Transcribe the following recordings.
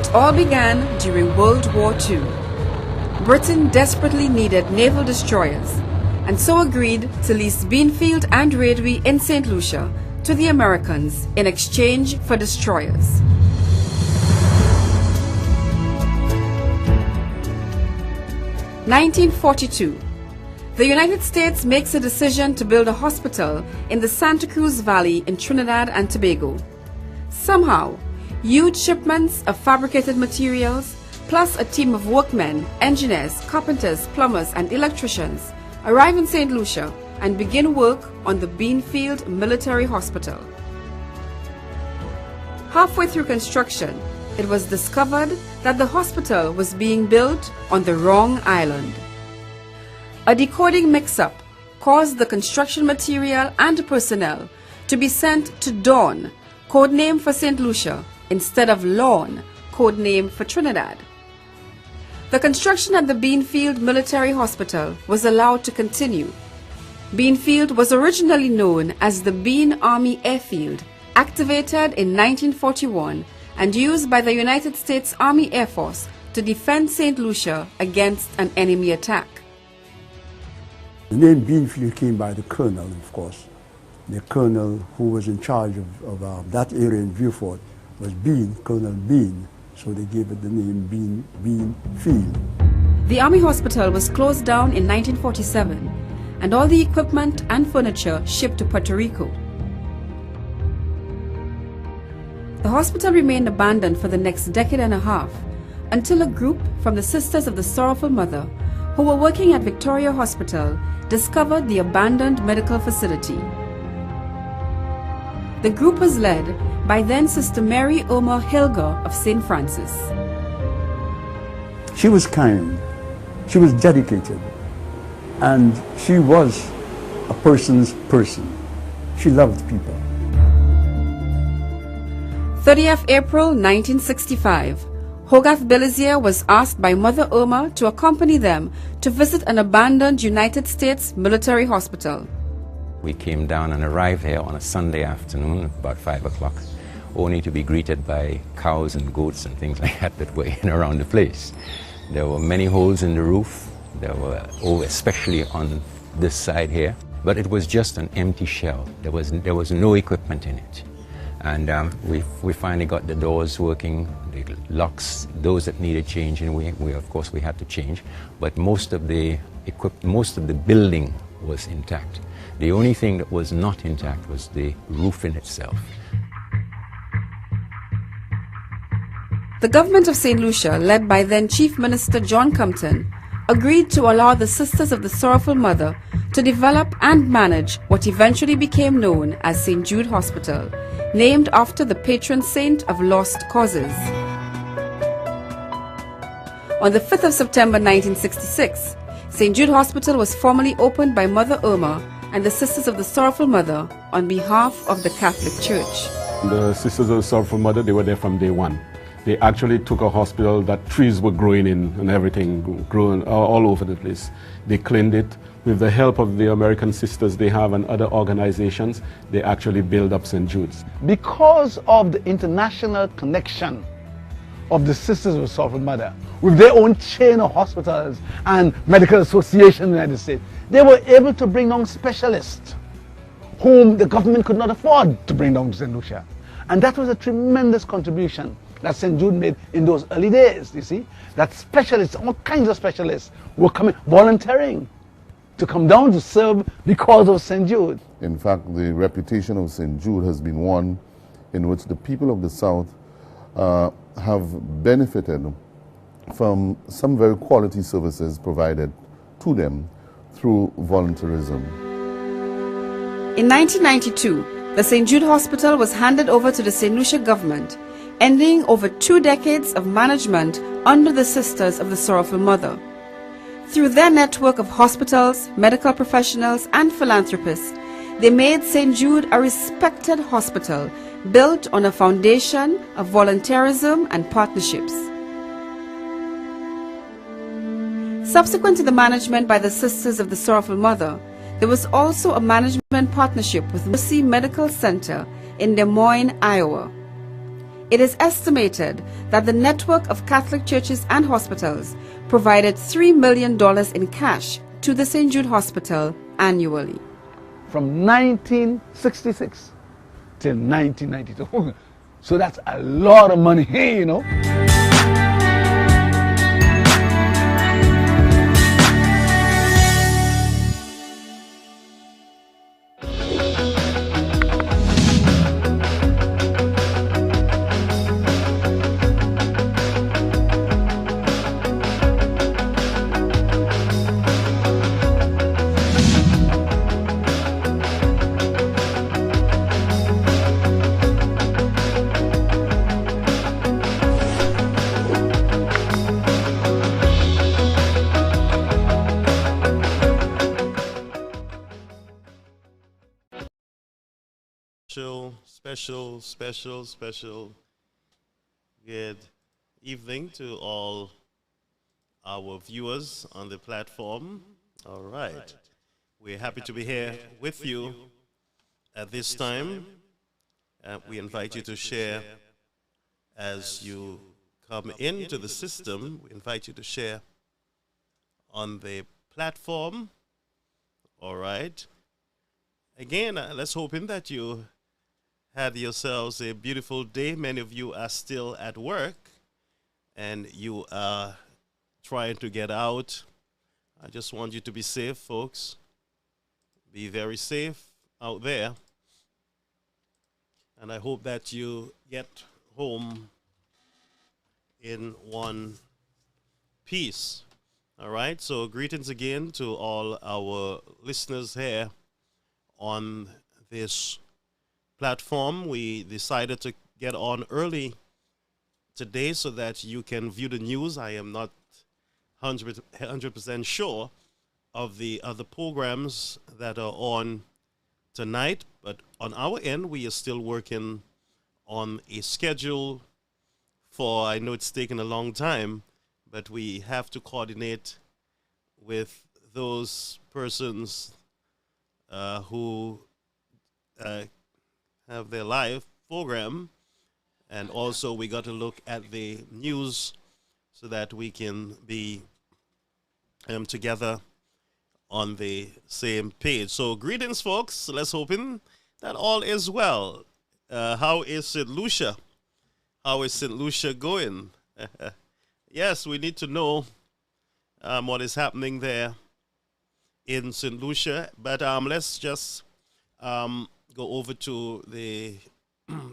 It all began during World War II. Britain desperately needed naval destroyers and so agreed to lease Beanfield and Radway in St. Lucia to the Americans in exchange for destroyers. (1942). The United States makes a decision to build a hospital in the Santa Cruz Valley in Trinidad and Tobago. Somehow, huge shipments of fabricated materials, plus a team of workmen, engineers, carpenters, plumbers, and electricians arrive in St. Lucia and begin work on the Beanfield Military Hospital. Halfway through construction, it was discovered that the hospital was being built on the wrong island. A decoding mix-up caused the construction material and personnel to be sent to Dawn, codename for St. Lucia, instead of Lawn, codename for Trinidad. The construction at the Beanfield Military Hospital was allowed to continue. Beanfield was originally known as the Bean Army Airfield, activated in 1941 and used by the United States Army Air Force to defend St. Lucia against an enemy attack. The name Beanfield came by the colonel, of course. The colonel who was in charge of that area in Beaufort was Bean, Colonel Bean, so they gave it the name Beanfield. The Army Hospital was closed down in 1947 and all the equipment and furniture shipped to Puerto Rico. The hospital remained abandoned for the next decade and a half until a group from the Sisters of the Sorrowful Mother who were working at Victoria Hospital discovered the abandoned medical facility. The group was led by then Sister Mary Irma Hilger of St. Francis. She was kind, she was dedicated, and she was a person's person. She loved people. 30th April 1965, Hogarth Belizier was asked by Mother Irma to accompany them to visit an abandoned United States military hospital. We came down and arrived here on a Sunday afternoon, about 5 o'clock, only to be greeted by cows and goats and things like that were in around the place. There were many holes in the roof, there were, especially on this side here, but it was just an empty shell. There was no equipment in it. And we finally got the doors working, the locks, those that needed changing, we of course we had to change, but most of the building was intact. The only thing that was not intact was the roof in itself. The government of St. Lucia, led by then Chief Minister John Compton, agreed to allow the Sisters of the Sorrowful Mother to develop and manage what eventually became known as St. Jude Hospital, named after the patron saint of lost causes. On the 5th of September 1966, St. Jude Hospital was formally opened by Mother Irma and the Sisters of the Sorrowful Mother on behalf of the Catholic Church. The Sisters of the Sorrowful Mother, they were there from day one. They actually took a hospital that trees were growing in and everything, growing all over the place. They cleaned it. With the help of the American Sisters they have and other organizations, they actually built up St. Jude's. Because of the international connection of the Sisters of the Sorrowful Mother, with their own chain of hospitals and medical association in the United States, they were able to bring down specialists whom the government could not afford to bring down to St. Lucia. And that was a tremendous contribution that St. Jude made in those early days, you see. That specialists, all kinds of specialists, were coming, volunteering to come down to serve because of St. Jude. In fact, the reputation of St. Jude has been one in which the people of the South have benefited from some very quality services provided to them through volunteerism. In 1992, the St. Jude Hospital was handed over to the St. Lucia government, ending over 2 decades of management under the Sisters of the Sorrowful Mother. Through their network of hospitals, medical professionals, and philanthropists, they made St. Jude a respected hospital built on a foundation of volunteerism and partnerships. Subsequent to the management by the Sisters of the Sorrowful Mother, there was also a management partnership with Mercy Medical Center in Des Moines, Iowa. It is estimated that the network of Catholic churches and hospitals provided $3 million in cash to the St. Jude Hospital annually. From 1966 till 1992. So that's a lot of money, you know. Special good evening to all our viewers on the platform. All right. We're happy to be here with you at this time. We invite you to share as you come into the system. We invite you to share on the platform. All right. Again, let's hope in that you had yourselves a beautiful day. Many of you are still at work and you are trying to get out. I just want you to be safe, folks. Be very safe out there. And I hope that you get home in one piece. All right, so greetings again to all our listeners here on this platform. We decided to get on early today so that you can view the news. I am not 100% sure of the other programs that are on tonight, but on our end, we are still working on a schedule for, I know it's taken a long time, but we have to coordinate with those persons who have their live program, and also we got to look at the news so that we can be together on the same page. So greetings, folks. Let's hoping that all is well. How is St. Lucia? How is St. Lucia going? Yes, we need to know what is happening there in St. Lucia, but let's just go over to the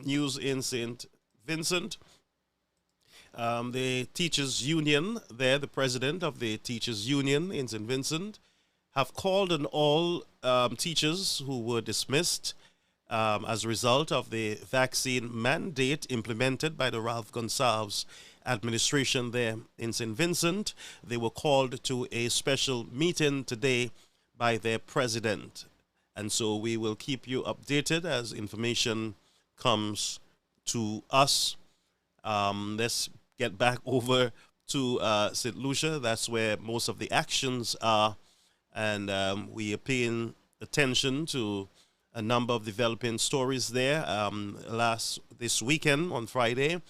news in St. Vincent. The Teachers Union there, the president of the Teachers Union in St. Vincent, have called on all teachers who were dismissed as a result of the vaccine mandate implemented by the Ralph Gonsalves administration there in St. Vincent. They were called to a special meeting today by their president. And so we will keep you updated as information comes to us. Let's get back over to St. Lucia. That's where most of the actions are. And we are paying attention to a number of developing stories there. This weekend on Friday,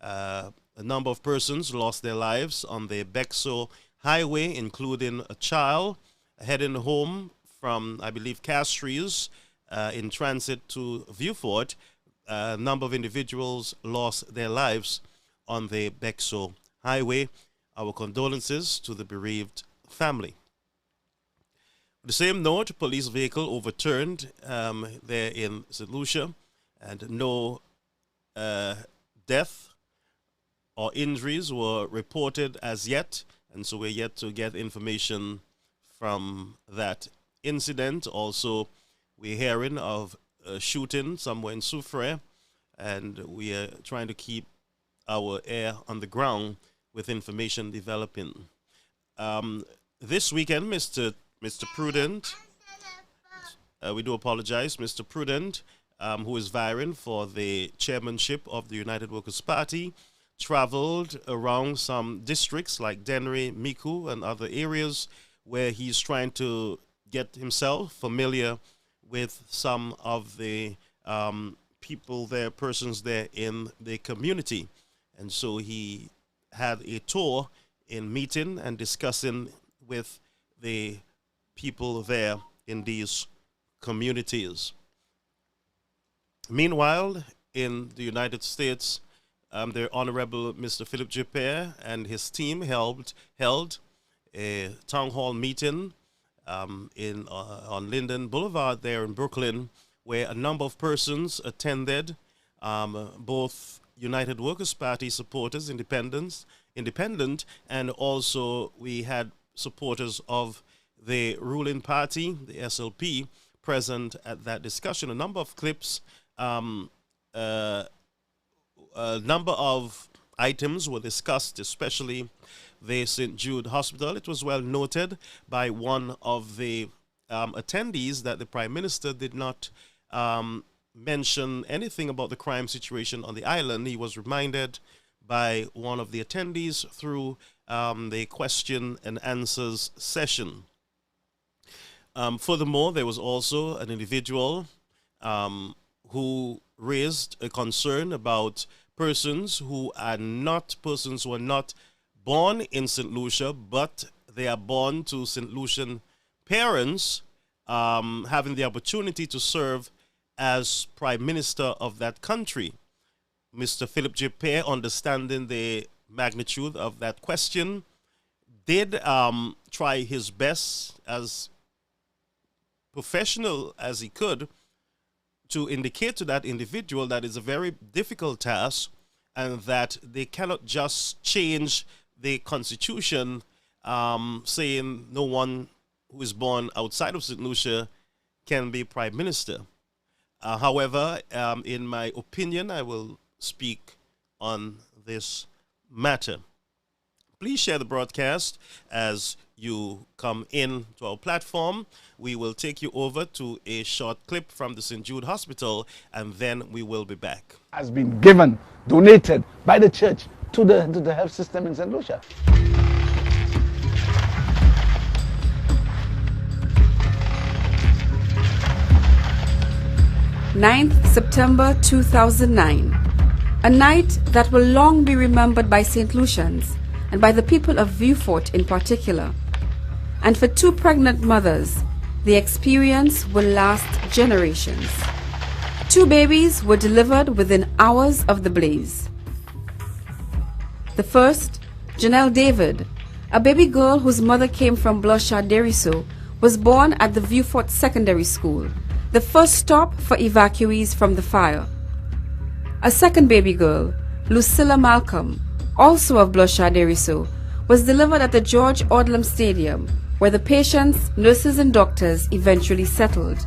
a number of persons lost their lives on the Bexo Highway, including a child heading home from, I believe, Castries in transit to Viewfort. A number of individuals lost their lives on the Bexo Highway. Our condolences to the bereaved family. On the same note, a police vehicle overturned there in St. Lucia, and no death or injuries were reported as yet, and so we're yet to get information from that incident. Also, we're hearing of a shooting somewhere in Soufrière, and we are trying to keep our ear on the ground with information developing. This weekend, Mr. Prudent, we do apologize, Mr. Prudent, who is vying for the chairmanship of the United Workers' Party, traveled around some districts like Dennery, Micoud, and other areas where he's trying to get himself familiar with some of the people there, persons there in the community. And so he had a tour in meeting and discussing with the people there in these communities. Meanwhile, in the United States, the Honorable Mr. Philip J. Pair and his team held a town hall meeting on Linden Boulevard there in Brooklyn, where a number of persons attended, both United Workers Party supporters, independent, and also we had supporters of the ruling party, the SLP, present at that discussion. A number of clips, a number of items were discussed, especially the St. Jude Hospital. It was well noted by one of the attendees that the Prime Minister did not mention anything about the crime situation on the island. He was reminded by one of the attendees through the question and answers session. Furthermore, there was also an individual who raised a concern about persons who are not born in St. Lucia, but they are born to St. Lucian parents, having the opportunity to serve as Prime Minister of that country. Mr. Philip J. Pair, understanding the magnitude of that question, did try his best, as professional as he could, to indicate to that individual that it's a very difficult task and that they cannot just change the constitution, saying no one who is born outside of St. Lucia can be Prime Minister. However, in my opinion, I will speak on this matter. Please share the broadcast as you come in to our platform. We will take you over to a short clip from the St. Jude Hospital, and then we will be back. Has been given, donated by the church to the health system in St. Lucia. 9th September 2009, a night that will long be remembered by St. Lucians and by the people of Vieux Fort in particular. And for two pregnant mothers, the experience will last generations. Two babies were delivered within hours of the blaze. The first, Janelle David, a baby girl whose mother came from Blois-Dericeau, was born at the Vieux Fort Secondary School, the first stop for evacuees from the fire. A second baby girl, Lucilla Malcolm, also of Blois-Dericeau, was delivered at the George Odlum Stadium, where the patients, nurses and doctors eventually settled.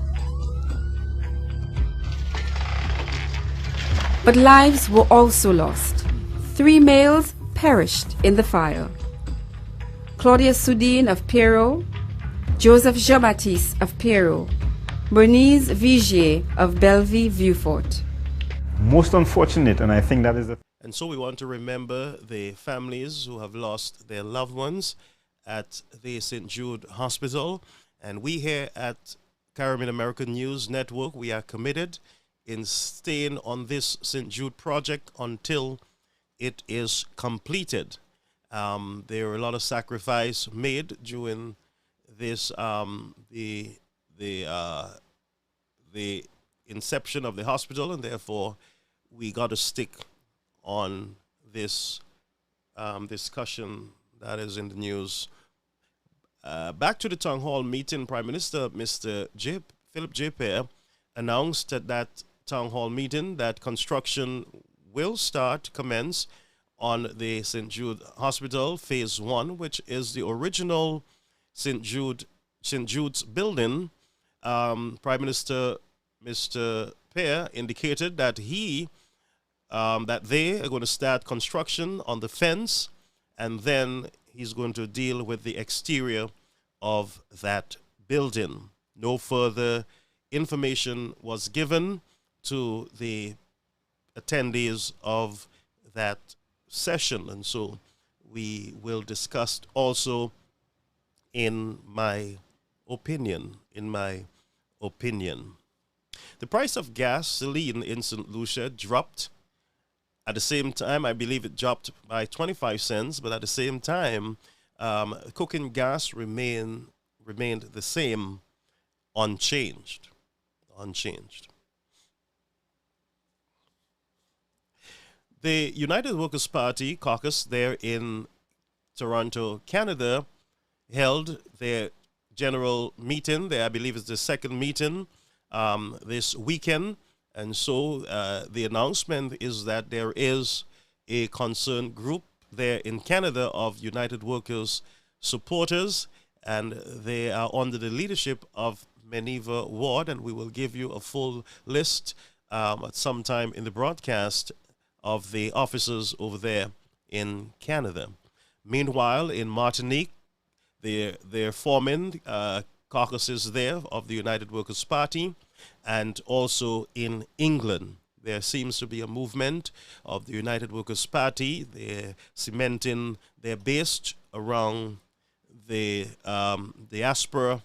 But lives were also lost. 3 males perished in the fire. Claudia Soudine of Pierrot, Joseph Jean-Baptiste of Pierrot, Bernice Vigier of Bellevue Vieux Fort. Most unfortunate, and I think that is the... And so we want to remember the families who have lost their loved ones at the St. Jude Hospital. And we here at Caribbean American News Network, we are committed in staying on this St. Jude project until it is completed. There are a lot of sacrifice made during this, the inception of the hospital, and therefore we got to stick on this discussion that is in the news. Back to the town hall meeting, Prime Minister Mr. Philip J. Pair announced at that town hall meeting that construction will commence on the St. Jude Hospital Phase 1, which is the original St. Jude's building. Prime Minister Mr. Pair indicated that they are going to start construction on the fence, and then he's going to deal with the exterior of that building. No further information was given to the attendees of that session, and so we will discuss also in my opinion. The price of gasoline in St. Lucia dropped. At the same time, I believe it dropped by 25 cents, but at the same time, cooking gas remained the same, unchanged. The United Workers' Party caucus there in Toronto, Canada, held their general meeting. I believe it's the second meeting this weekend. And so the announcement is that there is a concerned group there in Canada of United Workers supporters, and they are under the leadership of Meneva Ward, and we will give you a full list at some time in the broadcast of the officers over there in Canada. Meanwhile, in Martinique, they're forming caucuses there of the United Workers' Party, and also in England. There seems to be a movement of the United Workers' Party. They're cementing, they're based around the diaspora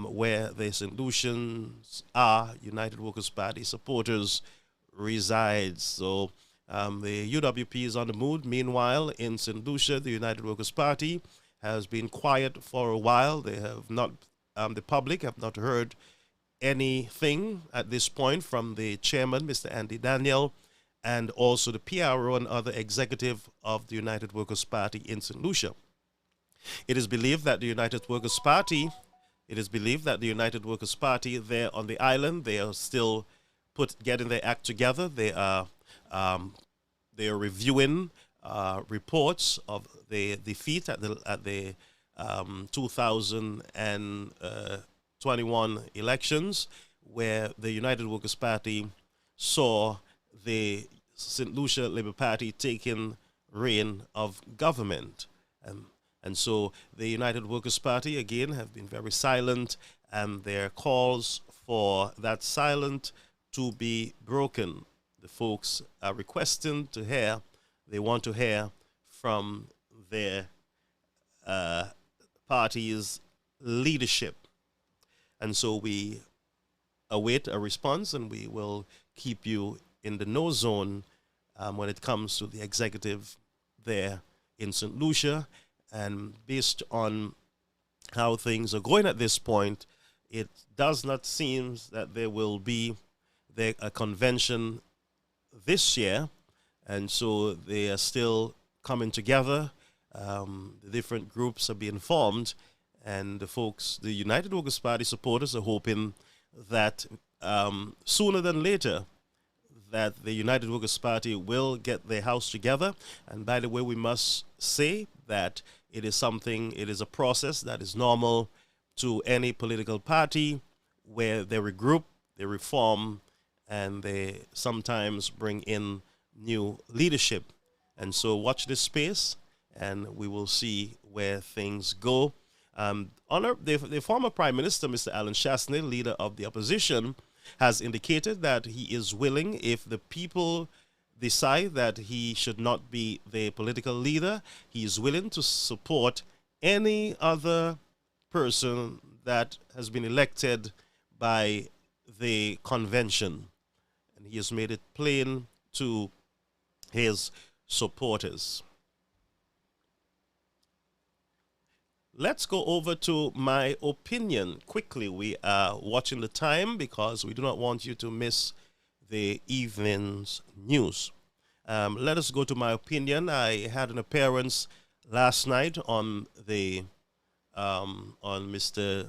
where the St. Lucians are, United Workers' Party supporters reside. So the UWP is on the move. Meanwhile, in St. Lucia, the United Workers' Party has been quiet for a while. They have not, the public have not heard anything at this point from the chairman, Mr. Andy Daniel, and also the PRO and other executive of the United Workers' Party in St. Lucia. It is believed that the United Workers' Party there on the island, they are still getting their act together. They are reviewing reports of the defeat at the 2021 elections, where the United Workers' Party saw the St. Lucia Labour Party taking reign of government. And so the United Workers' Party, again, have been very silent, and their calls for that silence to be broken. The folks are requesting to hear, they want to hear from their party's leadership. And so we await a response, and we will keep you in the know zone when it comes to the executive there in St. Lucia. And based on how things are going at this point, it does not seem that there will be a convention this year. And so they are still coming together. The different groups are being formed. And the United Workers' Party supporters are hoping that sooner than later, that the United Workers' Party will get their house together. And by the way, we must say that it is a process that is normal to any political party, where they regroup, they reform, and they sometimes bring in new leadership. And so watch this space, and we will see where things go. The former Prime Minister, Mr. Alan Chastanet, leader of the opposition, has indicated that he is willing, if the people decide that he should not be the political leader, he is willing to support any other person that has been elected by the convention. And he has made it plain to his supporters. Let's go over to my opinion quickly. We are watching the time because we do not want you to miss the evening's news. Let us go to my opinion. I had an appearance last night on on Mr.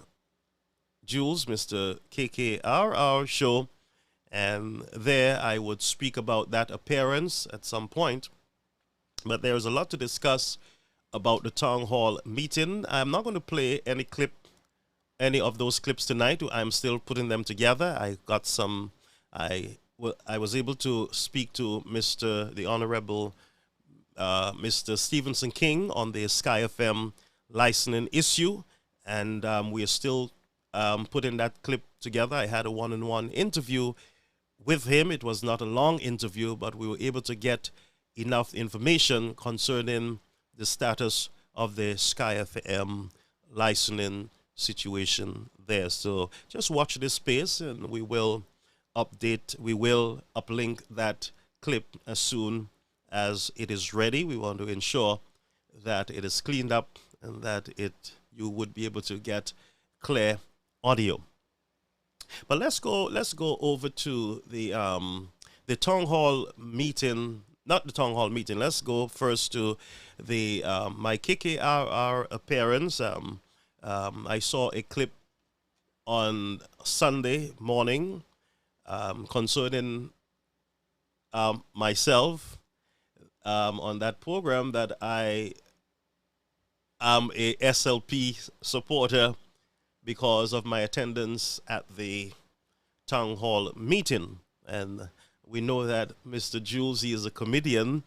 Jules, Mr. KKRR show, and there I would speak about that appearance at some point. But there is a lot to discuss about the town hall meeting. I'm not going to play any of those clips tonight. I'm still putting them together. I was able to speak to the Honorable Mr. Stevenson King on the Sky FM licensing issue, and we are still putting that clip together. I had a one-on-one interview with him. It was not a long interview, but we were able to get enough information concerning the status of the Sky FM licensing situation there. So just watch this space, and we will update. We will uplink that clip as soon as it is ready. We want to ensure that it is cleaned up and that you would be able to get clear audio. But let's go over to the town hall meeting. Not the town hall meeting. Let's go first to the my KKRR appearance. I saw a clip on Sunday morning concerning myself on that program that I am a SLP supporter because of my attendance at the town hall meeting. And we know that Mr. Jules, he is a comedian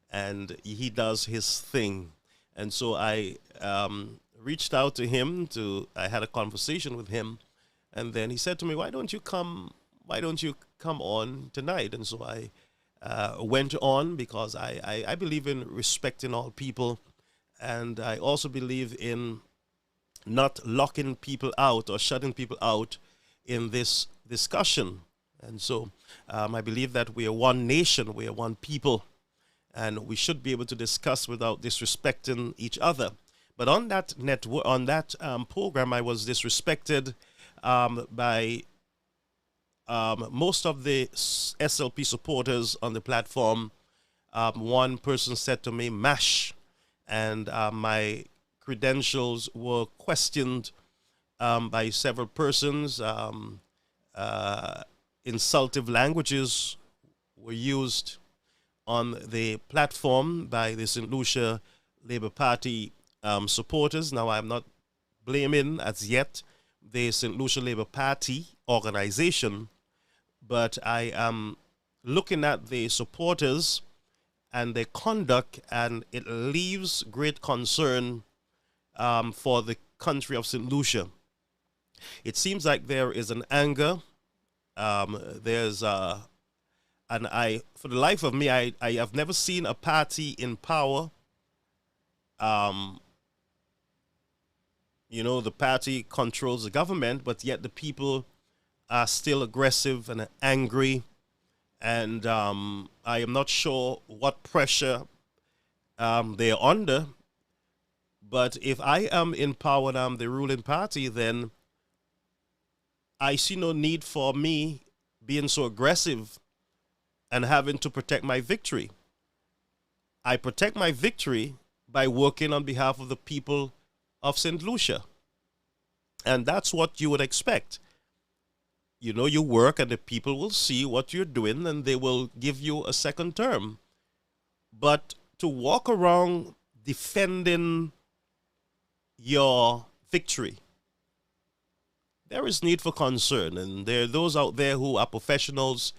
and he does his thing. And so I reached out to him I had a conversation with him, and then he said to me, why don't you come on tonight? And so I went on because I believe in respecting all people, and I also believe in not locking people out or shutting people out in this discussion. And so I believe that we are one nation, we are one people, and we should be able to discuss without disrespecting each other. But on that program, I was disrespected by most of the SLP supporters on the platform. One person said to me, "Mash," and my credentials were questioned by several persons. Insultive languages were used on the platform by the St. Lucia Labour Party supporters. Now, I'm not blaming as yet the St. Lucia Labour Party organization, but I am looking at the supporters and their conduct, and it leaves great concern for the country of St. Lucia. It seems like there is an anger. For the life of me, I have never seen a party in power. The party controls the government, but yet the people are still aggressive and angry. And I am not sure what pressure they're under. But if I am in power and I'm the ruling party, then I see no need for me being so aggressive and having to protect my victory. I protect my victory by working on behalf of the people of St. Lucia. And that's what you would expect. You work and the people will see what you're doing and they will give you a second term. But to walk around defending your victory, there is need for concern. And there are those out there who are professionals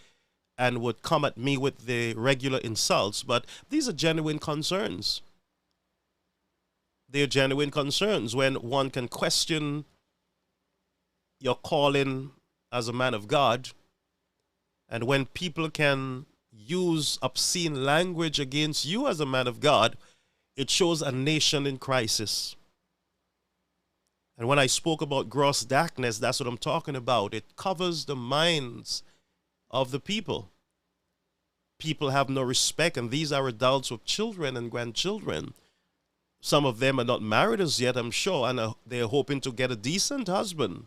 and would come at me with the regular insults, but these are genuine concerns. They're genuine concerns when one can question your calling as a man of God, and when people can use obscene language against you as a man of God, it shows a nation in crisis. And when I spoke about gross darkness, that's what I'm talking about. It covers the minds of the people. People have no respect, and these are adults with children and grandchildren. Some of them are not married as yet, I'm sure, and they're hoping to get a decent husband,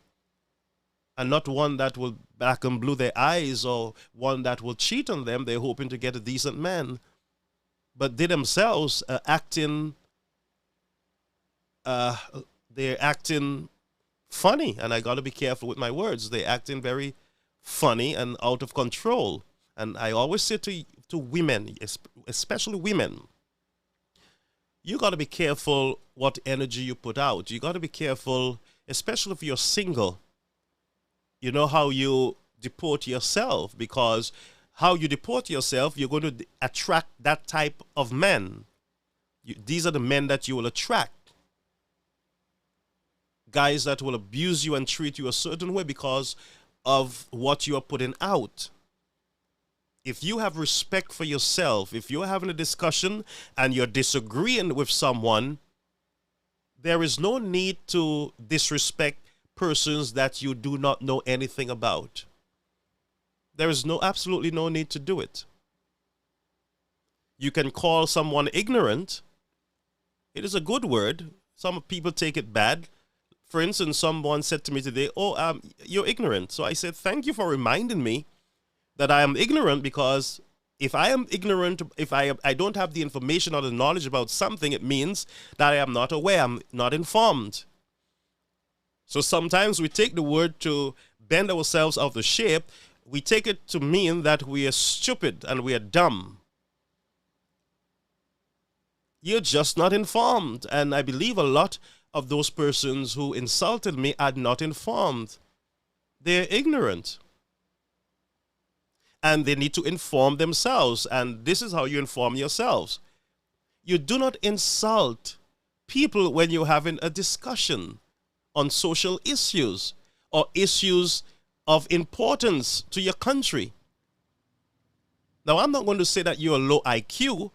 and not one that will black and blue their eyes or one that will cheat on them. They're hoping to get a decent man. But they themselves are acting they're acting funny, and I got to be careful with my words. They're acting very funny and out of control. And I always say to women, especially women, you got to be careful what energy you put out. You got to be careful, especially if you're single. You know how you deport yourself, because how you deport yourself, you're going to attract that type of men. These are the men that you will attract. Guys that will abuse you and treat you a certain way because of what you are putting out. If you have respect for yourself, if you're having a discussion and you're disagreeing with someone, there is no need to disrespect persons that you do not know anything about. There is absolutely no need to do it. You can call someone ignorant. It is a good word. Some people take it bad. For instance, someone said to me today, you're ignorant. So I said, thank you for reminding me that I am ignorant, because if I am ignorant, if I don't have the information or the knowledge about something, it means that I am not aware, I'm not informed. So sometimes we take the word to bend ourselves out of shape. We take it to mean that we are stupid and we are dumb. You're just not informed. And I believe a lot of those persons who insulted me are not informed. They're ignorant. And they need to inform themselves. And this is how you inform yourselves. You do not insult people when you're having a discussion on social issues or issues of importance to your country. Now, I'm not going to say that you're low IQ,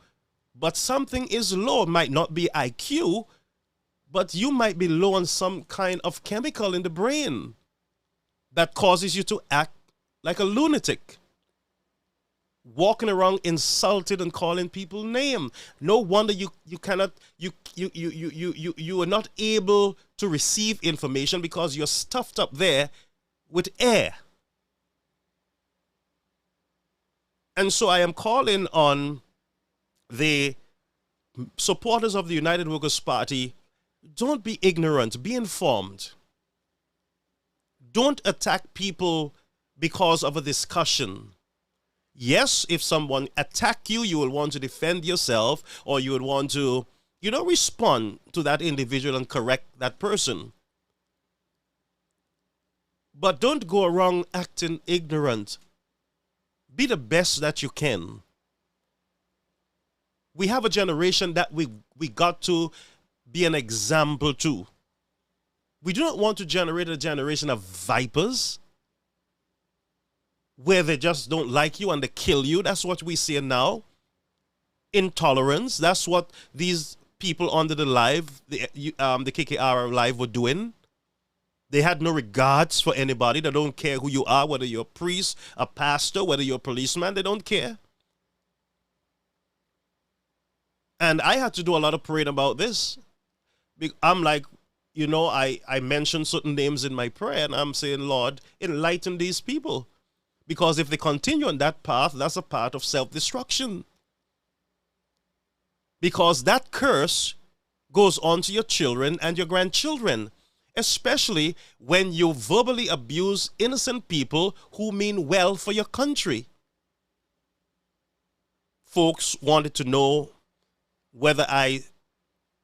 but something is low. It might not be IQ, but you might be low on some kind of chemical in the brain that causes you to act like a lunatic, walking around insulted and calling people names. No wonder you are not able to receive information, because you're stuffed up there with air. And so I am calling on the supporters of the United Workers' Party, don't be ignorant, be informed. Don't attack people because of a discussion. Yes, if someone attack you, you will want to defend yourself, or you would want to, respond to that individual and correct that person. But don't go around acting ignorant. Be the best that you can. We have a generation that we got to be an example to. We do not want to generate a generation of vipers where they just don't like you and they kill you. That's what we see now. Intolerance. That's what these people under the KKR live were doing. They had no regards for anybody. They don't care who you are, whether you're a priest, a pastor, whether you're a policeman. They don't care. And I had to do a lot of praying about this. I'm like, I mentioned certain names in my prayer, and I'm saying, Lord, enlighten these people. Because if they continue on that path, that's a path of self-destruction. Because that curse goes on to your children and your grandchildren, especially when you verbally abuse innocent people who mean well for your country. Folks wanted to know whether I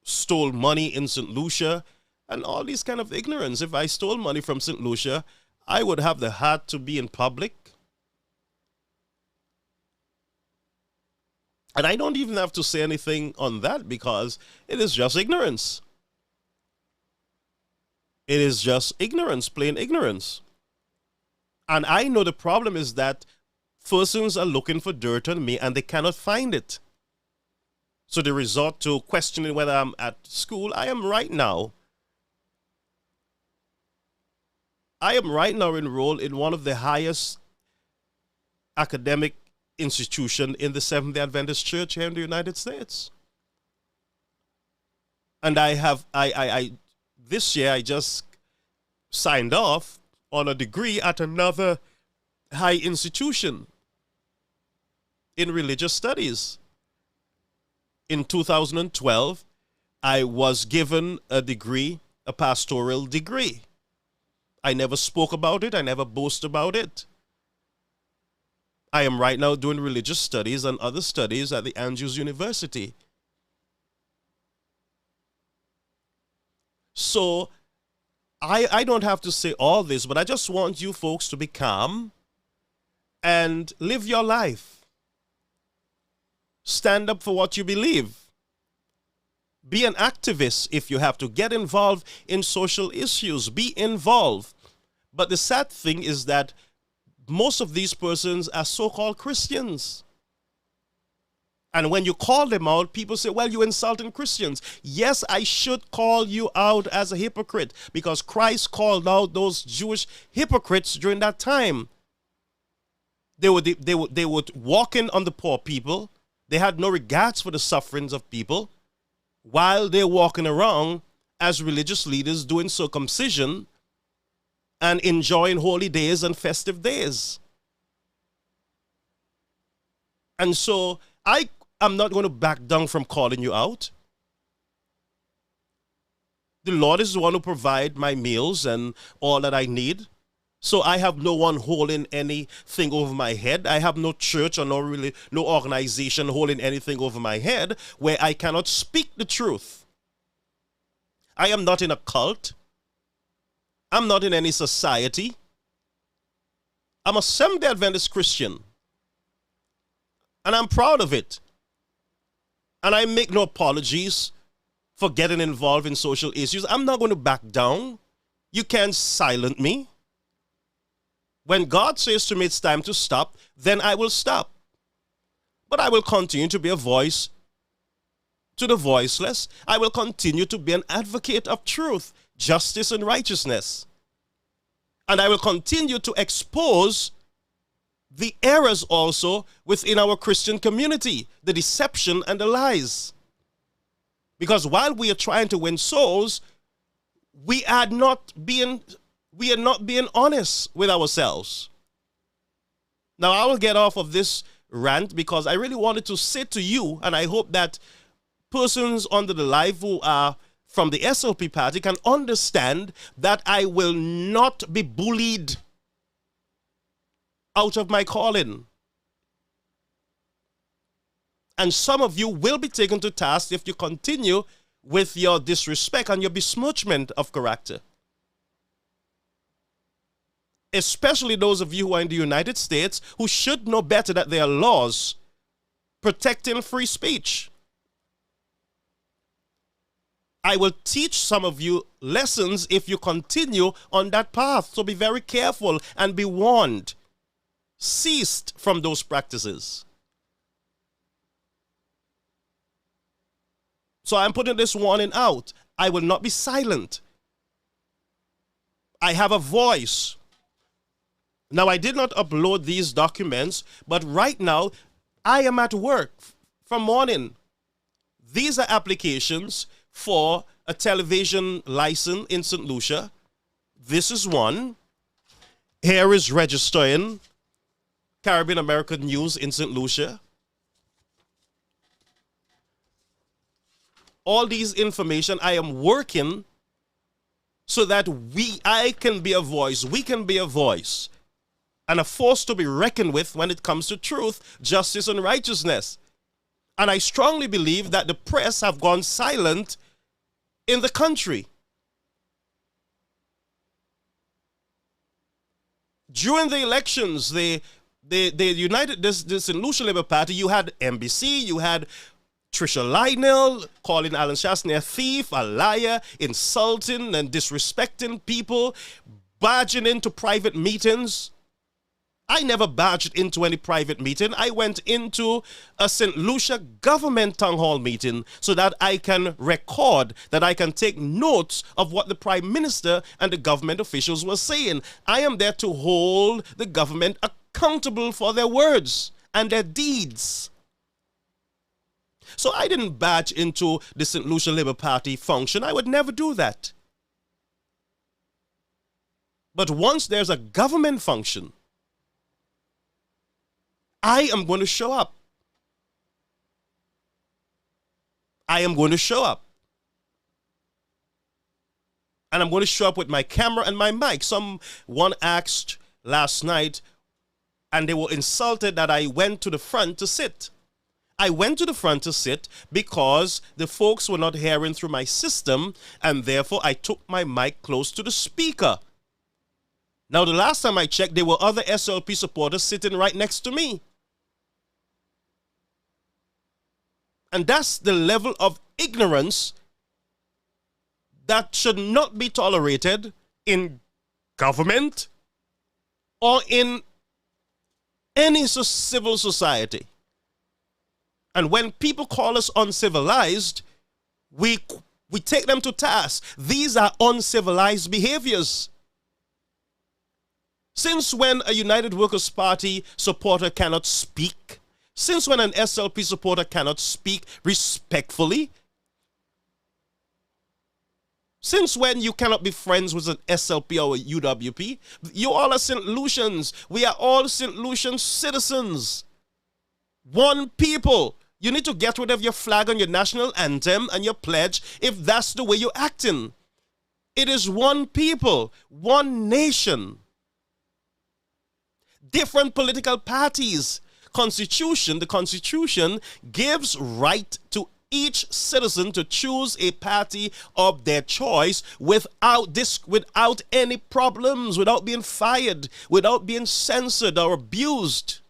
stole money in St. Lucia and all these kind of ignorance. If I stole money from St. Lucia, I would have the heart to be in public. And I don't even have to say anything on that, because it is just ignorance. It is just ignorance, plain ignorance. And I know the problem is that persons are looking for dirt on me and they cannot find it. So they resort to questioning whether I'm at school. I am right now enrolled in one of the highest academic institution in the Seventh-day Adventist Church here in the United States. And this year I just signed off on a degree at another high institution in religious studies. In 2012, I was given a degree, a pastoral degree. I never spoke about it. I never boast about it. I am right now doing religious studies and other studies at the Andrews University. So I don't have to say all this, but I just want you folks to be calm and live your life. Stand up for what you believe. Be an activist if you have to. Get involved in social issues. Be involved. But the sad thing is that most of these persons are so-called Christians. And when you call them out, people say, well, you're insulting Christians. Yes, I should call you out as a hypocrite, because Christ called out those Jewish hypocrites during that time. They would walk in on the poor people. They had no regards for the sufferings of people while they're walking around as religious leaders doing circumcision and enjoying holy days and festive days. And so I am not going to back down from calling you out. The Lord is the one who provides my meals and all that I need. So I have no one holding anything over my head. I have no church or no organization holding anything over my head where I cannot speak the truth. I am not in a cult. I'm not in any society. I'm a Seventh-day Adventist Christian. And I'm proud of it. And I make no apologies for getting involved in social issues. I'm not going to back down. You can't silence me. When God says to me it's time to stop, then I will stop. But I will continue to be a voice to the voiceless. I will continue to be an advocate of truth, justice, and righteousness. And I will continue to expose the errors also within our Christian community, the deception and the lies. Because while we are trying to win souls, we are not being honest with ourselves. Now, I will get off of this rant because I really wanted to say to you, and I hope that persons under the live who are from the SLP party can understand that I will not be bullied out of my calling. And some of you will be taken to task if you continue with your disrespect and your besmirchment of character. Especially those of you who are in the United States who should know better that there are laws protecting free speech. I will teach some of you lessons if you continue on that path. So be very careful and be warned. Cease from those practices. So I'm putting this warning out. I will not be silent. I have a voice. Now, I did not upload these documents, but right now, I am at work from morning. These are applications for a television license in St. Lucia. This is one. Here is registering Caribbean American News in St. Lucia. All these information, I am working so that I can be a voice, we can be a voice, and a force to be reckoned with when it comes to truth, justice, and righteousness. And I strongly believe that the press have gone silent in the country. During the elections, the St. Lucia Labour Party, you had NBC, you had Tricia Lionel calling Alan Chastanet a thief, a liar, insulting and disrespecting people, barging into private meetings. I never barged into any private meeting. I went into a St. Lucia government town hall meeting so that I can record, that I can take notes of what the Prime Minister and the government officials were saying. I am there to hold the government accountable for their words and their deeds. So I didn't barge into the St. Lucia Labour Party function. I would never do that. But once there's a government function, I am going to show up. I am going to show up. And I'm going to show up with my camera and my mic. Someone asked last night, and they were insulted that I went to the front to sit. I went to the front to sit because the folks were not hearing through my system, and therefore I took my mic close to the speaker. Now, the last time I checked, there were other SLP supporters sitting right next to me. And that's the level of ignorance that should not be tolerated in government or in any civil society. And when people call us uncivilized, we take them to task. These are uncivilized behaviors. Since when a United Workers' Party supporter cannot speak? Since when an SLP supporter cannot speak respectfully? Since when you cannot be friends with an SLP or a UWP? You all are St. Lucians. We are all St. Lucian citizens. One people. You need to get rid of your flag and your national anthem and your pledge if that's the way you're acting. It is one people, one nation. Different political parties. The Constitution gives right to each citizen to choose a party of their choice without any problems, without being fired, without being censored or abused.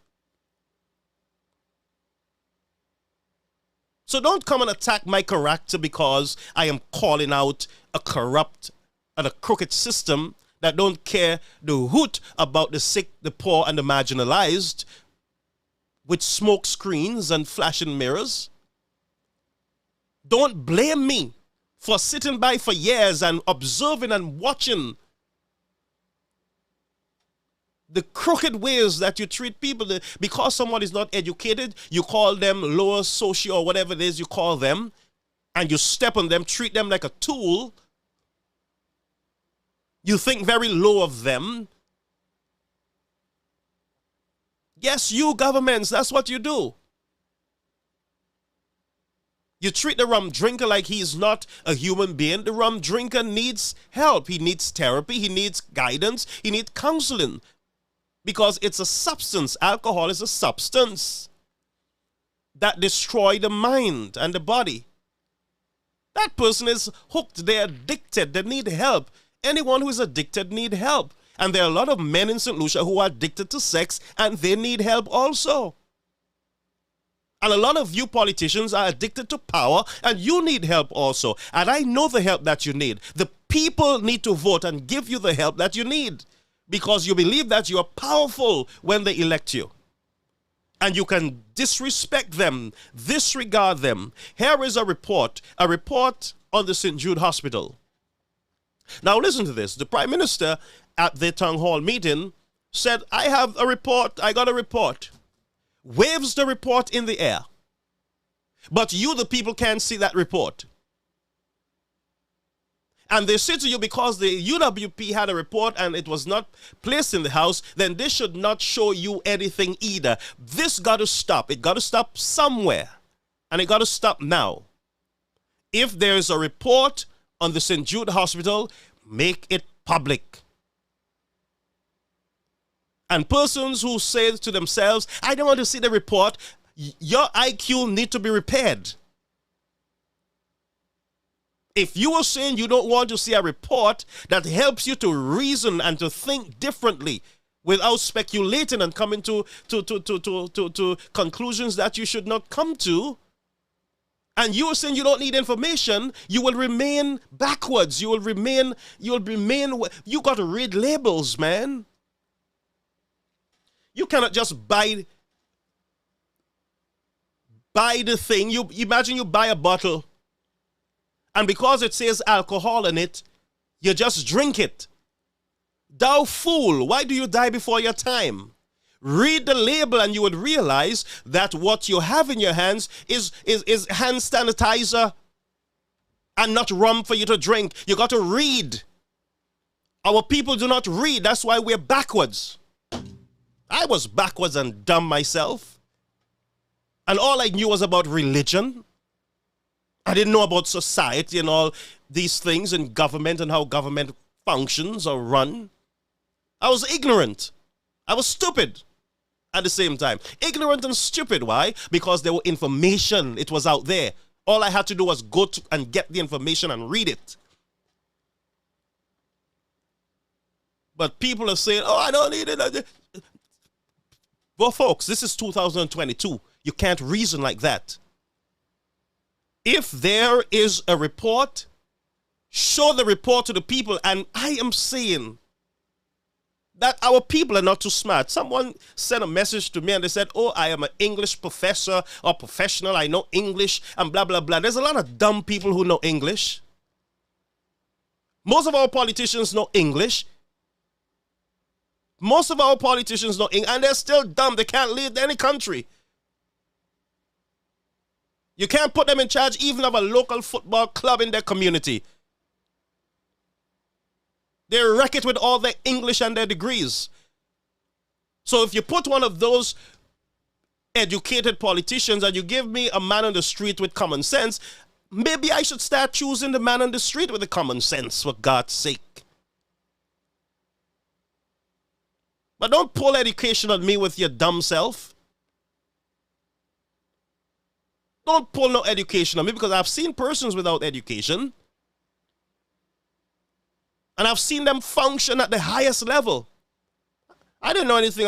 So don't come and attack my character because I am calling out a corrupt and a crooked system that don't care the hoot about the sick, the poor, and the marginalized with smoke screens and flashing mirrors. Don't blame me for sitting by for years and observing and watching the crooked ways that you treat people. Because someone is not educated, you call them lower socio or whatever it is you call them, and you step on them, treat them like a tool. You think very low of them. Yes, you governments, that's what you do. You treat the rum drinker like he's not a human being. The rum drinker needs help. He needs therapy. He needs guidance. He needs counseling. Because it's a substance. Alcohol is a substance that destroys the mind and the body. That person is hooked. They're addicted. They need help. Anyone who is addicted need help. And there are a lot of men in St. Lucia who are addicted to sex, and they need help also. And a lot of you politicians are addicted to power, and you need help also. And I know the help that you need. The people need to vote and give you the help that you need, because you believe that you are powerful when they elect you. And you can disrespect them, disregard them. Here is a report on the St. Jude Hospital. Now listen to this. The Prime Minister at the town hall meeting said, I got a report. Waves the report in the air. But you, the people, can't see that report. And they say to you, because the UWP had a report and it was not placed in the house, then they should not show you anything either. This got to stop. It got to stop somewhere. And it got to stop now. If there is a report on the St. Jude Hospital, make it public. And persons who say to themselves, I don't want to see the report, your IQ need to be repaired. If you are saying you don't want to see a report that helps you to reason and to think differently without speculating and coming to conclusions that you should not come to, and you are saying you don't need information, you will remain backwards. You got to read labels, man. You cannot just buy the thing. You imagine you buy a bottle, and because it says alcohol in it, you just drink it. Thou fool, why do you die before your time? Read the label and you would realize that what you have in your hands is hand sanitizer and not rum for you to drink. You got to read. Our people do not read. That's why we're backwards. I was backwards and dumb myself. And all I knew was about religion. I didn't know about society and all these things and government and how government functions or run. I was ignorant. I was stupid at the same time. Ignorant and stupid. Why? Because there was information. It was out there. All I had to do was go and get the information and read it. But people are saying, oh, I don't need it. Well, folks, this is 2022. You can't reason like that. If there is a report, show the report to the people. And I am saying that our people are not too smart. Someone sent a message to me and they said, oh, I am an English professor or professional. I know English and blah, blah, blah. There's a lot of dumb people who know English. Most of our politicians know English. Most of our politicians know English, and they're still dumb. They can't lead any country. You can't put them in charge even of a local football club in their community. They wreck it with all their English and their degrees. So if you put one of those educated politicians and you give me a man on the street with common sense, maybe I should start choosing the man on the street with the common sense, for God's sake. But don't pull education on me with your dumb self. Don't pull no education on me, because I've seen persons without education. And I've seen them function at the highest level. I didn't know anything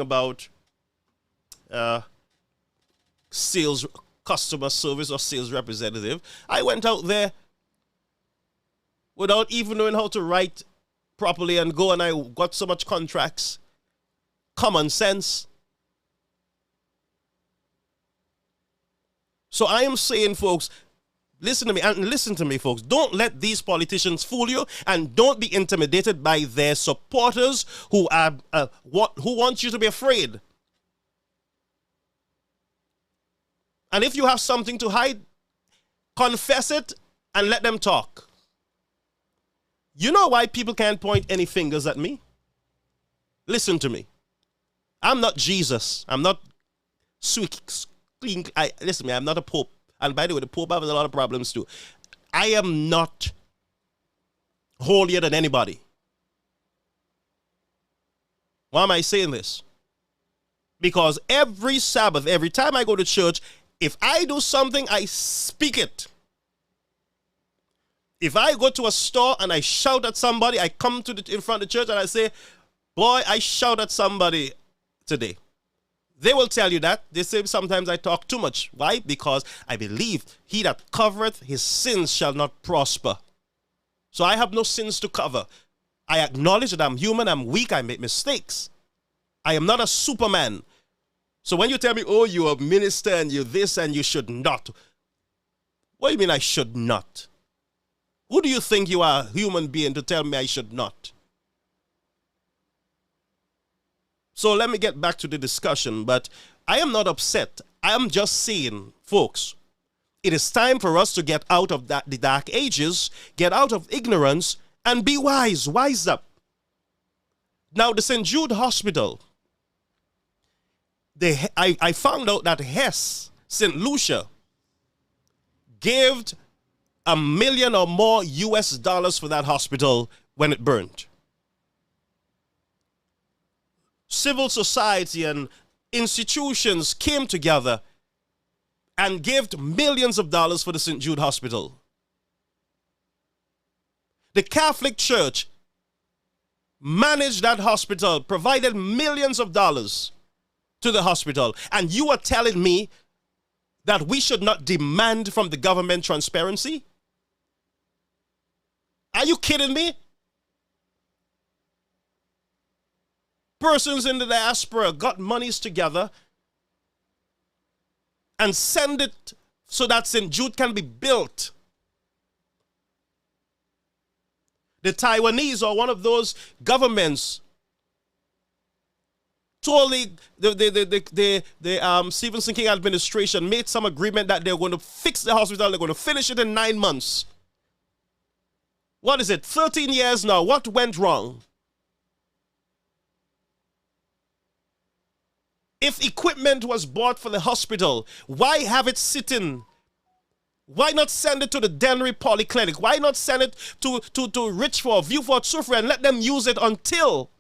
about sales, customer service, or sales representative. I went out there without even knowing how to write properly and go, and I got so much contracts. Common sense. So I am saying, folks, listen to me, folks. Don't let these politicians fool you, and don't be intimidated by their supporters who want you to be afraid. And if you have something to hide, confess it and let them talk. You know why people can't point any fingers at me? Listen to me. I'm not Jesus. I'm not sweet. Listen to me, I'm not a pope. And by the way, the pope has a lot of problems too. I am not holier than anybody. Why am I saying this? Because every Sabbath, every time I go to church, if I do something, I speak it. If I go to a store and I shout at somebody, I come in front of the church and I say, boy, I shout at somebody today. They will tell you that. They say sometimes I talk too much. Why? Because I believe he that covereth his sins shall not prosper. So I have no sins to cover. I acknowledge that I'm human, I'm weak, I make mistakes. I am not a superman. So when you tell me, oh, you're a minister and you're this and you should not. What do you mean I should not? Who do you think you are, a human being, to tell me I should not? So let me get back to the discussion, but I am not upset. I am just saying, folks, it is time for us to get out of the dark ages, get out of ignorance, and be wise. Wise up. Now, the St. Jude Hospital, I found out that Hess, St. Lucia, gave $1 million or more US dollars for that hospital when it burned. Civil society and institutions came together and gave millions of dollars for the St. Jude Hospital. The Catholic Church managed that hospital, provided millions of dollars to the hospital. And you are telling me that we should not demand from the government transparency? Are you kidding me? Persons in the diaspora got monies together and send it so that St. Jude can be built. The Taiwanese, or one of those governments, told the Stephen King administration, made some agreement that they're going to fix the hospital, they're going to finish it in 9 months. What is it, 13 years now? What went wrong? If equipment was bought for the hospital, why have it sitting? Why not send it to the Dennery Polyclinic? Why not send it to Richford, Viewford, Suffolk, and let them use it until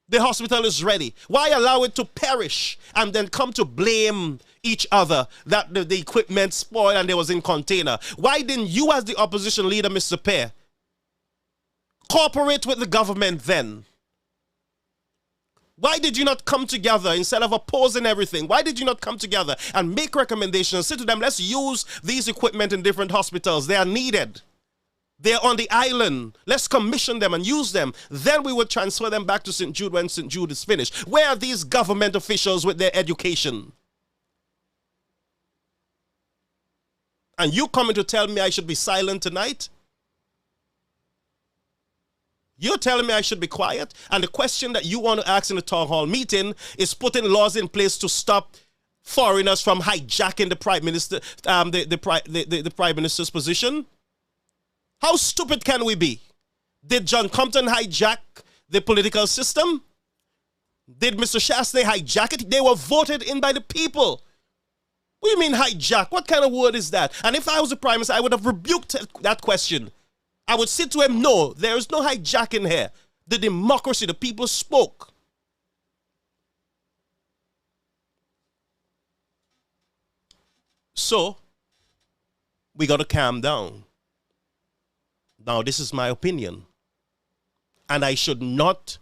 the hospital is ready? Why allow it to perish and then come to blame each other that the equipment spoiled and they was in container? Why didn't you, as the opposition leader, Mr. Pear, cooperate with the government then? Why did you not come together instead of opposing everything? Why did you not come together and make recommendations? Say to them, let's use these equipment in different hospitals. They are needed. They are on the island. Let's commission them and use them. Then we would transfer them back to St. Jude when St. Jude is finished. Where are these government officials with their education? And you coming to tell me I should be silent tonight? You're telling me I should be quiet? And the question that you want to ask in the town hall meeting is putting laws in place to stop foreigners from hijacking the prime minister, the prime minister's position? How stupid can we be? Did John Compton hijack the political system? Did Mr. Shastney hijack it? They were voted in by the people. What do you mean hijack? What kind of word is that? And if I was the prime minister, I would have rebuked that question. I would say to him, no, there is no hijacking here. The democracy, the people spoke. So, we got to calm down. Now, this is my opinion. And I should not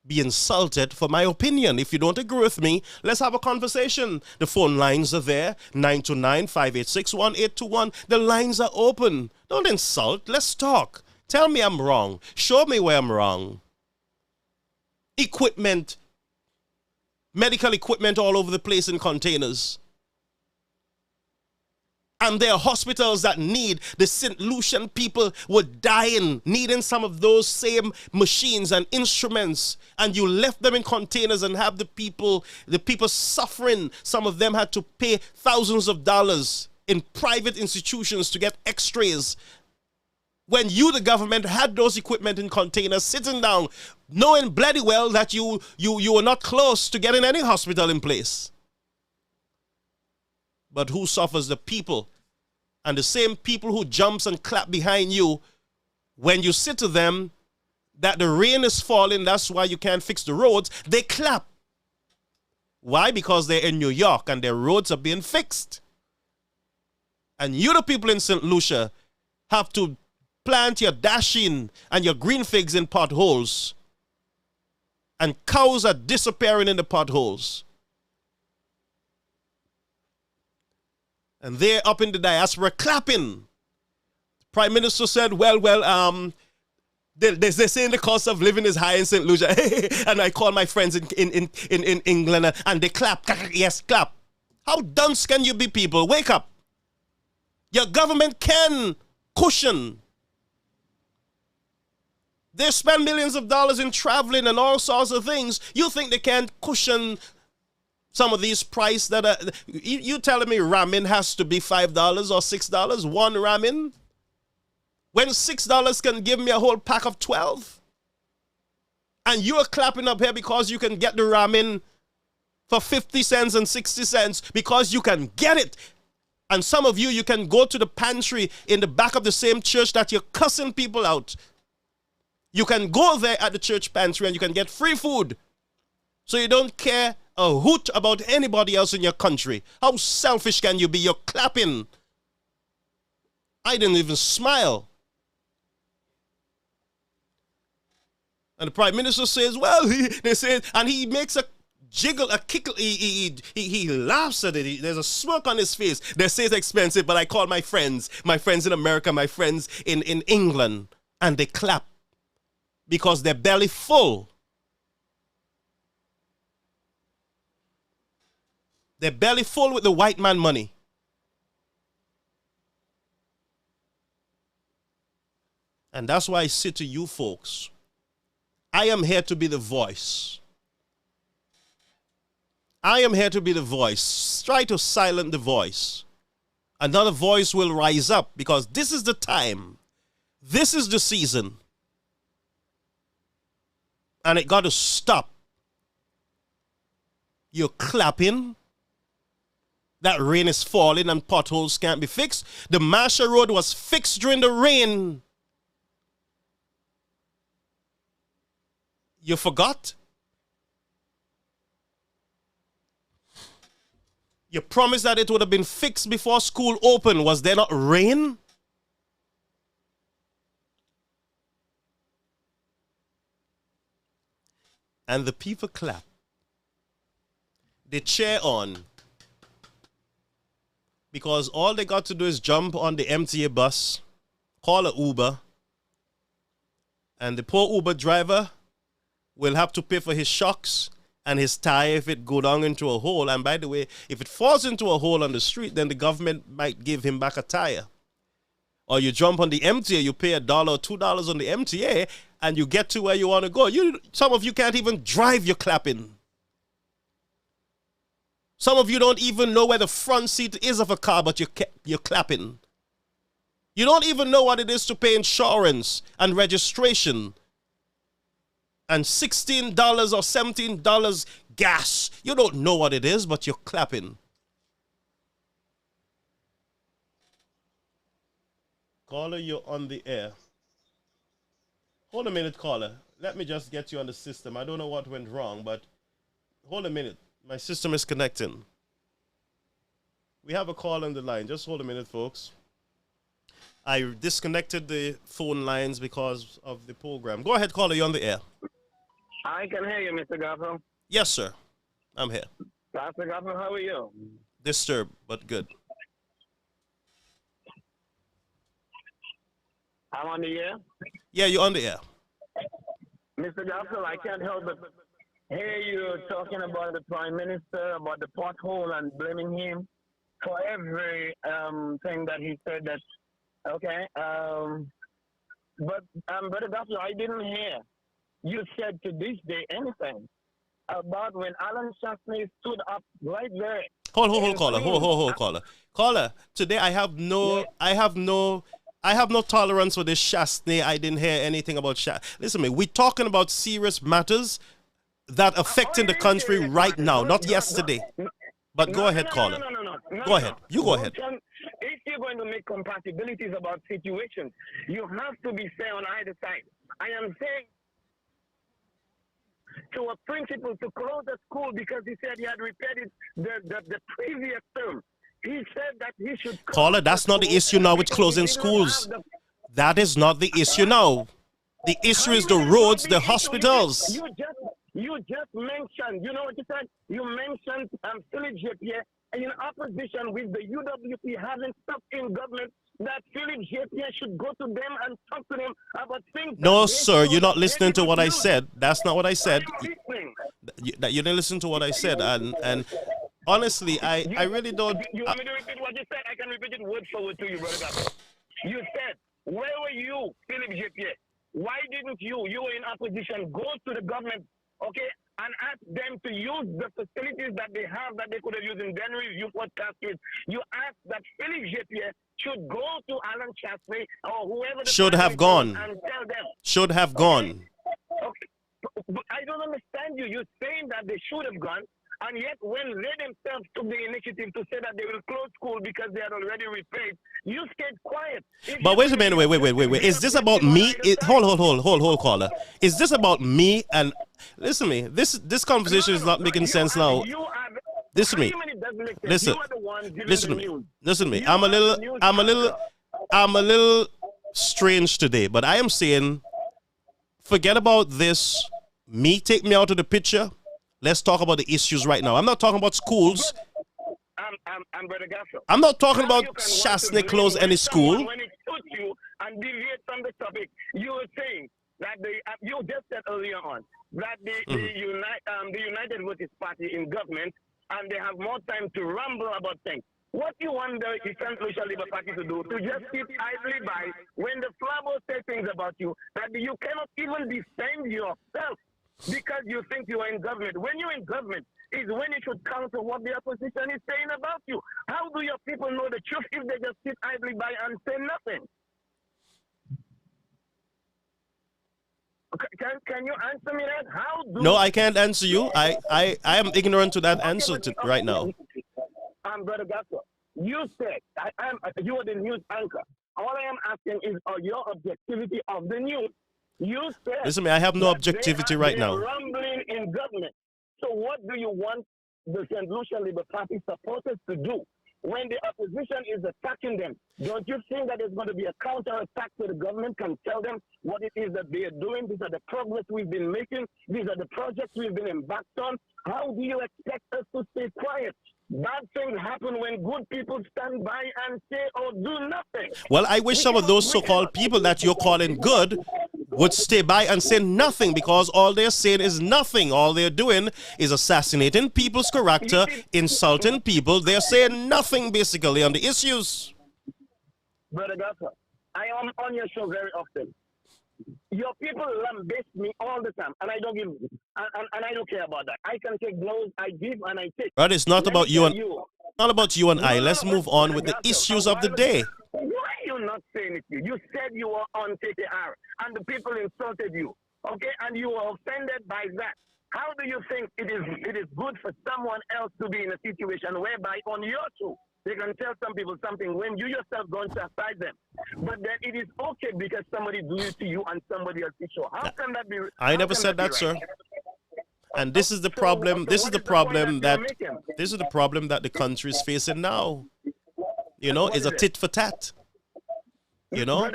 be insulted for my opinion. If you don't agree with me, let's have a conversation. The phone lines are there, 929-586-1821. The lines are open. Don't insult. Let's talk. Tell me I'm wrong. Show me where I'm wrong. Equipment, medical equipment all over the place in containers. And there are hospitals that need, the St. Lucian people were dying, needing some of those same machines and instruments. And you left them in containers and have the people suffering. Some of them had to pay thousands of dollars in private institutions to get x-rays. When you, the government, had those equipment in containers sitting down, knowing bloody well that you were not close to getting any hospital in place. But who suffers? The people. And the same people who jumps and clap behind you when you say to them that the rain is falling, that's why you can't fix the roads, they clap. Why? Because they're in New York and their roads are being fixed. And you, the people in St. Lucia, have to plant your dasheen and your green figs in potholes. And cows are disappearing in the potholes. And they're up in the diaspora clapping. The Prime Minister said, they're saying the cost of living is high in St. Lucia. And I call my friends in England and they clap. Yes, clap. How dunce can you be, people? Wake up. Your government can cushion. They spend millions of dollars in traveling and all sorts of things. You think they can't cushion some of these prices that are... You telling me ramen has to be $5 or $6? One ramen? When $6 can give me a whole pack of 12? And you're clapping up here because you can get the ramen for 50 cents and 60 cents because you can get it. And some of you can go to the pantry in the back of the same church that you're cussing people out. You can go there at the church pantry and you can get free food. So you don't care a hoot about anybody else in your country. How selfish can you be? You're clapping. I didn't even smile. And the Prime Minister says, well, and he makes a jiggle, a kickle, he laughs at it. There's a smirk on his face. They say it's expensive, but I call my friends in America, my friends in England, and they clap because they're belly full. They're belly full with the white man money. And that's why I say to you folks, I am here to be the voice. I am here to be the voice. Try to silence the voice. Another voice will rise up because this is the time. This is the season. And it got to stop. You're clapping. That rain is falling and potholes can't be fixed. The Marshall Road was fixed during the rain. You forgot? You promised that it would have been fixed before school opened. Was there not rain? And the people clap. They cheer on. Because all they got to do is jump on the MTA bus, call an Uber, and the poor Uber driver will have to pay for his shocks and his tire if it go down into a hole. And by the way, if it falls into a hole on the street, then the government might give him back a tire. Or you jump on the MTA, you pay $1 or $2 on the MTA, and you get to where you want to go. Some of you can't even drive, you're clapping. Some of you don't even know where the front seat is of a car, but you're clapping. You don't even know what it is to pay insurance and registration and $16 or $17 gas. You don't know what it is, but you're clapping. Caller, you're on the air. Hold a minute, caller. Let me just get you on the system. I don't know what went wrong, but hold a minute. My system is connecting. We have a call on the line. Just hold a minute, folks. I disconnected the phone lines because of the program. Go ahead, caller. You're on the air. I can hear you, Mr. Gaffel. Yes, sir. I'm here. Mr. Gaffel, how are you? Disturbed, but good. I'm on the air? Yeah, you're on the air. Mr. Gaffel, I can't help but hear you talking about the Prime Minister, about the pothole, and blaming him for every thing that he said. That okay, but Brother Gaffel, I didn't hear you said to this day anything about when Alan Chastney stood up right there. Hold, caller. Hold, caller. Caller, today I have no tolerance for this Chastney. I didn't hear anything about Chastney. Listen to me. We're talking about serious matters that affecting the country right now, not yesterday. But go ahead, caller. No. Go ahead. You go ahead. If you're going to make compatibilities about situations, you have to be fair on either side. I am saying to a principal to close the school because he said he had repaired it the previous term. He said that he should... Caller, that's not the issue now with closing schools. That is not the issue now. The issue is the roads, the hospitals. You just mentioned, you know what you said? You mentioned Philip Japier in opposition with the UWP having stuff in government that Philip Japier should go to them and talk to them about things. No, sir, you're not listening to what I said. That's not what I said. You didn't listen to what I said. And honestly, I really don't... You want me to repeat what you said? I can repeat it word for word to you, brother. You said, where were you, Philip Japier? Why didn't you were in opposition, go to the government, okay, and ask them to use the facilities that they have that they could have used in Denver Viewport Cascade. You asked that Philip Japier should go to Alan Chastney or whoever should have gone. And tell them. Should have gone. Okay. But I don't understand you. You're saying that they should have gone, and yet when they themselves took the initiative to say that they will close school because they had already repaid, you stayed quiet. But wait a minute, wait. Is this about me? Hold, caller. Is this about me? And listen to me. This conversation is not making sense now. Listen to me. Listen to me. I'm a little strange today, but I am saying, forget about this. Take me out of the picture. Let's talk about the issues right now. I'm not talking about schools. I'm not talking about Chastney close any school. When it suits you and deviate from the topic, you were saying that you just said earlier on that the United Workers Party in government, and they have more time to ramble about things. What you want the Eastern Social Labour Party to do, to just sit idly by when the Flabo say things about you, that you cannot even defend yourself because you think you are in government. When you're in government is when you should counter what the opposition is saying about you. How do your people know the truth if they just sit idly by and say nothing? Can you answer me that? No, I can't answer you. I am ignorant to that answer right now. Brother Gaffel, you said you are the news anchor. All I am asking is your objectivity of the news. You said, listen to me, I have no objectivity right now. Rumbling in government. So what do you want the St. Lucia Labour Party supporters to do when the opposition is attacking them? Don't you think that there's going to be a counter-attack so the government can tell them what it is that they are doing? These are the progress we've been making. These are the projects we've been embarked on. How do you expect us to stay quiet? Bad things happen when good people stand by and say or do nothing. Well, I wish some of those so-called people that you're calling good would stay by and say nothing, because all they're saying is nothing. All they're doing is assassinating people's character, insulting people. They're saying nothing, basically, on the issues. Brother Gaffel, I am on your show very often. Your people lambaste me all the time, and I don't give, and I don't care about that. I can take blows, I give, and I take. But it's not Let about me you tell and not about you and I. Let's move on with the issues of the day. Why are you not saying it? You said you were on KKR, and the people insulted you. Okay, and you were offended by that. How do you think it is good for someone else to be in a situation whereby on your show they can tell some people something when you yourself don't chastise them, but then it is okay because somebody do it to you and somebody else is sure? How can that be? I never said that, sir. And this is the problem. This is the problem that the country is facing now. You know, it's a tit for tat. You know.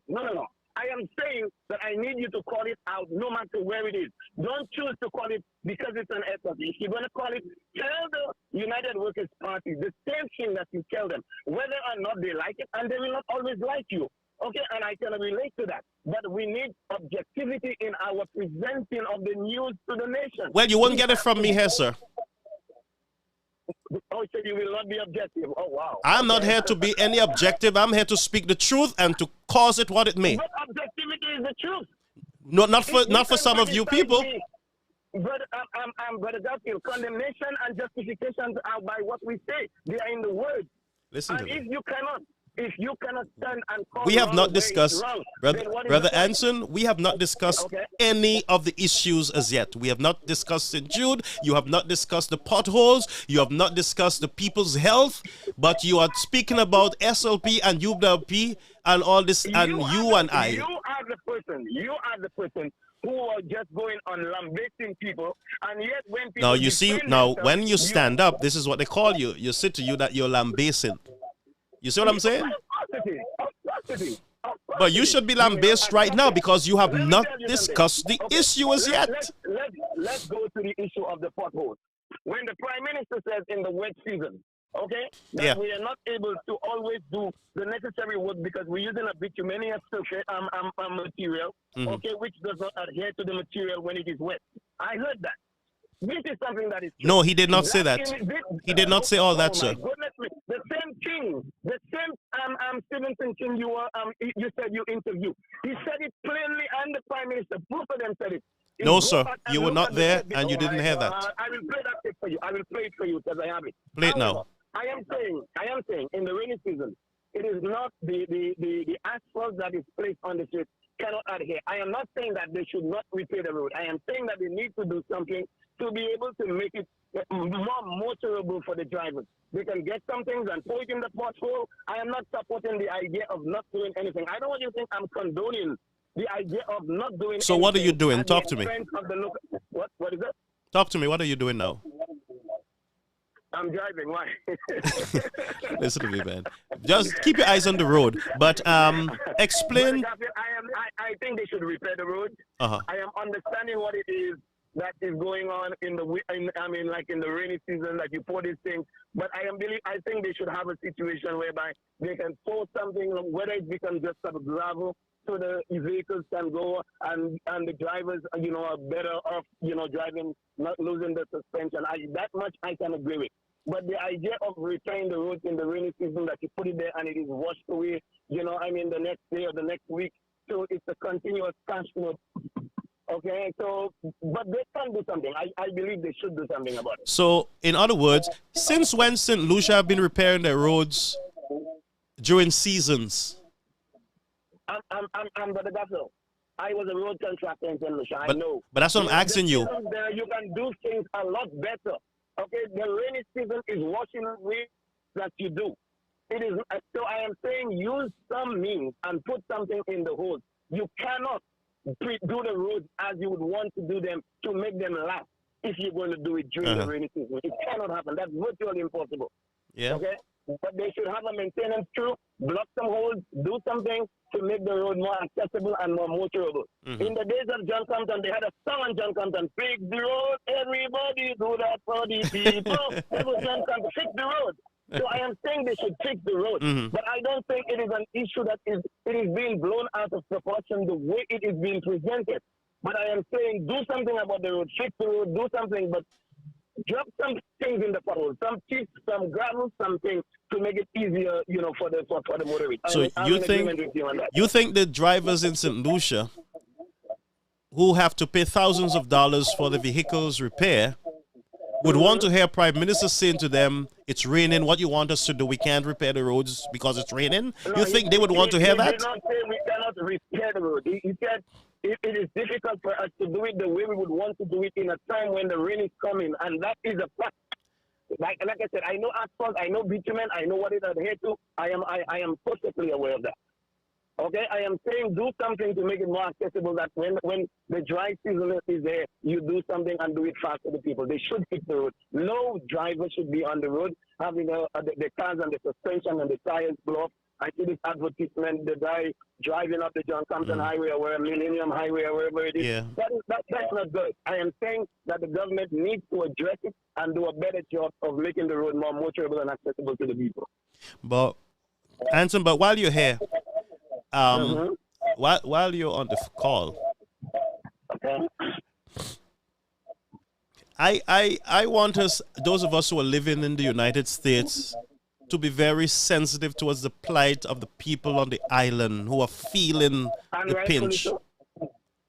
No. I am saying that I need you to call it out no matter where it is. Don't choose to call it because it's an ethnic. If you're going to call it, tell the United Workers' Party the same thing that you tell them, whether or not they like it, and they will not always like you. Okay, and I can relate to that. But we need objectivity in our presenting of the news to the nation. Well, you won't get it from me here, sir. Oh, so you will not be objective. Oh, wow. I'm not here to be any objective. I'm here to speak the truth and to cause it what it may. But objectivity is the truth. No, not for some of you people. But Brother Garfield, condemnation and justifications are by what we say. They are in the word. Listen and to me. If you cannot stand and call we have not wrong discussed, wrong, Brother Anson, we have not discussed any of the issues as yet. We have not discussed St. Jude. You have not discussed the potholes. You have not discussed the people's health. But you are speaking about SLP and UWP and all this, and you and I. You are the person who are just going on lambasting people, and yet when people now you see, when you stand up, this is what they call you. You say to you that you're lambasting. You see what I'm saying? But you should be lambasted right now because you have not discussed the issue as yet. Let's go to the issue of the potholes. When the Prime Minister says in the wet season, okay, that we are not able to always do the necessary work because we're using a bituminous material, okay, which does not adhere to the material when it is wet. I heard that. This is something that is true. No, he did not say that. He did not say all that, sir. Goodness me. The same king, Stevenson King you said you interviewed. He said it plainly, and the Prime Minister, both of them said it. No, sir. You were not there, and you didn't hear that. I will play that for you. I will play it for you because I have it. Play it now. I am saying, in the rainy season, it is not the asphalt that is placed on the street cannot adhere. I am not saying that they should not repair the road. I am saying that they need to do something to be able to make it more motorable for the drivers. They can get some things and throw it in the pothole. I am not supporting the idea of not doing anything. I don't want you to think I'm condoning the idea of not doing anything. So what are you doing? Talk to me. What is that? Talk to me. What are you doing now? I'm driving. Why? Listen to me, man. Just keep your eyes on the road. But explain. I think they should repair the road. I am understanding what it is that is going on in the rainy season, that you pour these things. But I think they should have a situation whereby they can pour something, whether it becomes just some gravel, so the vehicles can go and the drivers, are better off, driving, not losing the suspension. That much I can agree with. But the idea of repairing the roads in the rainy season, that you put it there and it is washed away, the next day or the next week, so it's a continuous cash flow. Okay, so, but they can do something. I believe they should do something about it. So, in other words, since when St. Lucia have been repairing their roads during seasons? I'm Brother Gaffel. I was a road contractor in St. Lucia. I know. But that's what I'm asking you. There, you can do things a lot better. Okay, the rainy season is washing away that you do. It is so. I am saying use some means and put something in the hole. You cannot do the roads as you would want to do them to make them last if you're going to do it during the rainy season. It cannot happen. That's virtually impossible. Yeah. Okay? But they should have a maintenance crew, block some holes, do something to make the road more accessible and more motorable. In the days of John Compton, they had a song on John Compton, fix the road, everybody do that for the people. That was John Compton, fix the road. So I am saying they should fix the road, but I don't think it is an issue that it is being blown out of proportion the way it is being presented. But I am saying do something about the road, fix the road, do something, but drop some things in the puddle, some chips, some gravel, something to make it easier, for the motorists. So you think the drivers in St. Lucia who have to pay thousands of dollars for the vehicles repair would want to hear Prime Minister saying to them, it's raining, what you want us to do? We can't repair the roads because it's raining? You think they would want to hear that? He did not say we cannot repair the road. He said it is difficult for us to do it the way we would want to do it in a time when the rain is coming, and that is a fact. Like I said, I know asphalt, I know bitumen, I know what it adheres to. I am perfectly aware of that. Okay, I am saying do something to make it more accessible, that when the dry season is there, you do something and do it fast for the people. They should hit the road. No driver should be on the road having the cars and the suspension and the tires blow up. I see this advertisement, the guy driving up the John Compton Highway or where Millennium Highway or wherever it is. Yeah. That's not good. I am saying that the government needs to address it and do a better job of making the road more motorable and accessible to the people. But, Anson, but while you're here, while you're on the call, okay. I want us, those of us who are living in the United States, to be very sensitive towards the plight of the people on the island who are feeling And the rightfully pinch. so.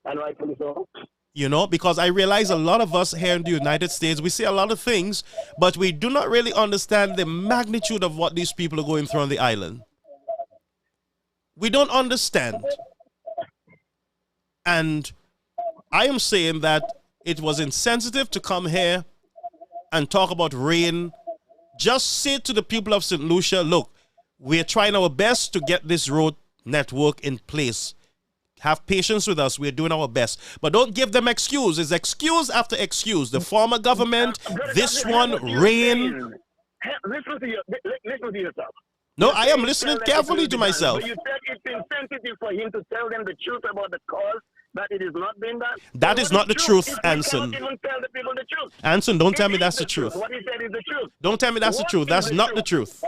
And rightfully so. You know, because I realize a lot of us here in the United States, we say a lot of things, but we do not really understand the magnitude of what these people are going through on the island. We don't understand. And I am saying that it was insensitive to come here and talk about rain. Just say to the people of St. Lucia, look, we're trying our best to get this road network in place. Have patience with us. We're doing our best. But don't give them excuse. It's excuse after excuse. The former government, this one, rain. Listen to yourself. No, I am listening carefully to myself. But you said it's insensitive for him to tell them the truth about the cause, that it is not being done. That is not the truth, Anson. Even tell the people the truth. Anson, don't tell me that's the truth. What he said is the truth. Don't tell me that's the truth. That's not the truth.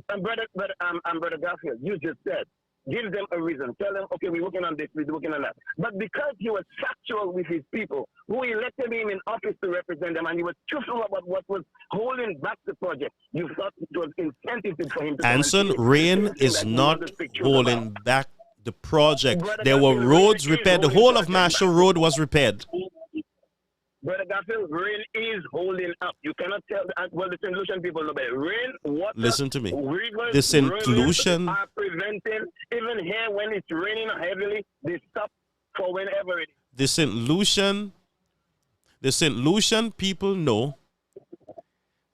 And Brother Garfield, you just said, give them a reason. Tell them, okay, we're working on this, we're working on that. But because he was factual with his people, who elected him in office to represent them, and he was truthful about what was holding back the project, you thought it was insensitive for him to... Anson, rain is not holding back the project. There were roads repaired. The whole of Marshall Road was repaired. Brother Garfield, rain is holding up. You cannot tell, well, the St. Lucian people know better. Rain, water, Listen to me. Rivers, The St. Lucian are preventing, even here when it's raining heavily, they stop for whenever it is. the St. Lucian people know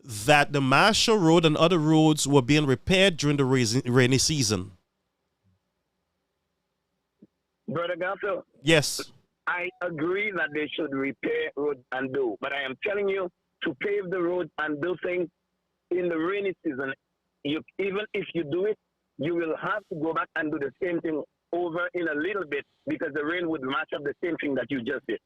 that the Marshall Road and other roads were being repaired during the rainy season. Brother Garfield, Yes. I agree that they should repair roads and do, but I am telling you, to pave the roads and do things in the rainy season, even if you do it, you will have to go back and do the same thing over in a little bit, because the rain would match up the same thing that you just did.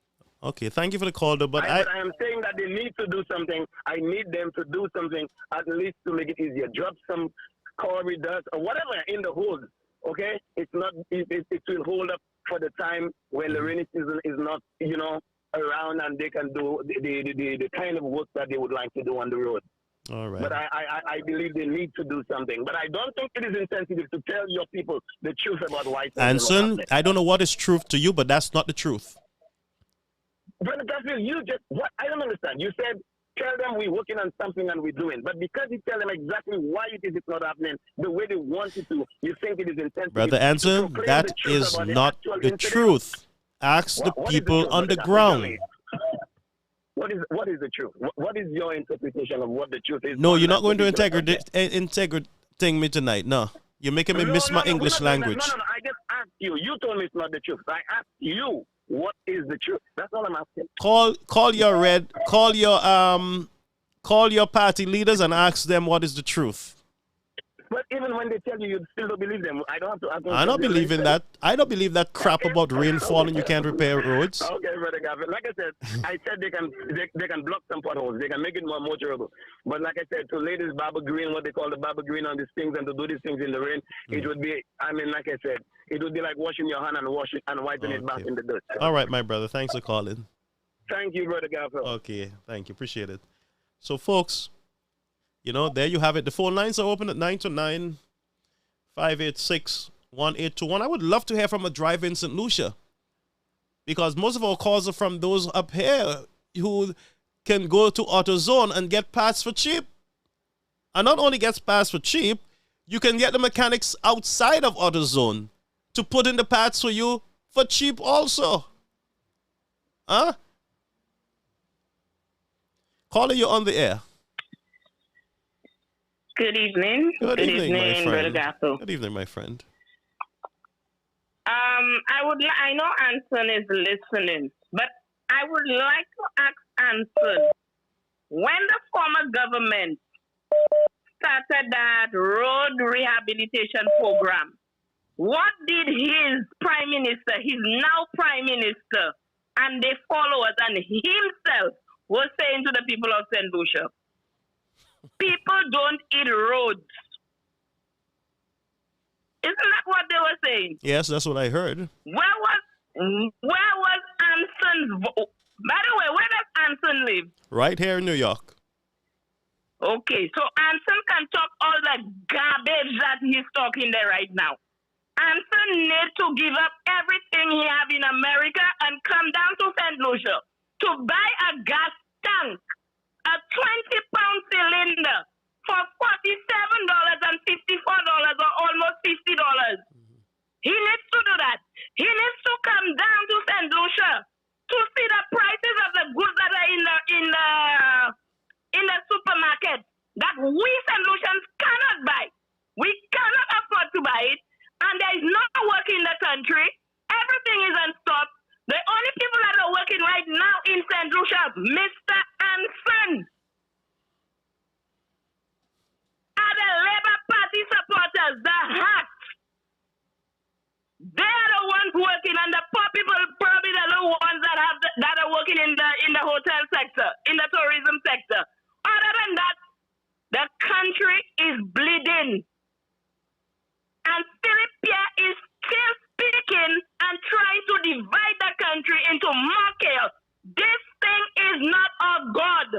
Okay, thank you for the call, though. But I am saying that they need to do something. I need them to do something, at least to make it easier. Drop some corridors or whatever in the holes. Okay, it's not. It will hold up for the time when the rainy season is not, around, and they can do the kind of work that they would like to do on the road. all right. But I believe they need to do something. But I don't think it is insensitive to tell your people the truth about white. Anson, I don't know what is truth to you, but that's not the truth. Brother Garfield, I don't understand. You said, tell them we're working on something and we're doing. But because you tell them exactly why it is it's not happening the way they want it to, you think it is insensitive. Brother Anson, that is not the truth. Ask the people on the ground. What is the truth? What is your interpretation of what the truth is? No, you're not going to integrate me tonight. No. You're making me miss my English language. No, I just asked you. You told me it's not the truth. I asked you, what is the truth? That's all I'm asking. Call your party leaders and ask them what is the truth. But even when they tell you, you still don't believe them. I don't believe in that. I don't believe that crap about rainfall and you can't repair roads. Okay, Brother Gavin. Like I said, they can block some potholes. They can make it more motorable. But like I said, to lay this Baba Green, what they call the Baba Green on these things, and to do these things in the rain, it would be, like I said, it would be like washing your hand and wiping it back in the dirt. All right, my brother. Thanks for calling. Thank you, Brother Gavin. Okay, thank you. Appreciate it. So, folks, there you have it. The phone lines are open at 929-586-1821. I would love to hear from a driver in St. Lucia, because most of our calls are from those up here who can go to AutoZone and get parts for cheap. And not only gets parts for cheap, you can get the mechanics outside of AutoZone to put in the parts for you for cheap also. Huh? Caller, you're on the air. Good evening. Good evening, my Brother friend. Gaffel. Good evening, my friend. I know Anson is listening, but I would like to ask Anson, when the former government started that road rehabilitation program, what did his prime minister, his now prime minister, and the followers and himself was saying to the people of St. Lucia? People don't eat roads. Isn't that what they were saying? Yes, that's what I heard. Where was Anson's By the way, where does Anson live? Right here in New York. Okay, so Anson can talk all the garbage that he's talking there right now. Anson needs to give up everything he have in America and come down to St. Lucia to buy a gas tank, a 20-pound cylinder for $47 and $54 or almost $50. He needs to do that. He needs to come down to St. Lucia to see the prices of the goods that are in the supermarket that we St. Lucians cannot buy. We cannot afford to buy it, and there is no work in the country. Everything is on stop. The only people that are working right now in St. Lucia, Mr. Anson, are the Labour Party supporters, the hacks. They are the ones working, and the poor people probably are the ones that are working in the hotel sector, in the tourism sector. Other than that, the country is bleeding. And Philip Pierre is still speaking and trying to divide the country into more chaos. This thing is not of God.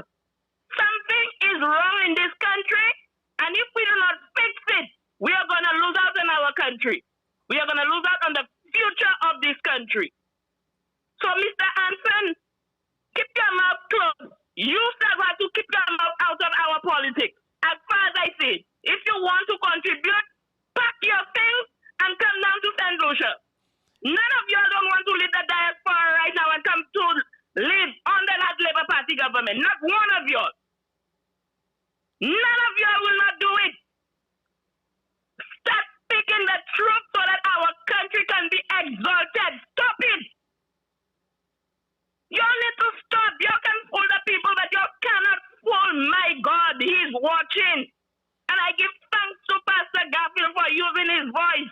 Something is wrong in this country, and if we do not fix it, we are going to lose out in our country. We are going to lose out on the future of this country. So, Mr. Anson, keep your mouth closed. You still have to keep your mouth out of our politics. As far as I see it, if you want to contribute, pack your things and come down to St. Lucia. None of y'all don't want to leave the diaspora right now and come to live under that Labour Party government. Not one of y'all. None of y'all will not do it. Start speaking the truth so that our country can be exalted. Stop it. Y'all need to stop. Y'all can fool the people, but y'all cannot fool my God. He's watching. And I give thanks to Pastor Garfield for using his voice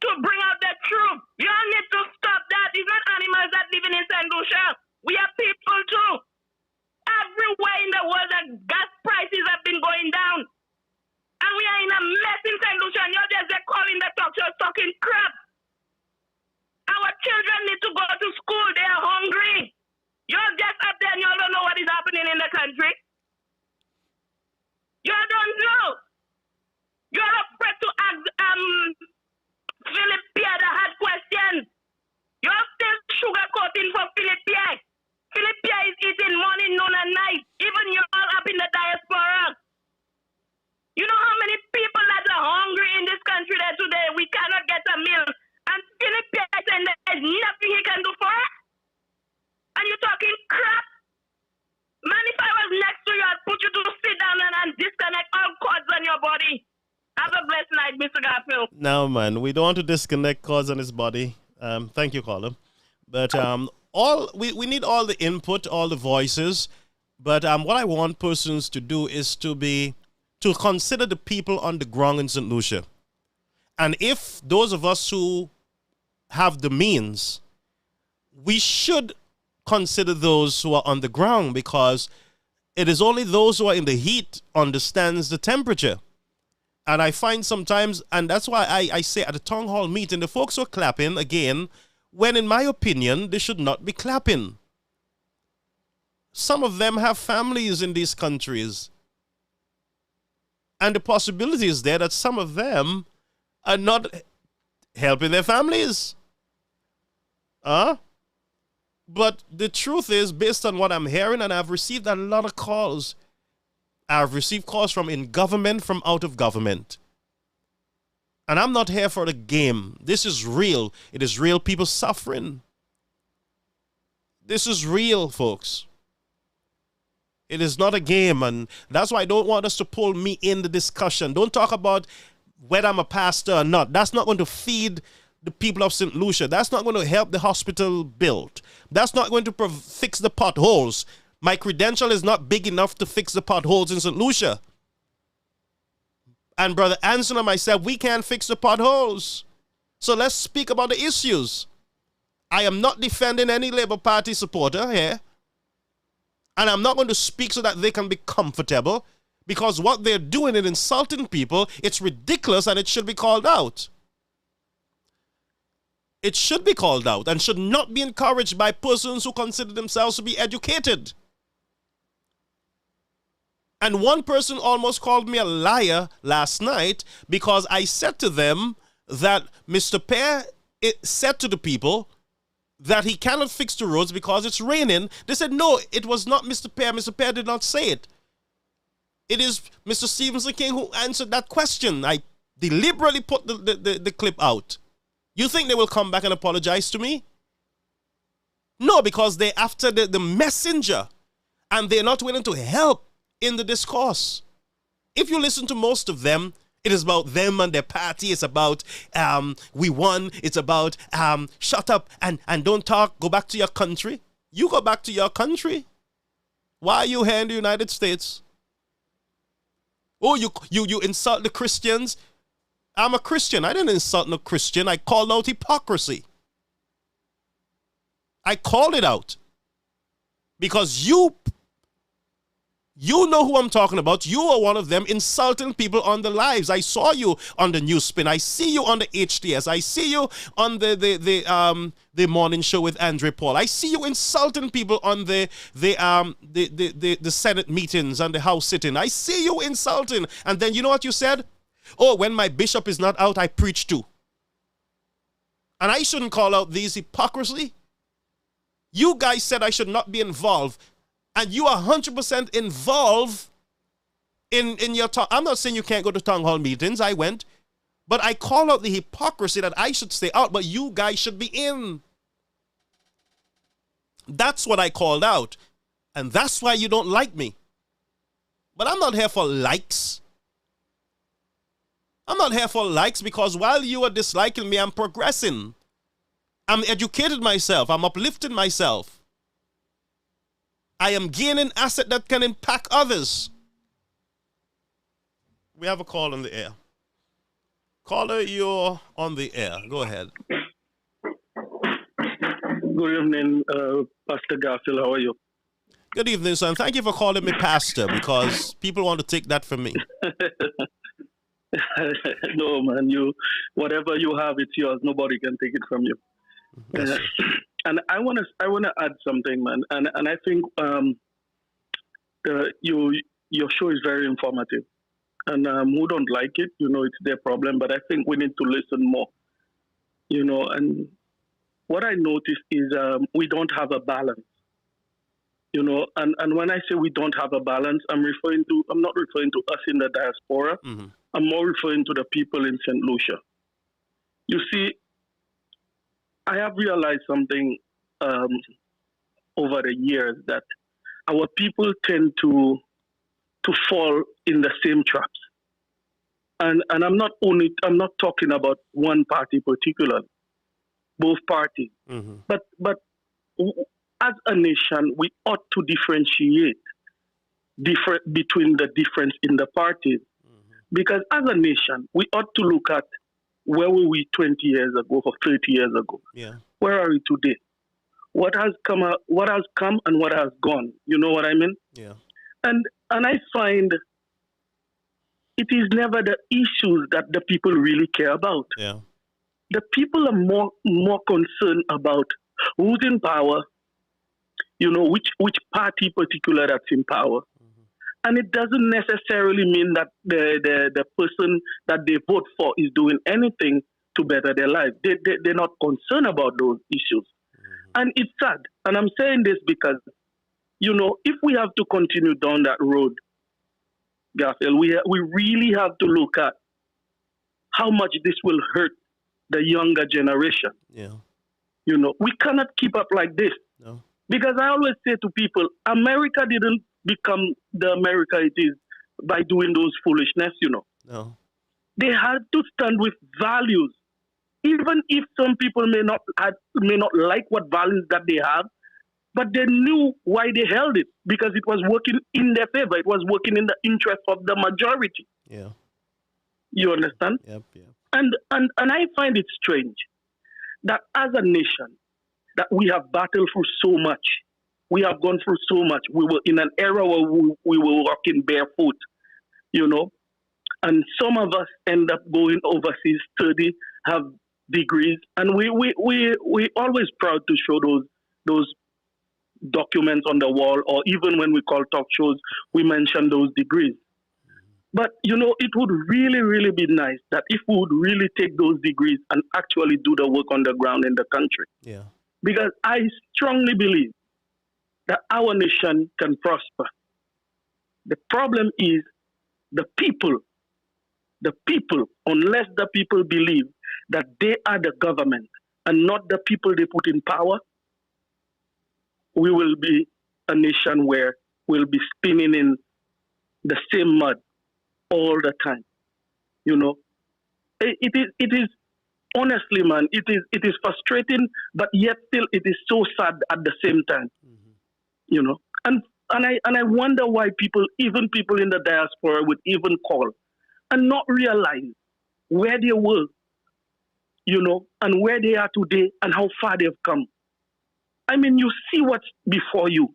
to bring out the truth. Y'all need to stop that. It's not animals that live in St. Lucia. We are people too. Everywhere in the world, the gas prices have been going down. And we are in a mess in St. Lucia. And you're just calling the talk show talking crap. Our children need to go to school. They are hungry. You're just up there and you don't know what is happening in the country. You don't know. You're afraid to ask Philip Pierre the hard questions. You're still sugarcoating for Philip Pierre. Philip Pierre is eating morning, noon, and night. Even you're all up in the diaspora. You know how many people that are hungry in this country there today? We cannot get a meal. And Philip Pierre saying there's nothing he can do for us? And you're talking crap? Man, if I was next to you, I'd put you to sit down and disconnect all cords on your body. Have a blessed night, Mr. Garfield. No, man, we don't want to disconnect cords on his body. Thank you, caller. But we need all the input, all the voices. But what I want persons to do is to consider the people on the ground in St. Lucia. And if those of us who have the means, we should consider those who are on the ground, because it is only those who are in the heat understands the temperature. And I find sometimes, and that's why I say at the town hall meeting, the folks were clapping again, when in my opinion, they should not be clapping. Some of them have families in these countries. And the possibility is there that some of them are not helping their families. But the truth is, based on what I'm hearing, and I've received a lot of calls. I've received calls from in government, from out of government. And I'm not here for the game. This is real. It is real people suffering. This is real, folks. It is not a game, and that's why I don't want us to pull me in the discussion. Don't talk about whether I'm a pastor or not. That's not going to feed the people of St. Lucia. That's not going to help the hospital build. That's not going to fix the potholes. My credential is not big enough to fix the potholes in St. Lucia. And Brother Anson and myself, we can't fix the potholes. So let's speak about the issues. I am not defending any Labour Party supporter here. And I'm not going to speak so that they can be comfortable, because what they're doing is insulting people. It's ridiculous and it should be called out. It should be called out and should not be encouraged by persons who consider themselves to be educated. And one person almost called me a liar last night because I said to them that Mr. Pear said to the people that he cannot fix the roads because it's raining. They said, no, it was not Mr. Pear. Mr. Pear did not say it. It is Mr. Stevenson King who answered that question. I deliberately put the clip out. You think they will come back and apologize to me? No, because they're after the messenger and they're not willing to help in the discourse. If you listen to most of them, it is about them and their party. It's about we won. It's about shut up and don't talk. Go back to your country. You go back to your country. Why are you here in the United States? Oh, you insult the Christians. I'm a Christian. I didn't insult no Christian. I called out hypocrisy. I called it out. Because you know who I'm talking about. You are one of them insulting people on the lives. I saw you on the Newspin. I see you on the HTS. I see you on the morning show with Andre Paul. I see you insulting people on the Senate meetings and the House sitting. I see you insulting. And then you know what you said? Oh, when my bishop is not out, I preach too. And I shouldn't call out these hypocrisy. You guys said I should not be involved. And you are 100% involved in your talk. I'm not saying you can't go to town hall meetings. I went. But I call out the hypocrisy that I should stay out, but you guys should be in. That's what I called out. And that's why you don't like me. But I'm not here for likes. I'm not here for likes, because while you are disliking me, I'm progressing. I'm educated myself. I'm uplifting myself. I am gaining asset that can impact others. We have a call on the air. Caller, you're on the air. Go ahead. Good evening, Pastor Garfield. How are you? Good evening, son. Thank you for calling me pastor, because people want to take that from me. No, man. Whatever you have, it's yours. Nobody can take it from you. Yes, and I want to add something, man. And I think your show is very informative. And who don't like it, it's their problem. But I think we need to listen more. And what I noticed is we don't have a balance. And when I say we don't have a balance, I'm not referring to us in the diaspora. Mm-hmm. I'm more referring to the people in St. Lucia. You see, I have realized something over the years, that our people tend to fall in the same traps. And I'm not talking about one party particularly, both parties. Mm-hmm. But as a nation, we ought to differentiate between the difference in the parties. Mm-hmm. Because as a nation, we ought to look at where were we 20 years ago or 30 years ago? Yeah. Where are we today? What has come and what has gone? You know what I mean? Yeah. And I find it is never the issues that the people really care about. Yeah. The people are more concerned about who's in power, which party particular that's in power. Mm-hmm. And it doesn't necessarily mean that the person that they vote for is doing anything to better their life. They're not concerned about those issues. And it's sad. And I'm saying this because, you know, if we have to continue down that road, Garfield, we really have to look at how much this will hurt the younger generation. Yeah. You know, we cannot keep up like this. No. Because I always say to people, America didn't become the America it is by doing those foolishness, you know. No. They had to stand with values. Even if some people may not like what values that they have, but they knew why they held it, because it was working in their favor. It was working in the interest of the majority. Yeah. You understand? Yep, yep. And I find it strange that as a nation, that we have battled through so much. We have gone through so much. We were in an era where we were walking barefoot, you know. And some of us end up going overseas, study, have degrees, and we always proud to show those documents on the wall, or even when we call talk shows, we mention those degrees. But, you know, it would really, really be nice that if we would really take those degrees and actually do the work on the ground in the country. Yeah. Because I strongly believe that our nation can prosper. The problem is the people, unless the people believe that they are the government and not the people they put in power, we will be a nation where we'll be spinning in the same mud all the time. You know, it is honestly, man, it is frustrating, but yet still it is so sad at the same time. Mm-hmm. You know, and I wonder why even people in the diaspora would even call and not realize where they were, you know, and where they are today and how far they've come. I mean, you see what's before you.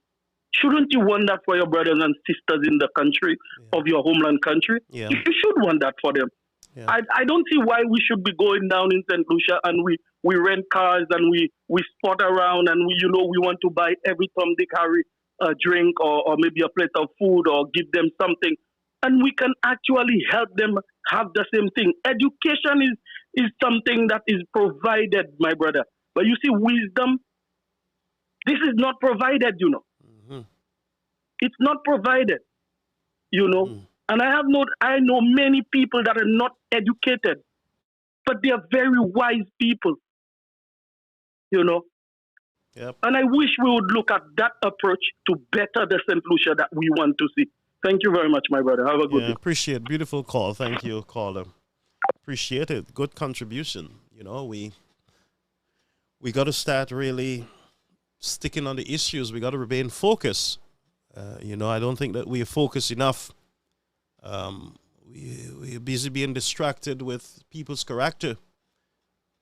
Shouldn't you want that for your brothers and sisters in the country, of your homeland country? Yeah. You should want that for them. Yeah. I don't see why we should be going down in St. Lucia and we rent cars and we spot around and we want to buy every Tom, Dick, Harry a drink or maybe a plate of food or give them something. And we can actually help them have the same thing. Education is something that is provided, my brother. But you see, wisdom, this is not provided, you know. Mm-hmm. It's not provided, you know. Mm. And I know many people that are not educated, but they are very wise people, you know. Yep. And I wish we would look at that approach to better the St. Lucia that we want to see. Thank you very much, my brother. Have a good day. Appreciate it. Beautiful call. Thank you, caller. Appreciate it. Good contribution. You know, we got to start really sticking on the issues. We got to remain focused. You know, I don't think that we are focused enough. We're busy being distracted with people's character.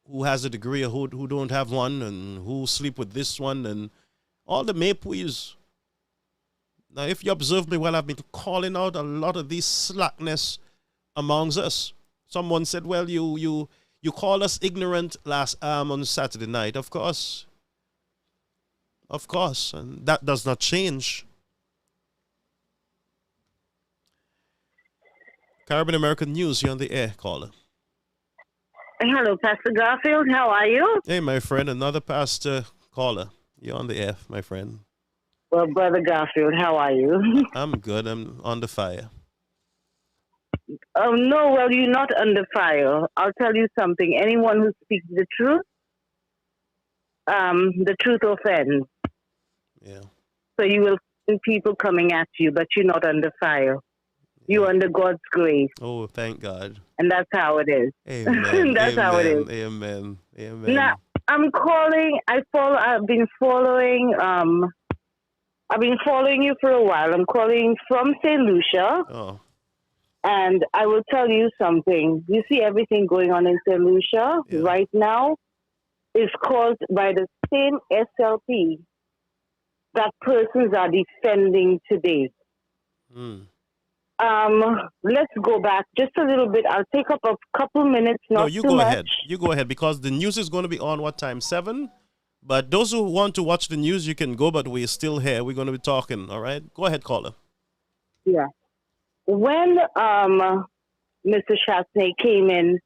Who has a degree or who don't have one, and who sleep with this one, and all the mapewees. Now, if you observe me while I've been calling out a lot of this slackness amongst us, someone said, well, you called us ignorant on Saturday night. Of course, and that does not change. Caribbean American News, you're on the air, caller. Hello, Pastor Garfield. How are you? Hey, my friend, another pastor caller. You're on the air, my friend. Well, Brother Garfield, how are you? I'm good. I'm on fire. Oh, no, well, you're not under fire. I'll tell you something. Anyone who speaks the truth offends. Yeah. So you will see people coming at you, but you're not under fire. You're under God's grace. Oh, thank God. And that's how it is. Amen. That's how it is. Amen. Amen. Now, I'm calling. I've been following you for a while. I'm calling from St. Lucia. Oh. And I will tell you something. You see everything going on in St. Lucia right now is caused by the same SLP that persons are defending today. Let's go back just a little bit. I'll take up a couple minutes. No, you go ahead. You go ahead, because the news is going to be on what time? 7? But those who want to watch the news, you can go, but we're still here. We're going to be talking, all right? Go ahead, caller. Yeah. When Mr. Chastney came in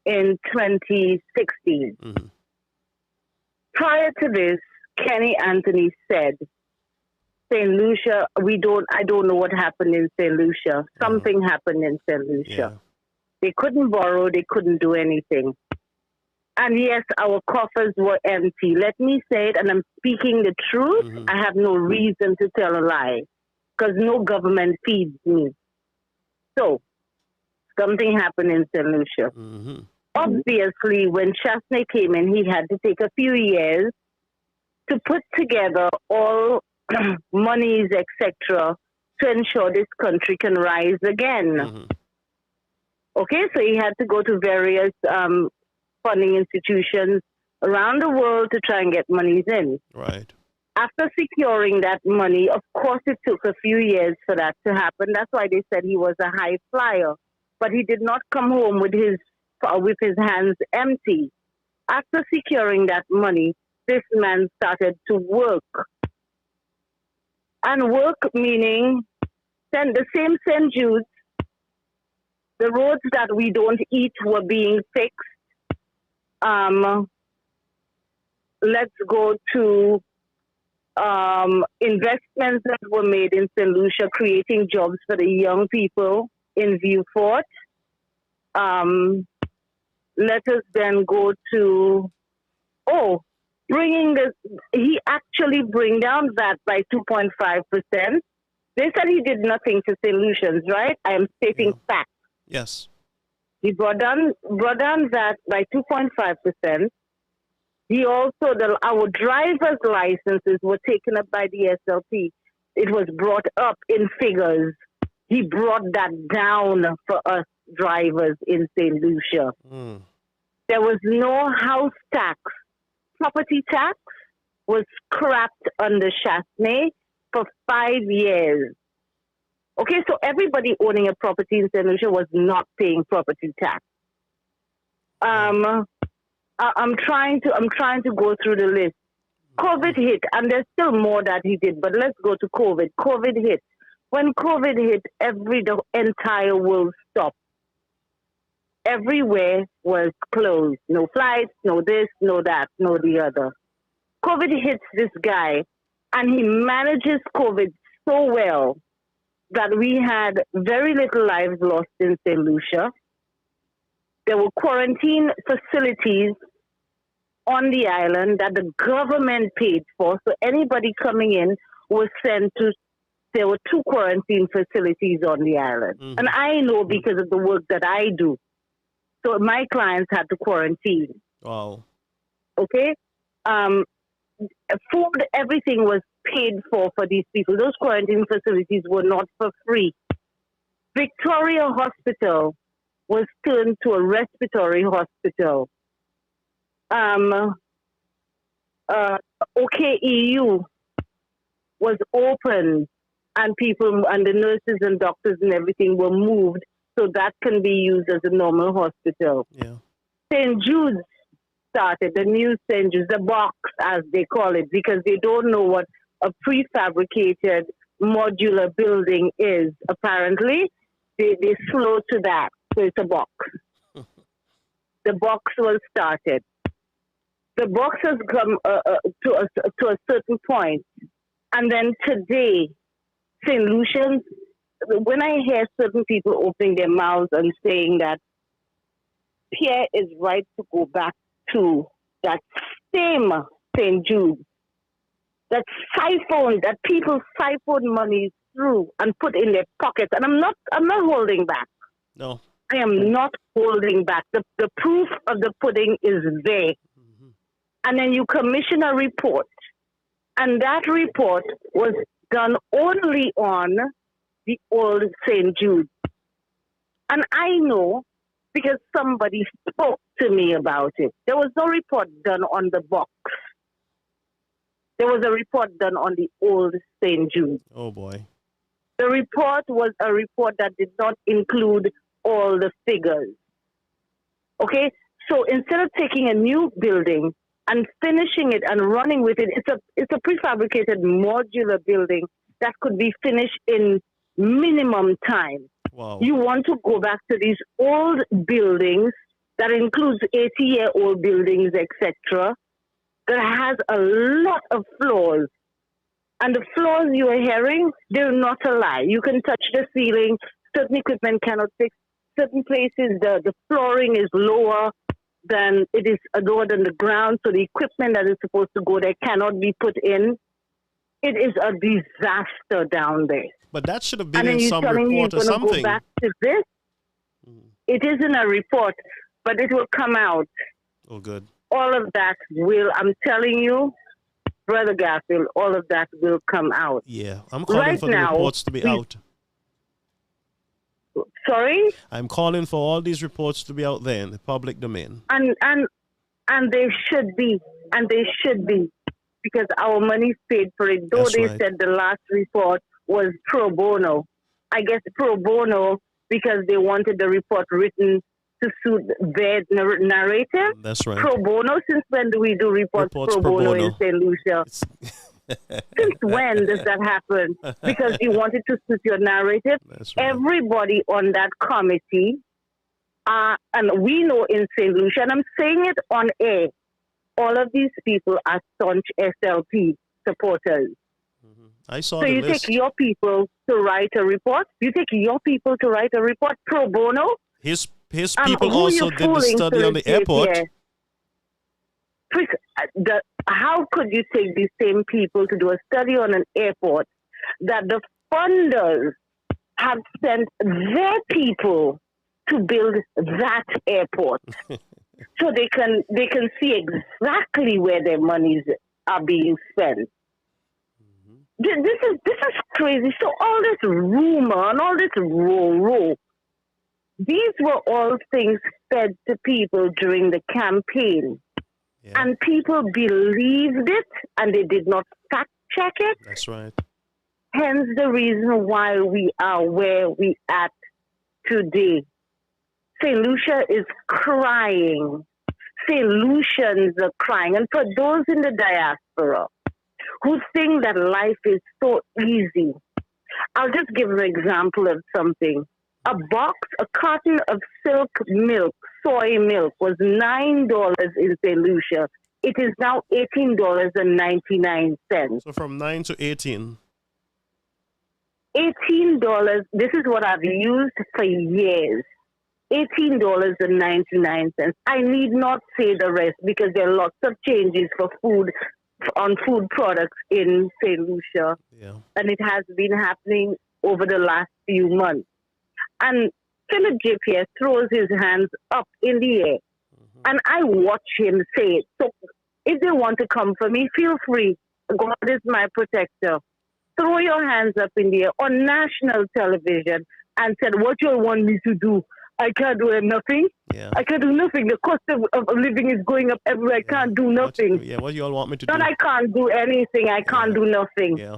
2016, prior to this, Kenny Anthony said, St. Lucia, I don't know what happened in St. Lucia. Something happened in St. Lucia. Yeah. They couldn't borrow, they couldn't do anything. And yes, our coffers were empty. Let me say it, and I'm speaking the truth. I have no reason to tell a lie, because no government feeds me. So, something happened in St. Lucia. Obviously, when Chasney came in, he had to take a few years to put together all monies, etc., to ensure this country can rise again. Okay, so he had to go to various funding institutions around the world to try and get monies in. Right. After securing that money, of course, it took a few years for that to happen. That's why they said he was a high flyer. But he did not come home with his hands empty. After securing that money, this man started to work. And work meaning the same St. Jude's, the roads that we don't eat were being fixed. Let's go to investments that were made in St. Lucia, creating jobs for the young people in Vieux-Fort. Let us then go to, he actually bring down that by 2.5%. They said he did nothing to St. Lucians, right? I am stating facts. Yes. He brought down that by 2.5%. He also, our driver's licenses were taken up by the SLP. It was brought up in figures. He brought that down for us drivers in St. Lucia. There was no house tax. Property tax was scrapped under Chasney for 5 years. Okay, so everybody owning a property in St. Lucia was not paying property tax. I'm trying to go through the list. COVID hit, and there's still more that he did, but let's go to COVID. COVID hit. When COVID hit, the entire world stopped. Everywhere was closed. No flights, no this, no that, no the other. COVID hits this guy, and he manages COVID so well that we had very little lives lost in St. Lucia. There were quarantine facilities on the island that the government paid for. So anybody coming in was sent to, there were 2 quarantine facilities on the island. And I know because of the work that I do. So my clients had to quarantine. Wow. Okay? Food, everything was paid for these people. Those quarantine facilities were not for free. Victoria Hospital was turned to a respiratory hospital. OKEU was open, and people and the nurses and doctors and everything were moved so that can be used as a normal hospital. Yeah. St. Jude's started, the new St. Jude's, the box as they call it, because they don't know what a prefabricated modular building is. Apparently, they slow to that, so it's a box. The box was started. The box has come to a certain point, and then today, St. Lucians, when I hear certain people opening their mouths and saying that Pierre is right to go back to that same St. Jude, that people siphon money through and put in their pockets, and I'm not holding back. No. I am not holding back. The proof of the pudding is there. And then you commission a report, and that report was done only on the old St. Jude. And I know because somebody spoke to me about it. There was no report done on the box. There was a report done on the old St. Jude. Oh, boy. The report was a report that did not include all the figures. Okay? So instead of taking a new building and finishing it and running with it, it's a prefabricated modular building that could be finished in minimum time. Wow. You want to go back to these old buildings that includes 80-year-old buildings, etc., that has a lot of flaws. And the flaws you are hearing, they're not a lie. You can touch the ceiling, certain equipment cannot fix. Certain places, the flooring is lower than it is lower than the ground, so the equipment that is supposed to go there cannot be put in. It is a disaster down there. But that should have been And then in you're some telling me you're report or going to go something. back to this? It isn't a report, but it will come out. Oh, good. All of that I'm telling you, Brother Garfield, all of that will come out. Yeah, I'm calling Right for the now, reports to be out. Sorry? I'm calling for all these reports to be out there in the public domain. And they should be. And they should be. Because our money's paid for it. Though That's they right. said the last report was pro bono. I guess pro bono because they wanted the report written to suit their narrative. That's right. Pro bono? Since when do we do reports pro bono in St. Lucia? Since when does that happen? Because you wanted to suit your narrative. That's right. Everybody on that committee, and we know in St. Lucia, and I'm saying it on air, all of these people are staunch SLP supporters. I saw So the you list. take your people to write a report? You take your people to write a report pro bono? His people Who also you did the fooling study to on the take airport. here? How could you take these same people to do a study on an airport that the funders have sent their people to build that airport so they can see exactly where their monies are being spent? This is crazy. So all this rumor and all this row, these were all things fed to people during the campaign. Yeah. And people believed it and they did not fact check it. That's right. Hence the reason why we are where we at today. St. Lucia is crying. St. Lucians are crying. And for those in the diaspora who think that life is so easy, I'll just give an example of something. A carton of silk milk, soy milk, was $9 in St. Lucia. It is now $18.99. So from 9 to 18. $18, this is what I've used for years. $18.99. I need not say the rest because there are lots of changes for food, on food products in St. Lucia. Yeah. And it has been happening over the last few months. And Philip JPS throws his hands up in the air. And I watch him say it. So if they want to come for me, feel free. God is my protector. Throw your hands up in the air on national television and said, what you want me to do? I can't do nothing. Yeah. I can't do nothing. The cost of living is going up everywhere. I can't do nothing. What you all want me to do? Not I can't do anything. I can't do nothing. Yeah.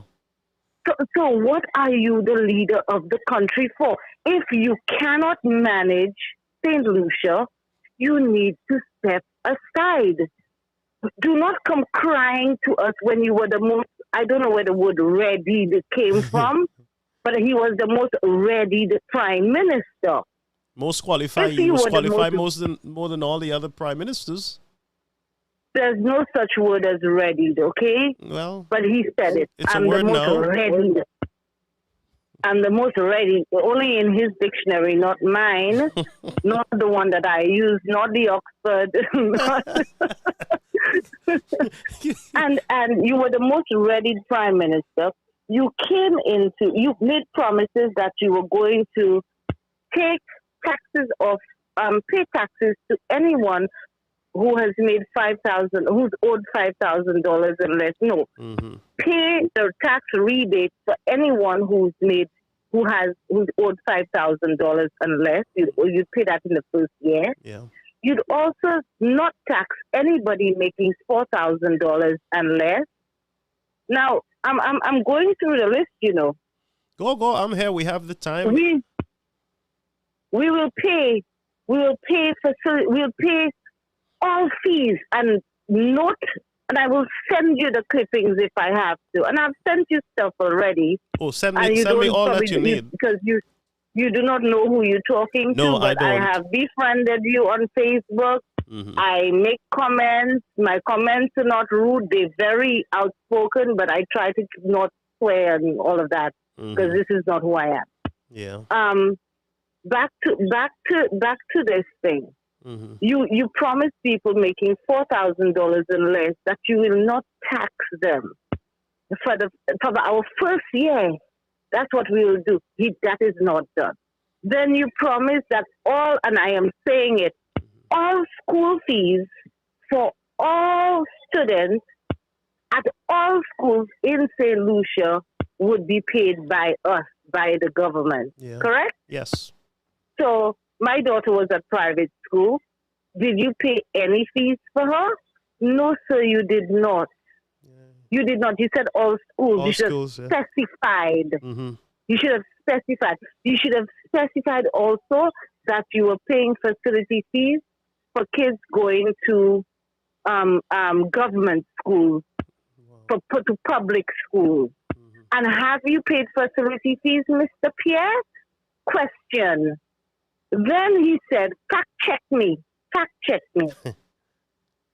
So what are you the leader of the country for? If you cannot manage St. Lucia, you need to step aside. Do not come crying to us when you were the most, I don't know where the word readied came from, but he was the most readied prime minister. Most qualified. If He he was were the qualified most- more than all the other prime ministers. There's no such word as readied, okay? Well, but he said it. it's a I'm word the most now. ready. I'm the most ready, only in his dictionary, not mine, not the one that I use, not the Oxford. and you were the most ready prime minister. You made promises that you were going to take taxes off, pay taxes to anyone who has made who's owed $5,000 and less. No, pay the tax rebate for anyone who's owed $5,000 and less. You pay that in the first year. Yeah. You'd also not tax anybody making $4,000 and less. Now, I'm going through the list. Go. I'm here. We have the time. We will pay. We'll pay all fees and I will send you the clippings if I have to. And I've sent you stuff already. Oh, send me all that you need. Because you do not know who you're talking No, to, but I I don't. have befriended you on Facebook. I make comments. My comments are not rude. They're very outspoken, but I try to not swear and all of that because this is not who I am. Yeah. Back to this thing. You promise people making $4,000 and less that you will not tax them for our first year. That's what we will do. That is not done. Then you promise that and I am saying it, all school fees for all students at all schools in St. Lucia would be paid by us, by the government. Yeah. Correct? Yes. So my daughter was at private school. Did you pay any fees for her? No, sir, you did not. You did not. You said all schools. All you should schools, have specified. You should have specified. You should have specified also that you were paying facility fees for kids going to government schools, to public schools. And have you paid facility fees, Mr. Pierre? Question. Then he said, fact check me.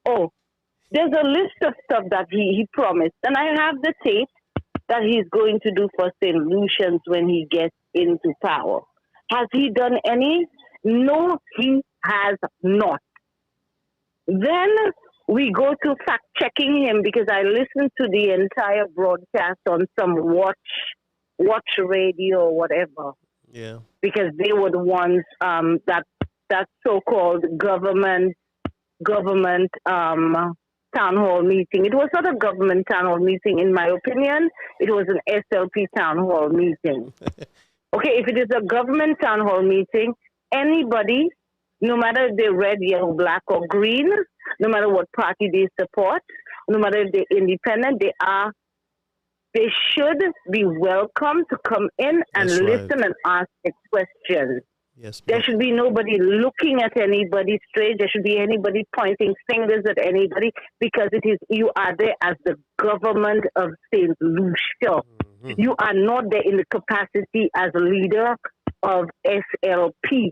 Oh, there's a list of stuff that he promised. And I have the tape that he's going to do for St. Lucians when he gets into power. Has he done any? No, he has not. Then we go to fact-checking him because I listened to the entire broadcast on some watch radio or whatever. Yeah. Because they were the ones that so-called government town hall meeting. It was not a government town hall meeting, in my opinion. It was an SLP town hall meeting. Okay, if it is a government town hall meeting, anybody, no matter if they're red, yellow, black, or green, no matter what party they support, no matter if they're independent, they should be welcome to come in and listen and ask a question. Yes, there should be nobody looking at anybody strange. There should be anybody pointing fingers at anybody because you are there as the government of St. Lucia. You are not there in the capacity as a leader of SLP.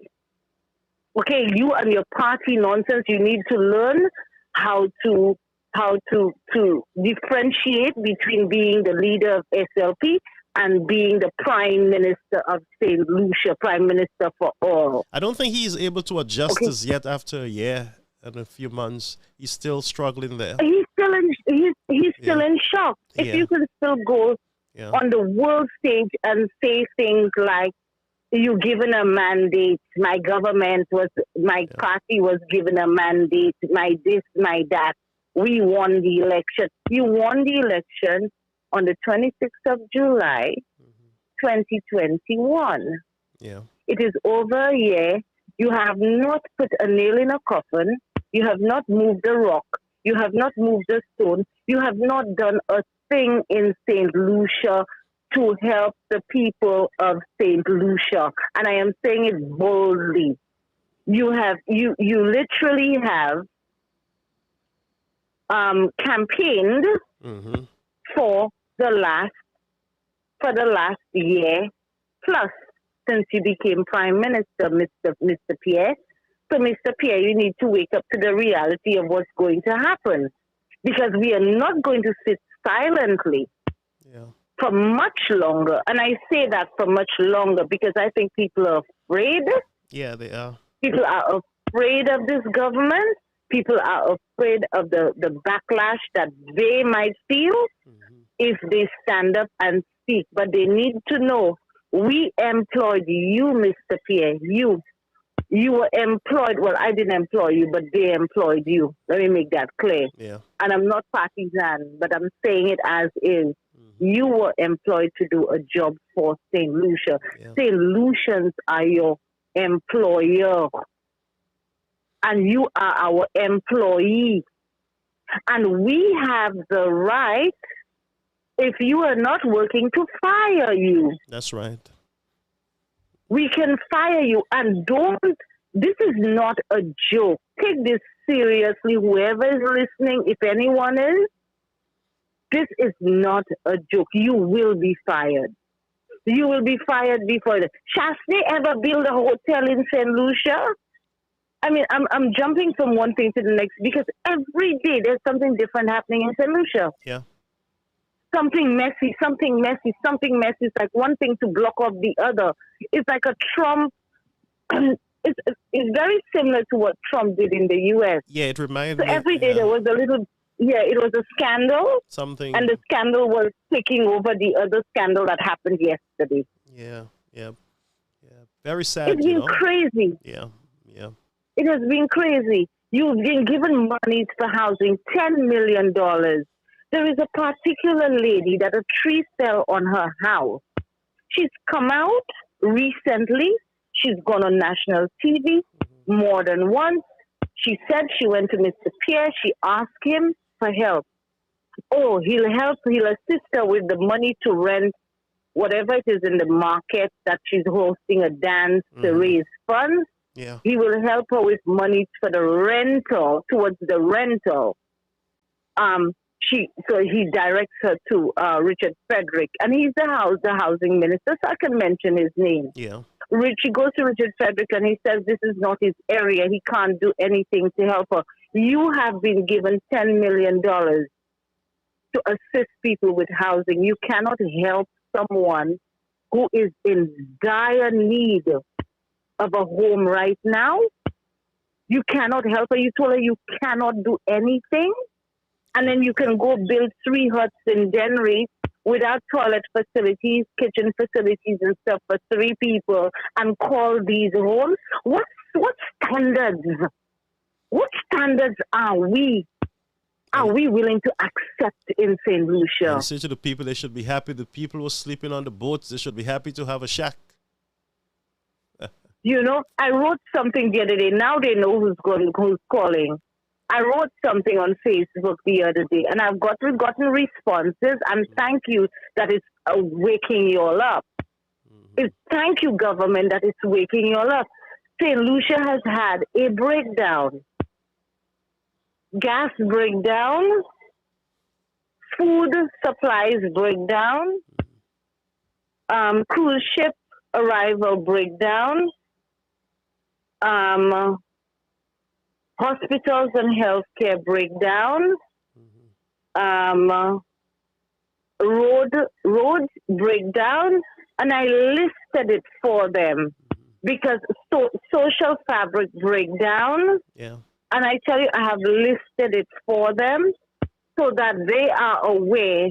Okay, you and your party nonsense, you need to learn how to differentiate between being the leader of SLP and being the Prime Minister of St. Lucia, Prime Minister for all. I don't think he's able to adjust as yet after a year and a few months. He's still struggling there. He's still in shock. If you can still go on the world stage and say things like, you given a mandate, my party was given a mandate, my this, my that, we won the election. You won the election on the 26th of July, 2021. Yeah. It is over a year. You have not put a nail in a coffin. You have not moved a rock. You have not moved a stone. You have not done a thing in St. Lucia to help the people of St. Lucia. And I am saying it boldly. You literally have campaigned for the last year plus since you became Prime Minister, Mr. Pierre. So, Mr. Pierre, you need to wake up to the reality of what's going to happen, because we are not going to sit silently for much longer. And I say that for much longer because I think people are afraid. Yeah, they are. People are afraid of this government. People are afraid of the backlash that they might feel if they stand up and speak. But they need to know, we employed you, Mr. Pierre. You were employed. Well, I didn't employ you, but they employed you. Let me make that clear. Yeah. And I'm not partisan, but I'm saying it as is. You were employed to do a job for St. Lucia. Yeah. St. Lucians are your employer. And you are our employee. And we have the right, if you are not working, to fire you. That's right. We can fire you. And this is not a joke. Take this seriously, whoever is listening, if anyone is. This is not a joke. You will be fired. You will be fired before. Shall they ever build a hotel in St. Lucia? I mean, I'm jumping from one thing to the next because every day there's something different happening in St. Lucia. Yeah. Something messy, something messy, something messy. It's like one thing to block off the other. It's like a Trump. It's very similar to what Trump did in the U.S. Yeah, it reminded So me. every day there was a little, it was a scandal. Something. And the scandal was taking over the other scandal that happened yesterday. Yeah. Very sad. It's been crazy. Yeah. It has been crazy. You've been given monies for housing, $10 million. There is a particular lady that a tree fell on her house. She's come out recently. She's gone on national TV more than once. She said she went to Mr. Pierre. She asked him for help. Oh, he'll help. He'll assist her with the money to rent whatever it is in the market that she's hosting a dance to raise funds. Yeah. He will help her with money for the rental, towards the rental. So he directs her to Richard Frederick, and he's the housing minister, so I can mention his name. Yeah. She goes to Richard Frederick, and he says this is not his area. He can't do anything to help her. You have been given $10 million to assist people with housing. You cannot help someone who is in dire need of a home right now. You cannot help her. You told her you cannot do anything. And then you can go build 3 huts in Dennery without toilet facilities, kitchen facilities and stuff for 3 people and call these homes. What standards? What standards are we willing to accept in St. Lucia? I say to the people, they should be happy. The people who are sleeping on the boats, they should be happy to have a shack. You know, I wrote something the other day. Now they know who's calling. I wrote something on Facebook the other day, and I've gotten responses, and thank you that it's waking you all up. Thank you, government, that it's waking you all up. St. Lucia has had a breakdown. Gas breakdown, food supplies breakdown, cruise ship arrival breakdown, hospitals and healthcare breakdown, roads breakdown, and I listed it for them because social fabric breakdown. Yeah. And I tell you, I have listed it for them so that they are aware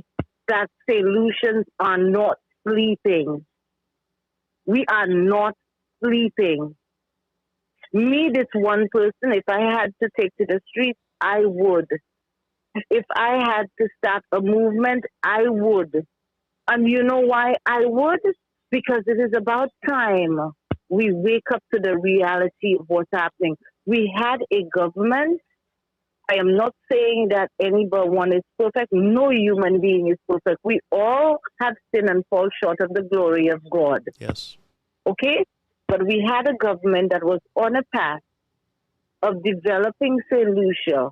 that St. Lucians are not sleeping. We are not sleeping. Me, this one person, if I had to take to the streets, I would. If I had to start a movement, I would. And you know why I would? Because it is about time we wake up to the reality of what's happening. We had a government. I am not saying that anyone is perfect. No human being is perfect. We all have sinned and fall short of the glory of God. Yes. Okay? But we had a government that was on a path of developing St. Lucia,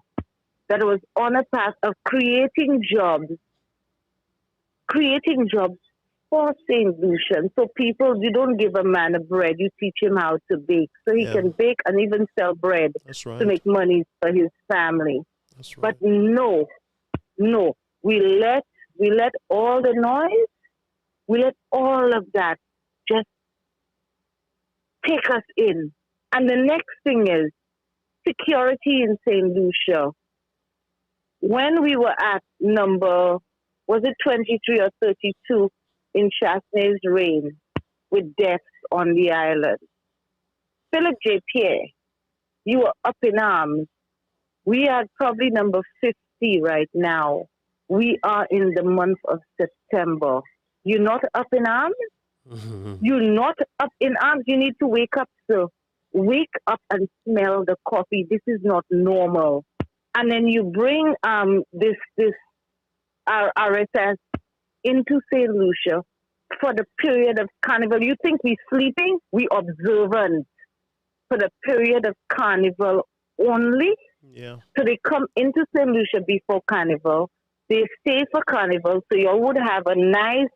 that was on a path of creating jobs for St. Lucia. So people, you don't give a man a bread, you teach him how to bake. So he can bake and even sell bread to make money for his family. That's right. But no, we let all the noise, we let all of that just take us in. And the next thing is security in St. Lucia. When we were at number, was it 23 or 32 in Chasney's reign with deaths on the island? Philip J. Pierre, you were up in arms. We are probably number 50 right now. We are in the month of September. You're not up in arms? You're not up in arms. You need to wake up, sir. Wake up and smell the coffee. This is not normal. And then you bring this RSS into St. Lucia for the period of carnival. You think we're sleeping? We observant for the period of carnival only. Yeah. So they come into St. Lucia before carnival. They stay for carnival. So you would have a nice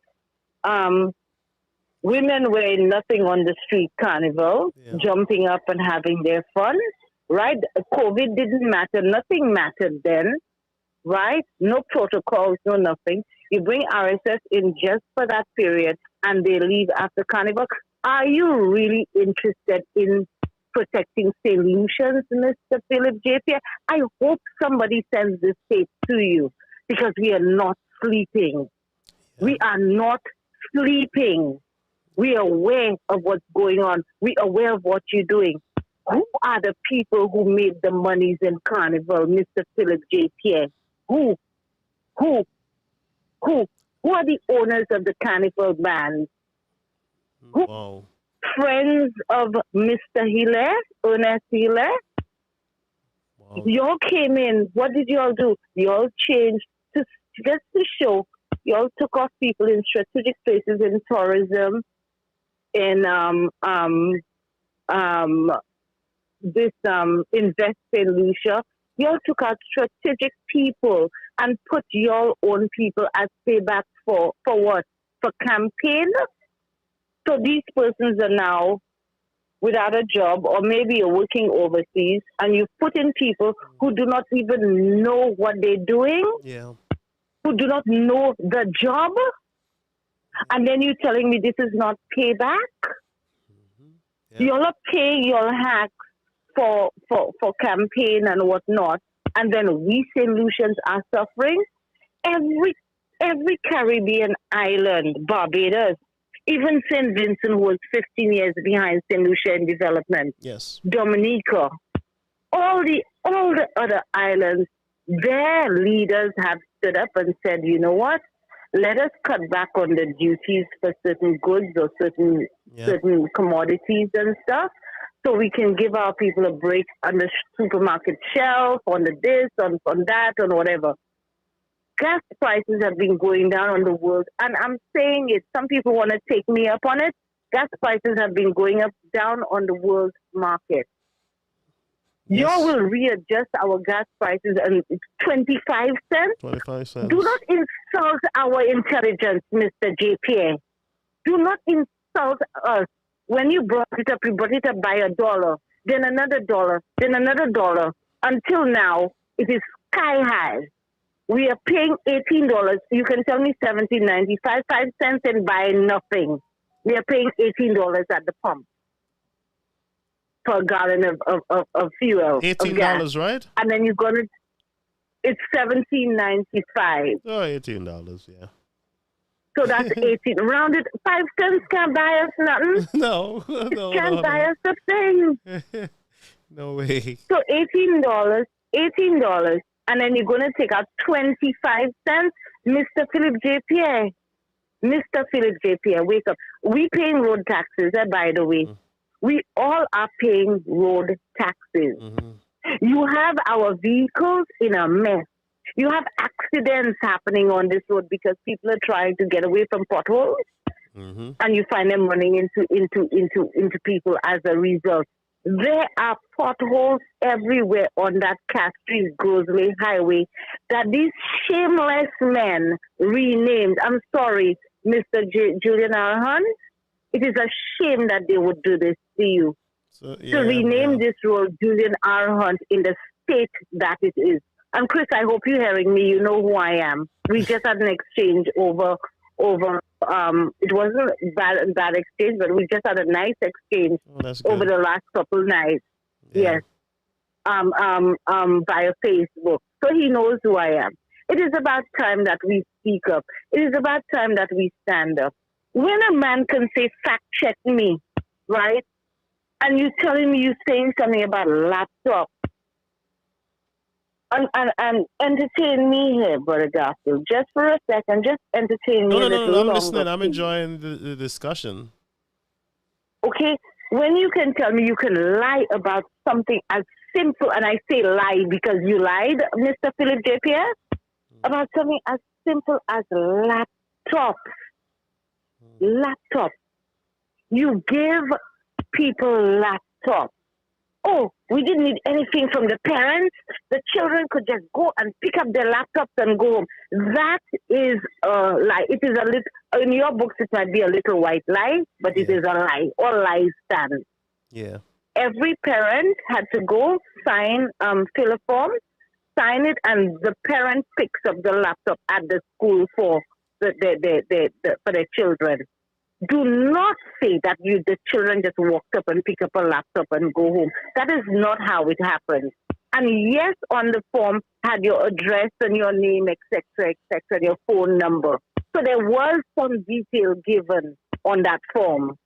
women wearing nothing on the street carnival, jumping up and having their fun. right? COVID didn't matter. Nothing mattered then, right? No protocols, no nothing. You bring RSS in just for that period and they leave after Carnival. Are you really interested in protecting St. Lucians, Mr. Philip J. Pierre? I hope somebody sends this tape to you because we are not sleeping. We are not sleeping. We are aware of what's going on. We are aware of what you're doing. Who are the people who made the monies in Carnival, Mr. Philip J. Pierre? Who? Who are the owners of the Carnival band? Who? Wow. Friends of Mr. Hilaire, Ernest Hilaire? Wow. Y'all came in. What did y'all do? Y'all changed just to show. Y'all took off people in strategic places in tourism, in Invest in Lucia. Y'all took out strategic people and put your own people as payback for what? For campaign? So these persons are now without a job or maybe you're working overseas and you put in people who do not even know what they're doing, who do not know the job, and then you're telling me this is not payback? You'll pay your hacks for campaign and whatnot, and then we St. Lucians are suffering. Every Caribbean island, Barbados, even St. Vincent, who was 15 years behind St. Lucia in development. Yes. Dominica, all the other islands, their leaders have stood up and said, you know what? Let us cut back on the duties for certain goods or certain commodities and stuff, so we can give our people a break on the supermarket shelf, on the this, on that, on whatever. Gas prices have been going down on the world, and I'm saying it. Some people want to take me up on it. Gas prices have been going up down on the world market. Yes. Y'all will readjust our gas prices and 25 cents. 25 cents. Do not insult our intelligence, Mr. J. Pierre. Do not insult us. When you brought it up by $1, then another $1, then another $1. Until now, it is sky high. We are paying $18. You can tell me $17.95, 5 cents, and buy nothing. We are paying $18 at the pump for a gallon of fuel. $18, right? And then it's $17.95. Oh, $18, yeah. So that's 18. Rounded 5 cents can't buy us nothing. No. Can't buy us a thing. No way. So $18, and then you're going to take out 25 cents. Mr. Philip J. Pierre. Mr. Philip J. Pierre, wake up. We paying road taxes, by the way. We all are paying road taxes. You have our vehicles in a mess. You have accidents happening on this road because people are trying to get away from potholes, and you find them running into people as a result. There are potholes everywhere on that Castries Grosley Highway that these shameless men renamed. I'm sorry, Mr. Julian Arhunt. It is a shame that they would do this to you. To rename this road Julian Arhunt in the state that it is. And Chris, I hope you're hearing me. You know who I am. We just had an exchange over. It wasn't bad exchange, but we just had a nice exchange over the last couple nights. Yes, via Facebook. So he knows who I am. It is about time that we speak up. It is about time that we stand up. When a man can say, "Fact check me," right? And you're telling me you're saying something about a laptop. And entertain me here, Brother Garfield. Just for a second, just entertain me a little No, I'm longer, listening. I'm please. enjoying the discussion. Okay? When you can tell me you can lie about something as simple, and I say lie because you lied, Mr. Philip J. Pierre, about something as simple as laptops. Laptops. You give people laptops. Oh, we didn't need anything from the parents. The children could just go and pick up their laptops and go home. That is a lie. It is a little, in your books, it might be a little white lie, but it is a lie. All lies stand. Yeah. every parent had to go sign, fill a form, sign it, and the parent picks up the laptop at the school for for their children. Do not say that the children just walked up and pick up a laptop and go home. That is not how it happens. And yes, on the form had your address and your name, etc., your phone number. So there was some detail given on that form.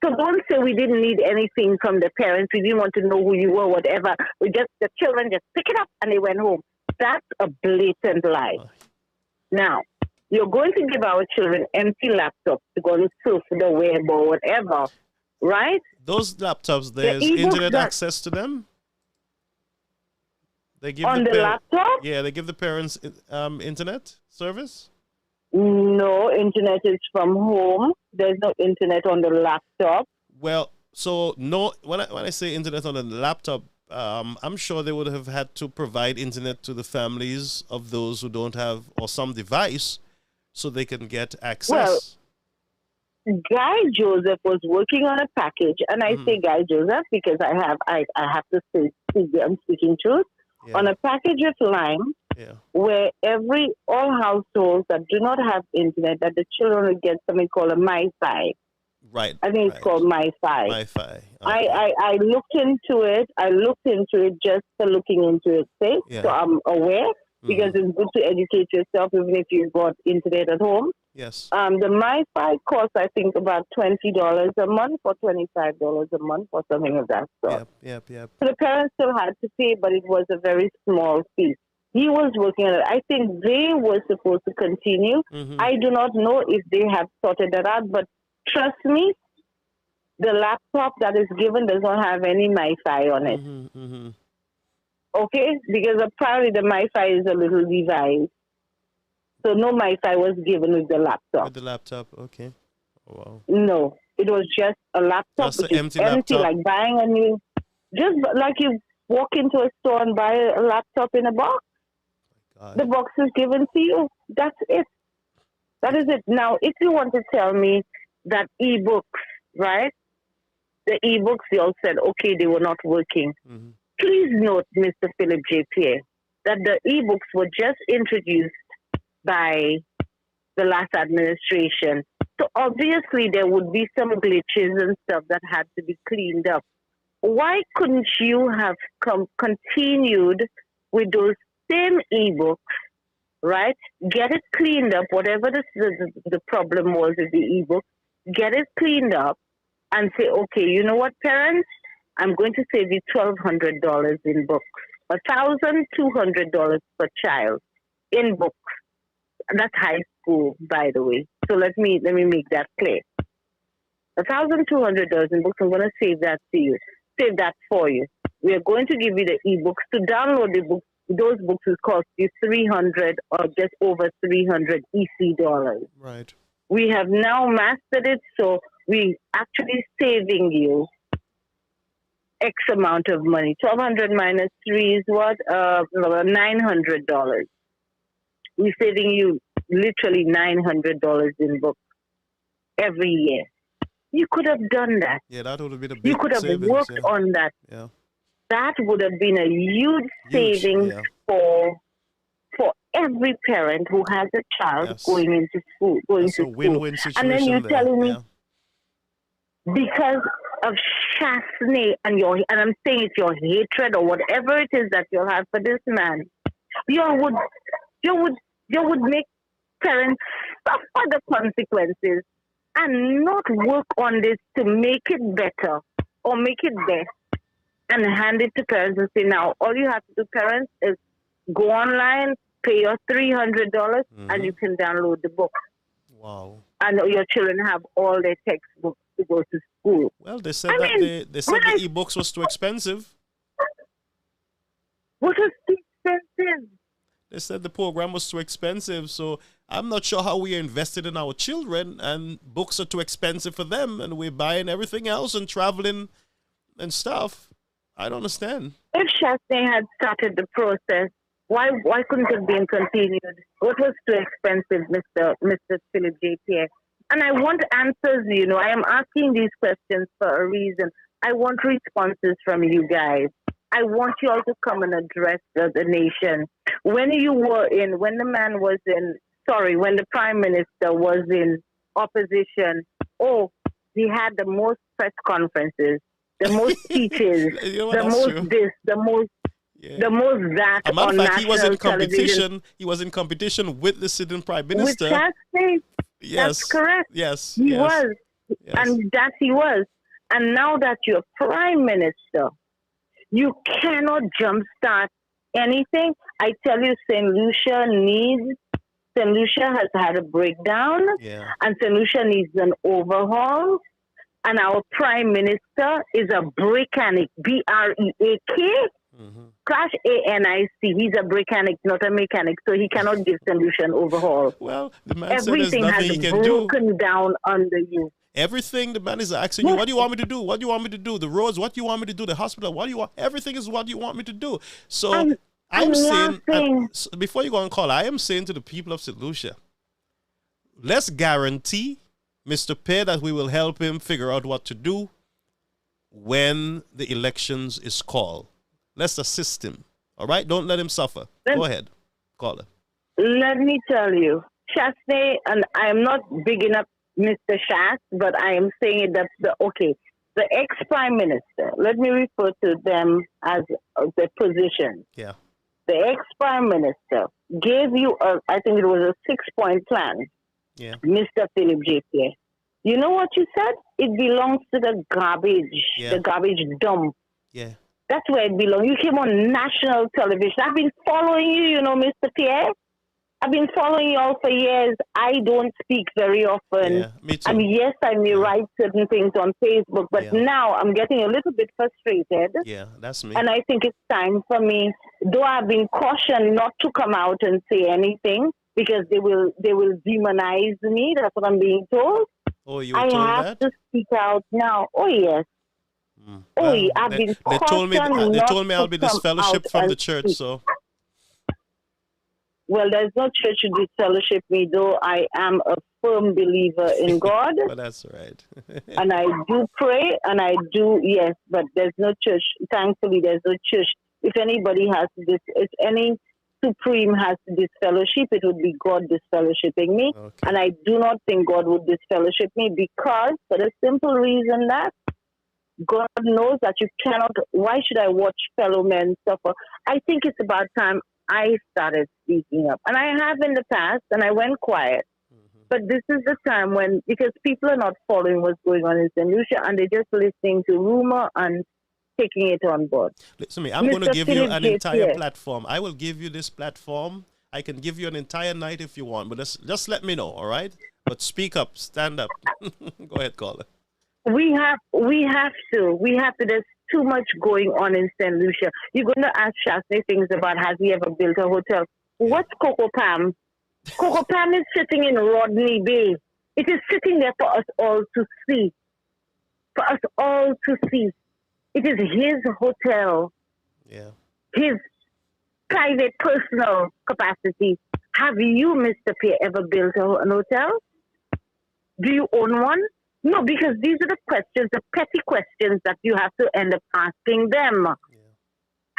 So don't say we didn't need anything from the parents. We didn't want to know who you were, whatever. The children just pick it up and they went home. That's a blatant lie. Now, you're going to give our children empty laptops to go to surf the web or whatever, right? Those laptops, there's internet access to them? They give on the laptop? Yeah, they give the parents internet service? No, internet is from home. There's no internet on the laptop. Well, so no. When I say internet on the laptop, I'm sure they would have had to provide internet to the families of those who don't have or some device, so they can get access. Well, Guy Joseph was working on a package, and I say Guy Joseph because I have to say I'm speaking truth on a package of Lime. Where all households that do not have internet, that the children will get something called a MiFi. Right. I think it's called MiFi. MiFi. Okay. I looked into it. I looked into it just for looking into it, so I'm aware because it's good to educate yourself even if you've got internet at home. Yes. The MiFi costs, I think, about $20 a month or $25 a month or something of that sort. Yep. So the parents still had to pay, but it was a very small fee. He was working on it. I think they were supposed to continue. I do not know if they have sorted that out, but trust me, the laptop that is given does not have any MiFi on it. Okay? Because apparently the MiFi is a little device. So no MiFi was given with the laptop. With the laptop, okay. Oh, wow. No, it was just a laptop. Just which an is empty laptop. like buying a new, just like you walk into a store and buy a laptop in a box. The box is given to you. That's it. That is it. Now, if you want to tell me that ebooks, right? The ebooks, you all said, okay, they were not working. Please note, Mr. Philip J. Pierre, that the ebooks were just introduced by the last administration. So obviously there would be some glitches and stuff that had to be cleaned up. Why couldn't you have continued with those same ebooks, right? Get it cleaned up, whatever the problem was with the ebook, get it cleaned up and say, okay, you know what, parents? I'm going to save you $1,200 in books, $1,200 per child in books. That's high school, by the way. So let me make that clear. $1,200 in books. I'm going to save that to you. Save that for you. We are going to give you the ebooks. To download the books, those books will cost you $300 or just over $300 EC dollars. Right. We have now mastered it, so we actually saving you X amount of money. 1,200 minus 3 is what? $900. We're saving you literally $900 in books every year. You could have done that. Yeah, that would have been a big You could have savings, worked on that. Yeah. That would have been a huge savings for every parent who has a child going into school. That's a win-win situation. And then you're there. telling me because of Chasney and I'm saying it's your hatred or whatever it is that you'll have for this man, you would make parents suffer the consequences and not work on this to make it better or make it best and hand it to parents and say, now, all you have to do, parents, is go online, pay your $300, and you can download the book. Wow. And your children have all their textbooks to go to school. Well, they said the e-books was too expensive. What was too expensive? They said the program was too expensive, so I'm not sure how we are invested in our children, and books are too expensive for them, and we're buying everything else and traveling and stuff. I don't understand. If Chasney had started the process, why couldn't it have been continued? What was too expensive, Mr. Philip J. Pierre? And I want answers, I am asking these questions for a reason. I want responses from you guys. I want you all to come and address the nation. When the Prime Minister was in opposition, he had the most press conferences, the most speeches, the most this, the most that. A matter on of fact, he was in competition. television. He was in competition with the sitting Prime Minister. With Chastity. Yes. That's correct. Yes. He yes. was. Yes. And that he was. And now that you're Prime Minister, you cannot jumpstart anything. I tell you, St. Lucia has had a breakdown, and St. Lucia needs an overhaul. And our Prime Minister is a breakanic, B-R-E-A-K, /A-N-I-C. He's a breakanic, not a mechanic, so he cannot give St. Lucia an overhaul. Well, the man Everything said there's nothing has he can do. broken down under you. Everything the man is asking you, what do you want me to do? What do you want me to do? The roads, what do you want me to do? The hospital, what do you want? Everything is what you want me to do. So I'm saying, before you go on call, I am saying to the people of St. Lucia, let's guarantee Mr. Pear that we will help him figure out what to do when the elections is called. Let's assist him. All right? Don't let him suffer. Go ahead. Call her. Let me tell you, Chastity, and I am not bigging up Mr. Shast, but I am saying it that the ex-Prime Minister, let me refer to them as the position. Yeah. The ex-Prime Minister gave you, I think it was a 6-point plan, Mr. Philip J. Pierre. You know what you said? It belongs to the garbage dump. Yeah. That's where it belongs. You came on national television. I've been following you, Mr. Pierre. I've been following you all for years. I don't speak very often. Yeah, me too. I mean, yes, I may write certain things on Facebook, but now I'm getting a little bit frustrated. Yeah, that's me. And I think it's time for me, though I've been cautioned not to come out and say anything because they will demonize me. That's what I'm being told. Oh, you were told that? I have to speak out now. Oh, yes. I've been cautioned they told me I'll be not to come disfellowship out from and the church, speak. so... Well, there's no church to disfellowship me, though I am a firm believer in God. Well, that's right. And I do pray, and I do, yes, but there's no church. Thankfully, there's no church. If anybody has this, if any supreme has to disfellowship, it would be God disfellowshipping me. Okay. And I do not think God would disfellowship me because, for the simple reason that God knows that you cannot, why should I watch fellow men suffer? I think it's about time I started speaking up. And I have in the past, and I went quiet. But this is the time when, because people are not following what's going on in St. Lucia, and they're just listening to rumor and taking it on board. Listen to me, I'm going to give you an entire platform. I will give you this platform. I can give you an entire night if you want, but just let me know, all right? But speak up, stand up. Go ahead, caller. We have to. There's too much going on in St. Lucia. You're going to ask Shastry things about has he ever built a hotel. What's Coco Palm? Coco Palm is sitting in Rodney Bay. It is sitting there for us all to see. For us all to see. It is his hotel. Yeah. His private, personal capacity. Have you, Mr. Pierre, ever built an hotel? Do you own one? No, because these are the questions, the petty questions that you have to end up asking them. Yeah.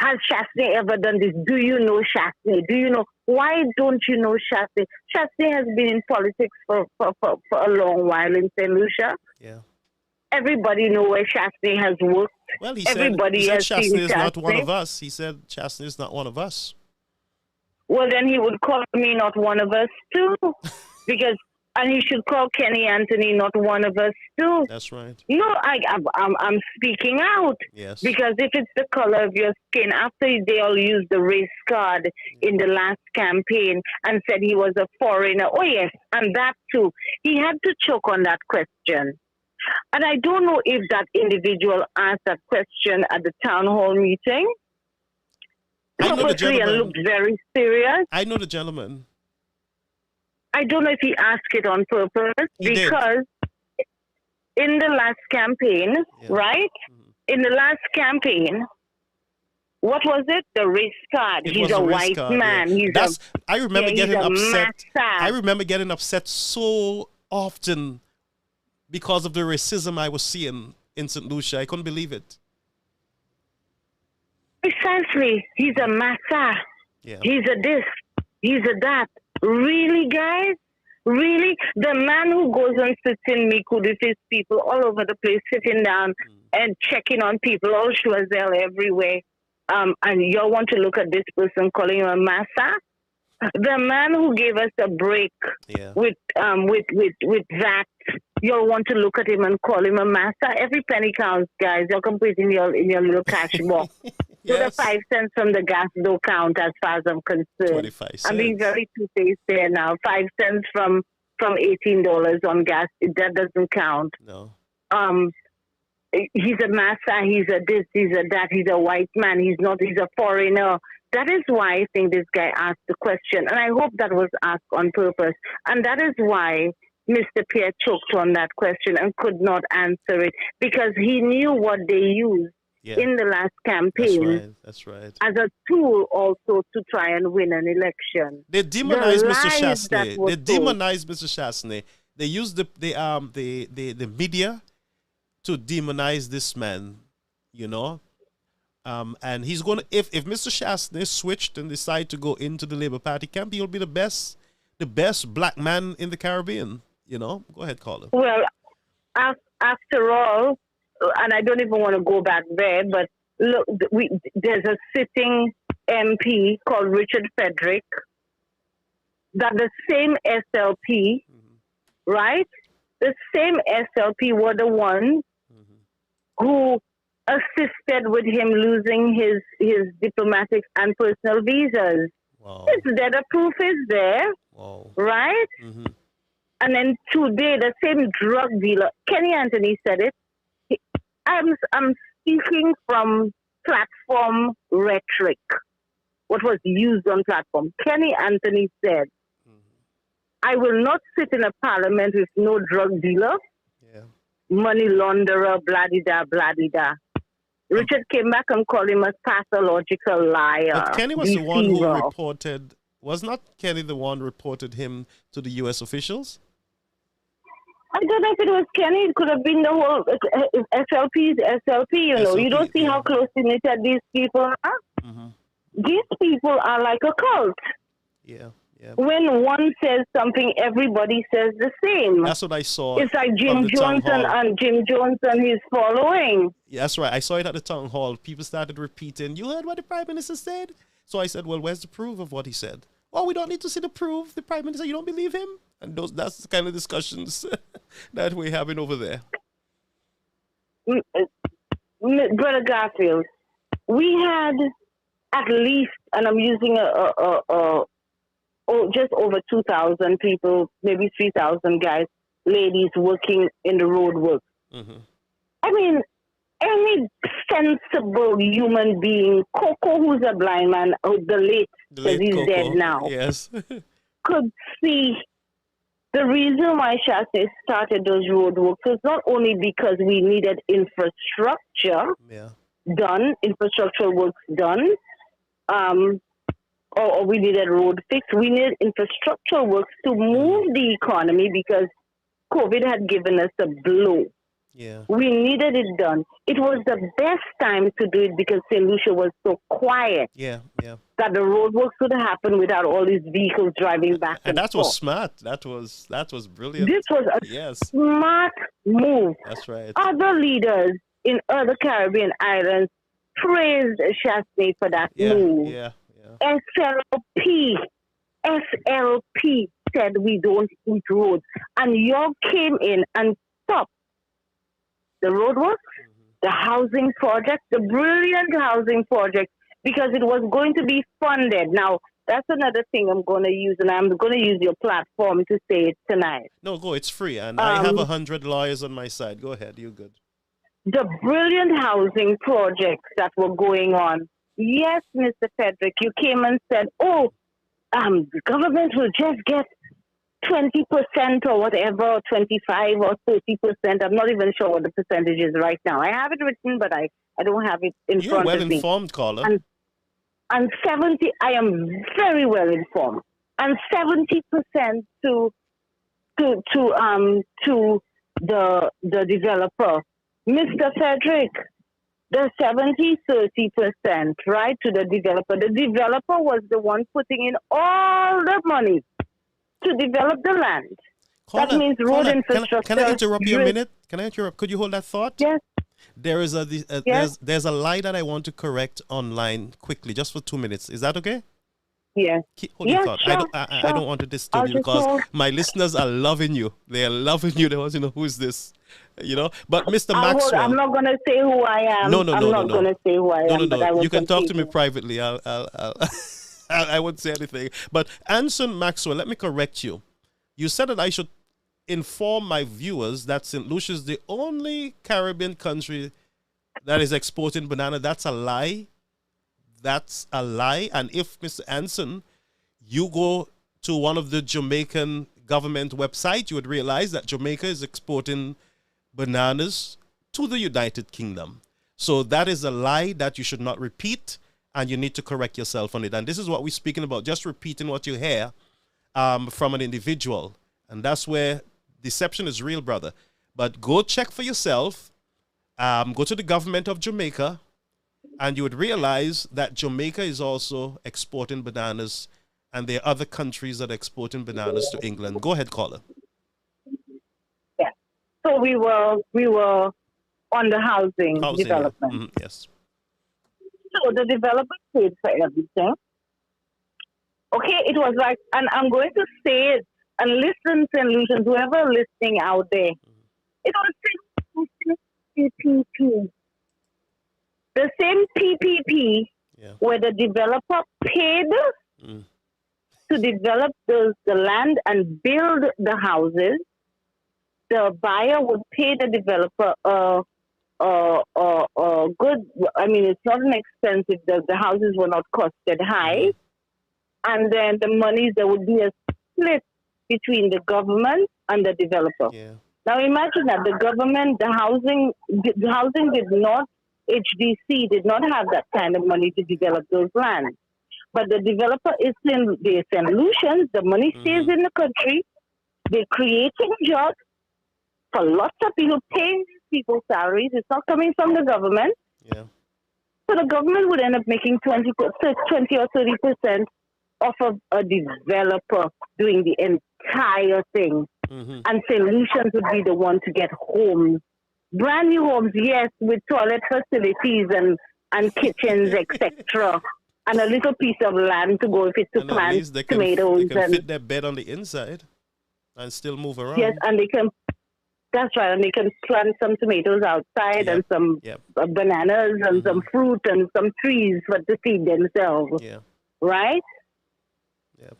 Has Shastry ever done this? Do you know Shastry? Do you know? Why don't you know Shastry? Shastry has been in politics for a long while in St. Lucia. Yeah. Everybody knows where Shastry has worked. Well, he said Shastry is not one of us. He said Shastry is not one of us. Well, then he would call me not one of us too. And he should call Kenny Anthony not one of us too. That's right. No, I'm speaking out. Yes. Because if it's the color of your skin, after they all used the race card in the last campaign and said he was a foreigner. Oh yes, and that too. He had to choke on that question. And I don't know if that individual asked that question at the town hall meeting. Purposely and looked very serious. I know the gentleman. I don't know if he asked it on purpose because in the last campaign, right? Mm-hmm. In the last campaign, what was it? The race card. He's a white man. Yeah. I remember getting upset. I remember getting upset so often because of the racism I was seeing in St. Lucia. I couldn't believe it. Precisely. He's a massa. Yeah. He's a this. He's a that. Really, guys? Really? The man who goes and sits in Mikud with his people all over the place, sitting down and checking on people, all Schwazel everywhere. And y'all want to look at this person calling him a massa? The man who gave us a break with that, y'all want to look at him and call him a massa? Every penny counts, guys. Y'all can put it in your little cash box. Yes. So the 5 cents from the gas don't count as far as I'm concerned. 25 cents. I'm being very two-faced there now. 5 cents from $18 on gas, that doesn't count. No. He's a massa, he's a this, he's a that, he's a white man, he's a foreigner. That is why I think this guy asked the question, and I hope that was asked on purpose. And that is why Mr. Pierre choked on that question and could not answer it, because he knew what they used in the last campaign. That's right. As a tool also to try and win an election. They demonized Mr. Chasney. They demonized Mr. Chasney. They used the media to demonize this man, you know. And he's going to, if Mr. Chasney switched and decided to go into the Labour Party camp, he'll be the best black man in the Caribbean, you know. Go ahead, Colin. Well, after all, and I don't even want to go back there, but look, there's a sitting MP called Richard Frederick, that the same SLP, right? The same SLP were the ones who assisted with him losing his diplomatic and personal visas. Wow. It's there, the proof is there, right? Mm-hmm. And then today, the same drug dealer, Kenny Anthony said it. I'm speaking from platform rhetoric, what was used on platform. Kenny Anthony said, I will not sit in a parliament with no drug dealer, money launderer, blah-de-da, blah-de-da. Richard came back and called him a pathological liar. But Kenny was the one who reported, was not Kenny the one who reported him to the U.S. officials? I don't know if it was Kenny. It could have been the whole SLP's SLP, you know. You don't see how close knitted these people are? Mm-hmm. These people are like a cult. Yeah. When one says something, everybody says the same. That's what I saw. It's like Jim Jones and his following. Yeah, that's right. I saw it at the town hall. People started repeating, you heard what the Prime Minister said? So I said, well, where's the proof of what he said? Oh, we don't need to see the proof. The Prime Minister, you don't believe him? And that's the kind of discussions that we're having over there. Brother Garfield, we had at least, and I'm using just over 2,000 people, maybe 3,000 guys, ladies working in the road work. Mm-hmm. I mean, any sensible human being, Coco, who's a blind man, the late, because he's Coco, dead now, yes, could see the reason why Chasney started those road works was not only because we needed infrastructure done, infrastructural works done, or we needed road fix. We needed infrastructural works to move the economy because COVID had given us a blow. Yeah. We needed it done. It was the best time to do it because St. Lucia was so quiet. Yeah. That the roadworks would happen without all these vehicles driving back and that forth. was smart. That was brilliant. This was a smart move. That's right. Other leaders in other Caribbean islands praised Chasney for that move. Yeah. SLP said we don't eat roads. And y'all came in and stopped the roadworks, the housing project, the brilliant housing project, because it was going to be funded. Now, that's another thing I'm going to use, and I'm going to use your platform to say it tonight. No, go. It's free, and I have 100 lawyers on my side. Go ahead. You're good. The brilliant housing projects that were going on. Yes, Mr. Frederick, you came and said, the government will just get 20% or whatever, 25 or 30%. I'm not even sure what the percentage is right now. I have it written, but I don't have it in You're front well of me. informed, caller. And 70, I am very well informed. And 70% to the developer Mr. Frederick, the 70-30%, right, to the developer. The developer was the one putting in all the money to develop the land. That means road infrastructure. Can I interrupt you a minute? Can I interrupt? Could you hold that thought? Yes. There is Yes. there's a lie that I want to correct online quickly, just for 2 minutes. Is that okay? Yes. Hold your Yes, thought. sure, I don't want to disturb you because my listeners are loving you. They are loving you. They want to know who is this, you know. But Mr. Maxwell, I'm not going to say who I am. No, I'm not going to say who I am. But I will you can talk to continue. me privately. I won't say anything. But Anson Maxwell, let me correct you. You said that I should inform my viewers that St. Lucia is the only Caribbean country that is exporting banana. That's a lie. That's a lie. And if, Mr. Anson, you go to one of the Jamaican government websites, you would realize that Jamaica is exporting bananas to the United Kingdom. So that is a lie that you should not repeat, and you need to correct yourself on it. And this is what we're speaking about, just repeating what you hear from an individual. And that's where deception is real, brother. But go check for yourself. Go to the government of Jamaica, and you would realize that Jamaica is also exporting bananas, and there are other countries that are exporting bananas to England. Go ahead, caller. Yeah. So we were on the housing development. Yeah. Yes. So the developer paid for everything. Okay, it was like, and I'm going to say it, and listen, St. Lucians, whoever listening out there, it was PPP. The same PPP where the developer paid to develop the land and build the houses. The buyer would pay the developer good. I mean, it's not an expensive. The houses were not costed high, and then the monies, there would be a split between the government and the developer. Yeah. Now imagine that the government, the housing did not, HDC did not have that kind of money to develop those lands. But the developer is in the St. Lucians, the money stays in the country, they're creating jobs for lots of people, paying these people salaries. It's not coming from the government. Yeah. So the government would end up making 20 or 30% off of a developer doing the entire thing. And St. Lucians would be the one to get homes. Brand new homes, yes, with toilet facilities and kitchens, etc. And a little piece of land to go if it's to plant tomatoes. They can fit their bed on the inside and still move around. Yes, and they can, that's right, and they can plant some tomatoes outside and some bananas and some fruit and some trees for to feed themselves. Yeah. Right? Yep.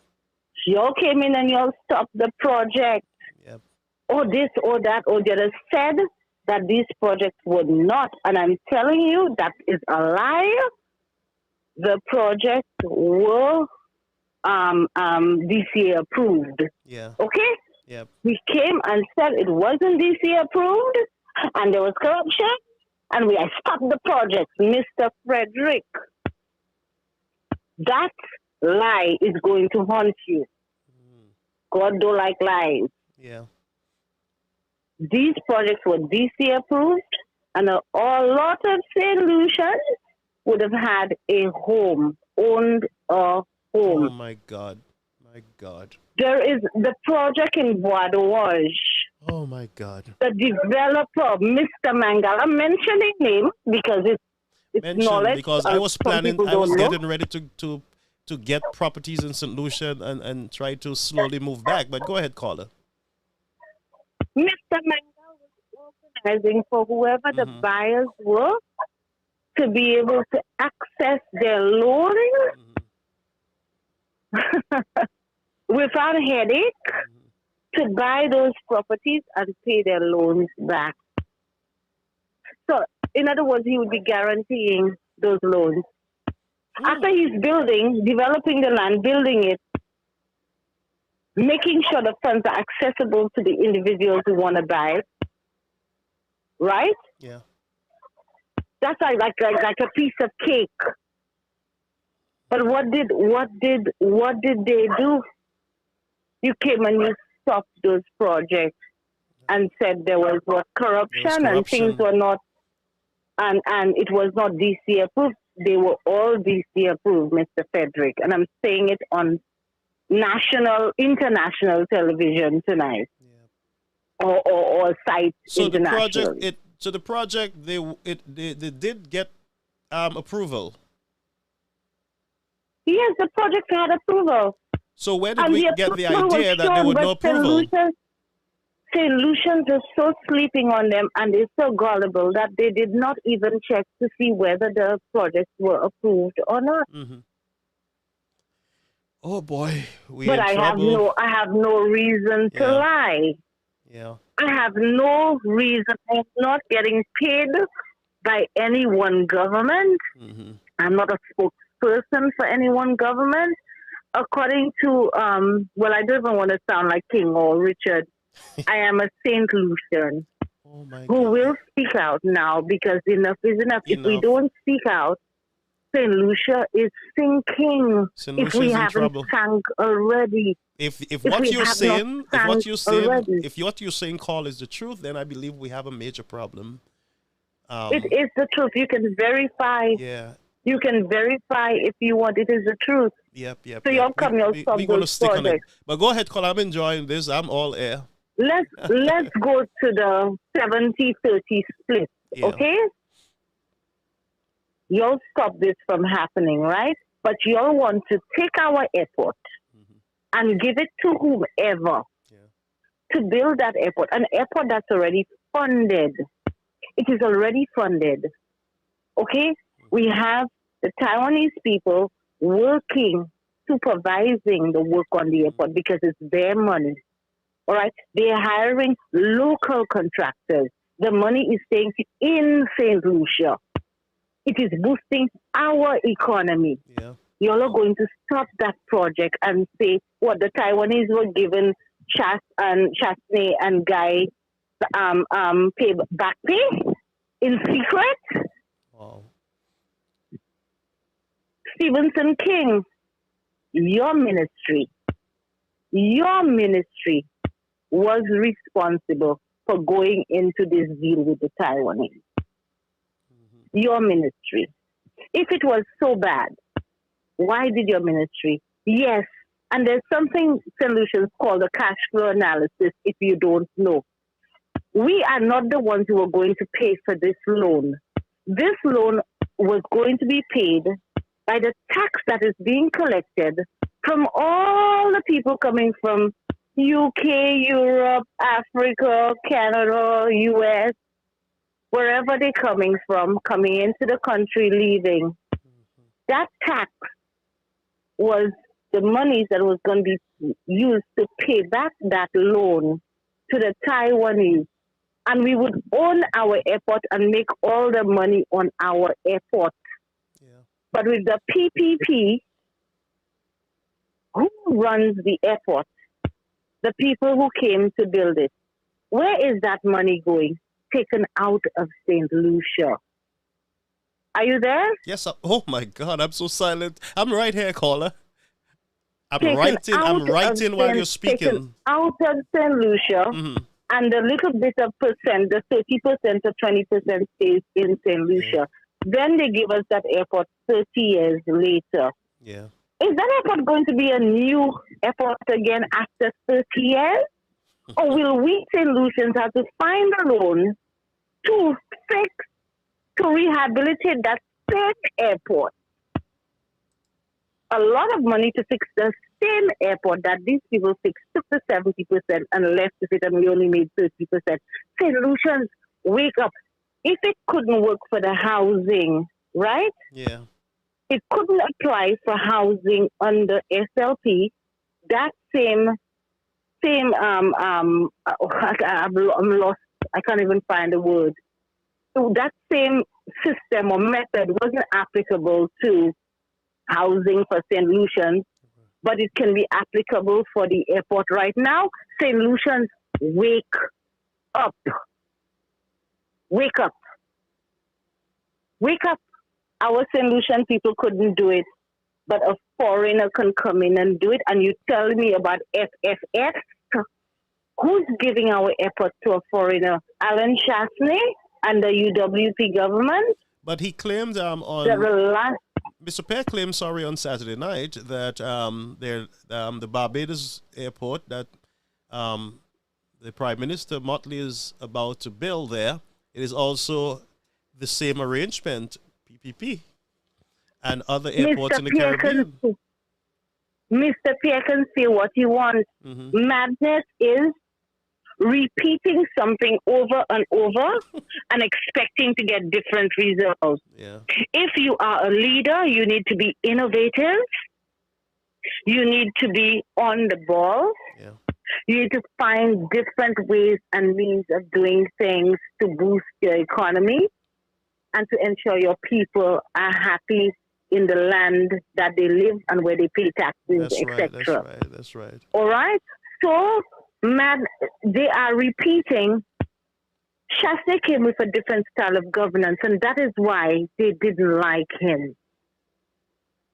Y'all came in and y'all stopped the project. Yep. Or this or that or the other said that these projects would not. And I'm telling you, that is a lie. The projects were DCA approved. Yeah. Okay? Yep. We came and said it wasn't DCA approved and there was corruption and we stopped the project. Mr. Frederick, that lie is going to haunt you. God don't like lies. Yeah. These projects were DC approved, and a lot of St. Lucians would have had a home, owned a home. Oh my God. My God. There is the project in Bois d'Orange. Oh my God. The developer, Mr. Mangala, I'm mentioning name because it's knowledge. Because I was getting ready to get properties in St. Lucia and try to slowly move back. But go ahead, caller. Mr. Mangala was organizing for whoever the buyers were to be able to access their loan without a headache to buy those properties and pay their loans back. So, in other words, he would be guaranteeing those loans. After he's developing the land, building it, making sure the funds are accessible to the individuals who want to buy it, right? Yeah. That's like a piece of cake. But what did they do? You came and you stopped those projects. and said there was corruption and things were not, and it was not DC approved. They were all DC approved, Mr. Frederick. And I'm saying it on national, international television tonight. Or sites internationally. The project, they did get approval. Yes, the project had approval. So where did we get the idea that there was no approval? St. Lucians are so sleeping on them and they're so gullible that they did not even check to see whether the projects were approved or not. Mm-hmm. Oh boy, but I have no reason to lie. Yeah. I have no reason. I'm not getting paid by any one government. Mm-hmm. I'm not a spokesperson for any one government. According to, well, I don't even want to sound like King or Richard. I am a St. Lucian who will speak out now because enough is enough. If we don't speak out, St. Lucia is sinking. If we haven't sunk already. If what you're saying, Call, is the truth, then I believe we have a major problem. It is the truth. You can verify. Yeah. You can verify if you want. It is the truth. Yep. So you'll come, you'll stop those stick on it. But go ahead, Call. I'm enjoying this. I'm all air. Let's go to the 70-30 split, okay? You'll stop this from happening, right? But you'll want to take our airport and give it to whomever to build that airport, an airport that's already funded. It is already funded, okay? We have the Taiwanese people working, supervising the work on the airport because it's their money. All right, they're hiring local contractors. The money is staying in St. Lucia. It is boosting our economy. Yeah. You're not going to stop that project and say what the Taiwanese were given Chastney and Guy back pay in secret. Wow. Stevenson King, your ministry was responsible for going into this deal with the Taiwanese. Your ministry. If it was so bad, why did your ministry? Yes, and there's something solutions called a cash flow analysis if you don't know. We are not the ones who are going to pay for this loan. This loan was going to be paid by the tax that is being collected from all the people coming from UK, Europe, Africa, Canada, US, wherever they're coming from, coming into the country, leaving. That tax was the money that was going to be used to pay back that loan to the Taiwanese. And we would own our airport and make all the money on our airport. Yeah. But with the PPP, who runs the airport? The people who came to build it. Where is that money going? Taken out of St. Lucia. Are you there? Yes. Oh my God, I'm so silent. I'm right here, caller. I'm writing while you're speaking. Taken out of St. Lucia, and the little bit of percent, the 30% or 20% stays in St. Lucia. Then they give us that airport 30 years later. Yeah. Is that airport going to be a new airport again after 30 years? Or will we St. Lucians have to find a loan to fix, to rehabilitate that same airport? A lot of money to fix the same airport that these people fixed, took the 70% and left with it, and we only made 30%. St. Lucians, wake up. If it couldn't work for the housing, right? Yeah. It couldn't apply for housing under SLP. That I'm lost. I can't even find a word. So that same system or method wasn't applicable to housing for St. Lucians, but it can be applicable for the airport right now. St. Lucians, wake up. Wake up. Wake up. Our St. Lucian people couldn't do it, but a foreigner can come in and do it. And you tell me about FFF, Who's giving our airport to a foreigner? Alan Chasney and the UWP government? But he claimed on Mr. Pear claimed, on Saturday night that the Barbados airport that the Prime Minister Motley is about to build there, it is also the same arrangement, PPP, and other airports in the Caribbean. Mr. Pierre can say what he wants. Madness is repeating something over and over and expecting to get different results. Yeah. If you are a leader, you need to be innovative. You need to be on the ball. Yeah. You need to find different ways and means of doing things to boost your economy and to ensure your people are happy in the land that they live and where they pay taxes, etc. That's right. All right? So, they are repeating. Chasney came with a different style of governance, and that is why they didn't like him.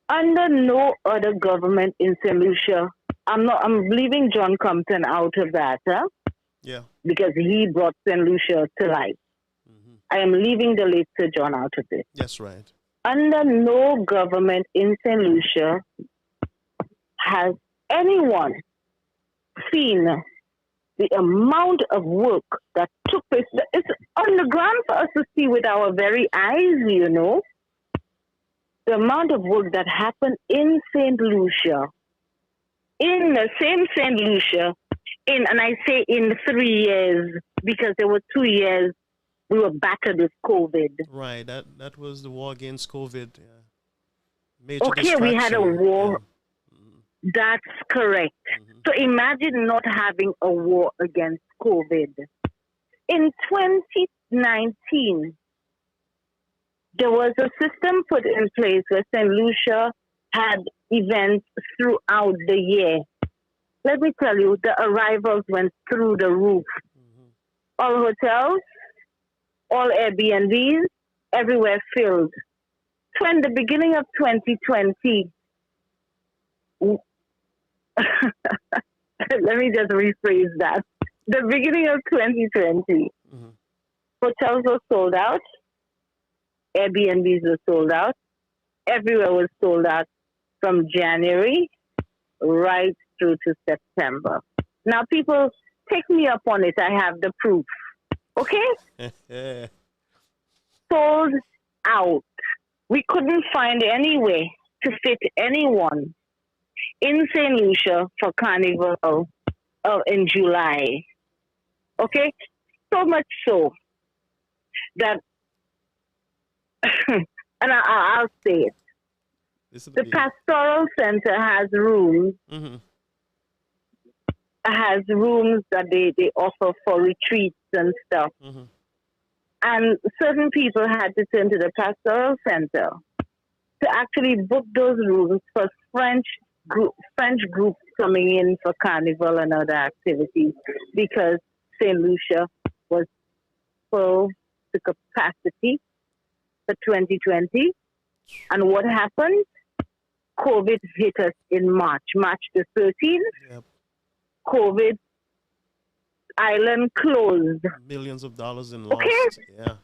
Under no other government in St. Lucia, I'm leaving John Compton out of that, Yeah. because he brought St. Lucia to life. I am leaving the late Sir John out of this. That's right. Under no government in St. Lucia has anyone seen the amount of work that took place. It's on the ground for us to see with our very eyes, you know. The amount of work that happened in St. Lucia, in the same St. Lucia, and I say in 3 years, because there were 2 years we were battered with COVID. Right, that was the war against COVID. Yeah. Okay, we had a war. Yeah. That's correct. So imagine not having a war against COVID. In 2019, there was a system put in place where St. Lucia had events throughout the year. Let me tell you, the arrivals went through the roof. All hotels, all Airbnbs, everywhere filled. So in the beginning of 2020, let me just rephrase that. The beginning of 2020, hotels were sold out, Airbnbs were sold out, everywhere was sold out from January right through to September. Now, people, take me up on it. I have the proof. Okay? Sold out. We couldn't find any way to fit anyone in St. Lucia for Carnival in July. Okay? So much so that, and I'll say it, the Pastoral Center has rooms, that they offer for retreats and stuff. And certain people had to turn to the Pastoral Center to actually book those rooms for French groups coming in for Carnival and other activities, because St. Lucia was full to capacity for 2020. And what happened? COVID hit us in March the 13th. Yep. COVID island closed. Millions of dollars in loss. Okay. Yeah.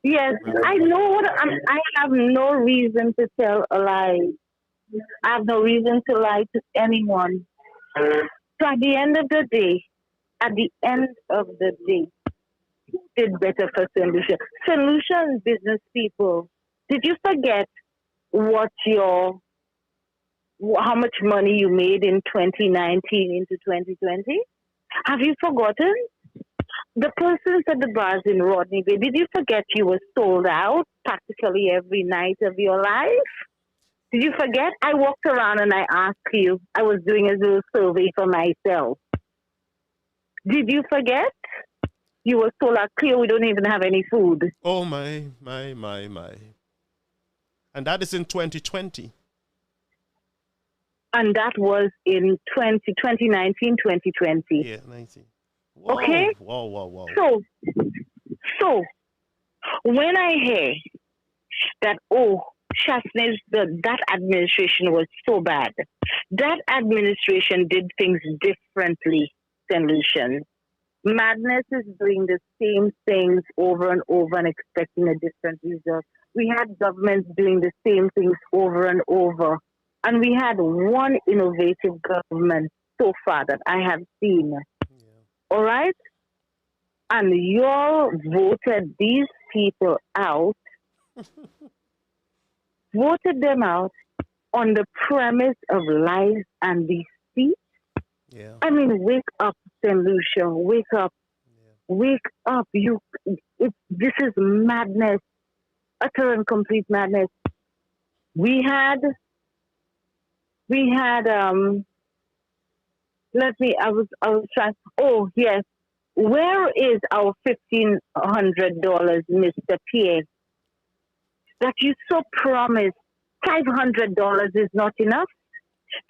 Yes, I know what I have no reason to tell a lie. I have no reason to lie to anyone. So at the end of the day, who did better for St. Lucia? St. Lucia and business people, did you forget how much money you made in 2019 into 2020? Have you forgotten? The persons at the bars in Rodney Bay, did you forget you were sold out practically every night of your life? Did you forget? I walked around and I asked you. I was doing a little survey for myself. Did you forget? You were sold out clear. We don't even have any food. Oh, my. And that is in 2020. And that was in 2019, 2020. Yeah, 19. Whoa. Okay? Whoa. So, when I hear that, Chasney's, that administration was so bad, that administration did things differently St. Lucian. Madness is doing the same things over and over and expecting a different result. We had governments doing the same things over and over. And we had one innovative government so far that I have seen. All right? And you all voted these people out, voted them out on the premise of lies and deceit. Yeah. I mean, wake up, St. Lucia. Wake up. Yeah. Wake up. This is madness. Utter and complete madness. I was trying, oh, yes. Where is our $1,500, Mr. Pierre? That you so promised $500 is not enough?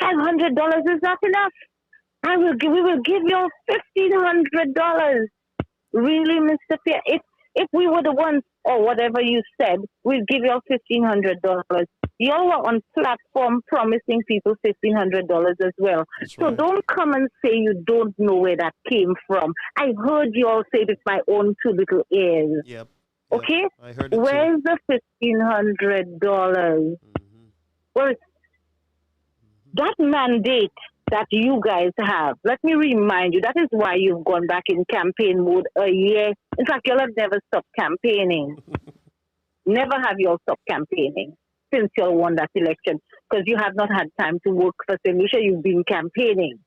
$500 is not enough. We will give you $1,500. Really, Mr. Pierre? If we were the ones, or whatever you said, we'll give you $1,500. You all were on platform promising people $1,500 as well. That's so right. don't come and say you don't know where that came from. I heard you all say it with my own two little ears. Yep. Okay? I heard it Where's the $1,500? Well, that mandate that you guys have, let me remind you, that is why you've gone back in campaign mode a year. In fact, you'll have never stopped campaigning. Never have you all stopped campaigning since you all won that election, because you have not had time to work for St. Lucia. You've been campaigning.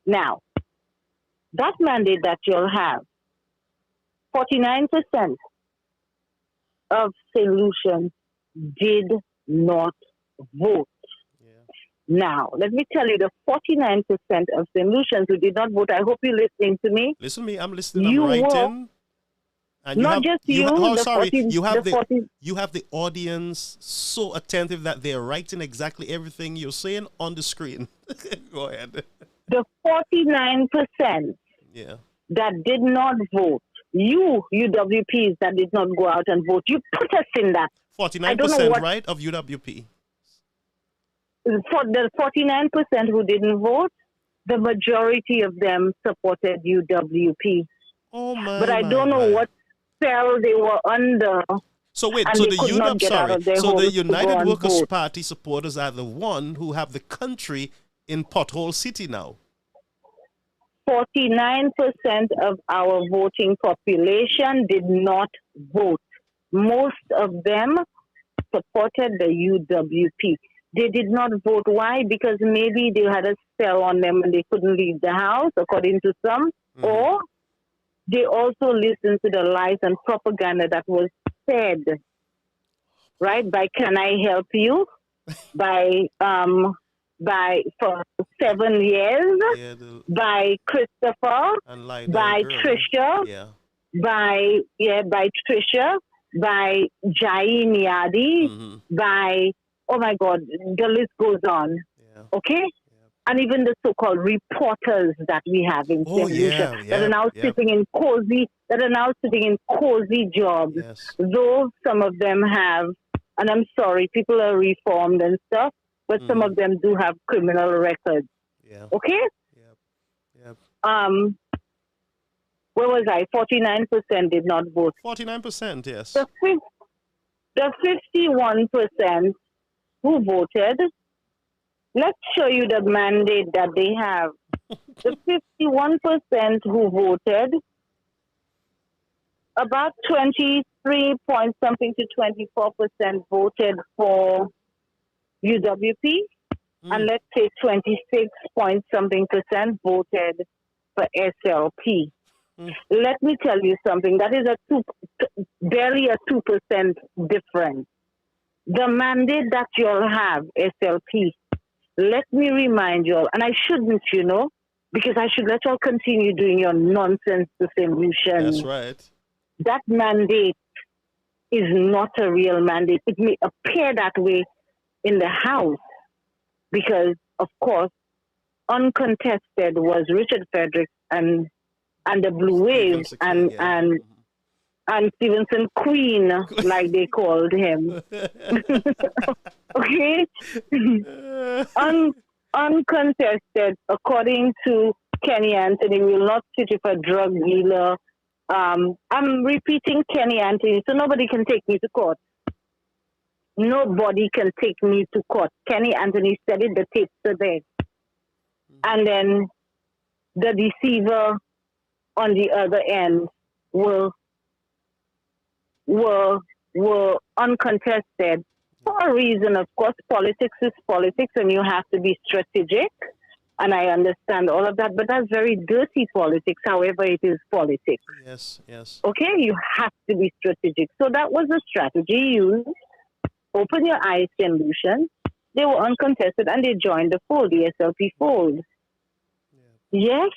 Now, that mandate that you'll have, 49% of St. Lucians did not vote. Now, let me tell you, the 49% of St. Lucians who did not vote, I hope you're listening to me. Listen to me, I'm listening, I'm writing. And not just you. You have the audience so attentive that they're writing exactly everything you're saying on the screen. Go ahead. The 49% that did not vote, you UWPs that did not go out and vote, you put us in that. 49%, right, of UWP? For the 49% who didn't vote, the majority of them supported UWP. Oh my! But I don't know what spell they were under. So wait, so the United Workers' Party supporters are the one who have the country in pothole city now. 49% of our voting population did not vote. Most of them supported the UWP. They did not vote. Why? Because maybe they had a spell on them and they couldn't leave the house, according to some, or they also listened to the lies and propaganda that was said, right? By Can I Help You? by for 7 years, by Christopher, by Trisha, by Trisha, by Jai Niadi, by, oh my God, the list goes on. Okay? And even the so-called reporters that we have in St. Lucia that are now sitting in cozy jobs. Though some of them have, and I'm sorry, people are reformed and stuff, but some of them do have criminal records. Okay? Where was I? 49% did not vote. 49%, yes. The 51% who voted, let's show you the mandate that they have. The 51% who voted, about 23 point something to 24% voted for UWP, and let's say 26 point something percent voted for SLP. Let me tell you something. That is barely a 2% difference. The mandate that you'll have, SLP, let me remind you all, and I shouldn't, because I should let you all continue doing your nonsense to St. Lucian. That's right. That mandate is not a real mandate. It may appear that way in the House because, of course, uncontested was Richard Fredericks and the Blue Waves and Stevenson Queen, like they called him. Okay? Uncontested, according to Kenny Anthony. We will not sit with a drug dealer. I'm repeating Kenny Anthony, so nobody can take me to court. Nobody can take me to court. Kenny Anthony said it, the tapes are there. And then the deceiver on the other end were uncontested for a reason. Of course, politics is politics, and you have to be strategic. And I understand all of that, but that's very dirty politics. However, it is politics. Yes, yes. Okay, you have to be strategic. So that was a strategy used. Open your eyes, St. Lucian. They were uncontested, and they joined the fold, the SLP fold. Yes,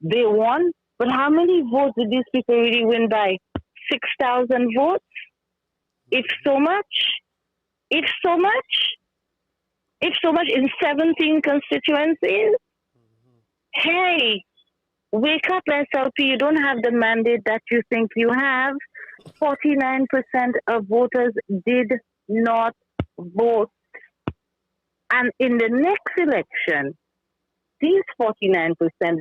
they won, but how many votes did these people really win by? 6,000 votes? If so much? If so much? If so much in 17 constituencies? Hey, wake up, SLP. You don't have the mandate that you think you have. 49% of voters did not vote. And in the next election, these 49%,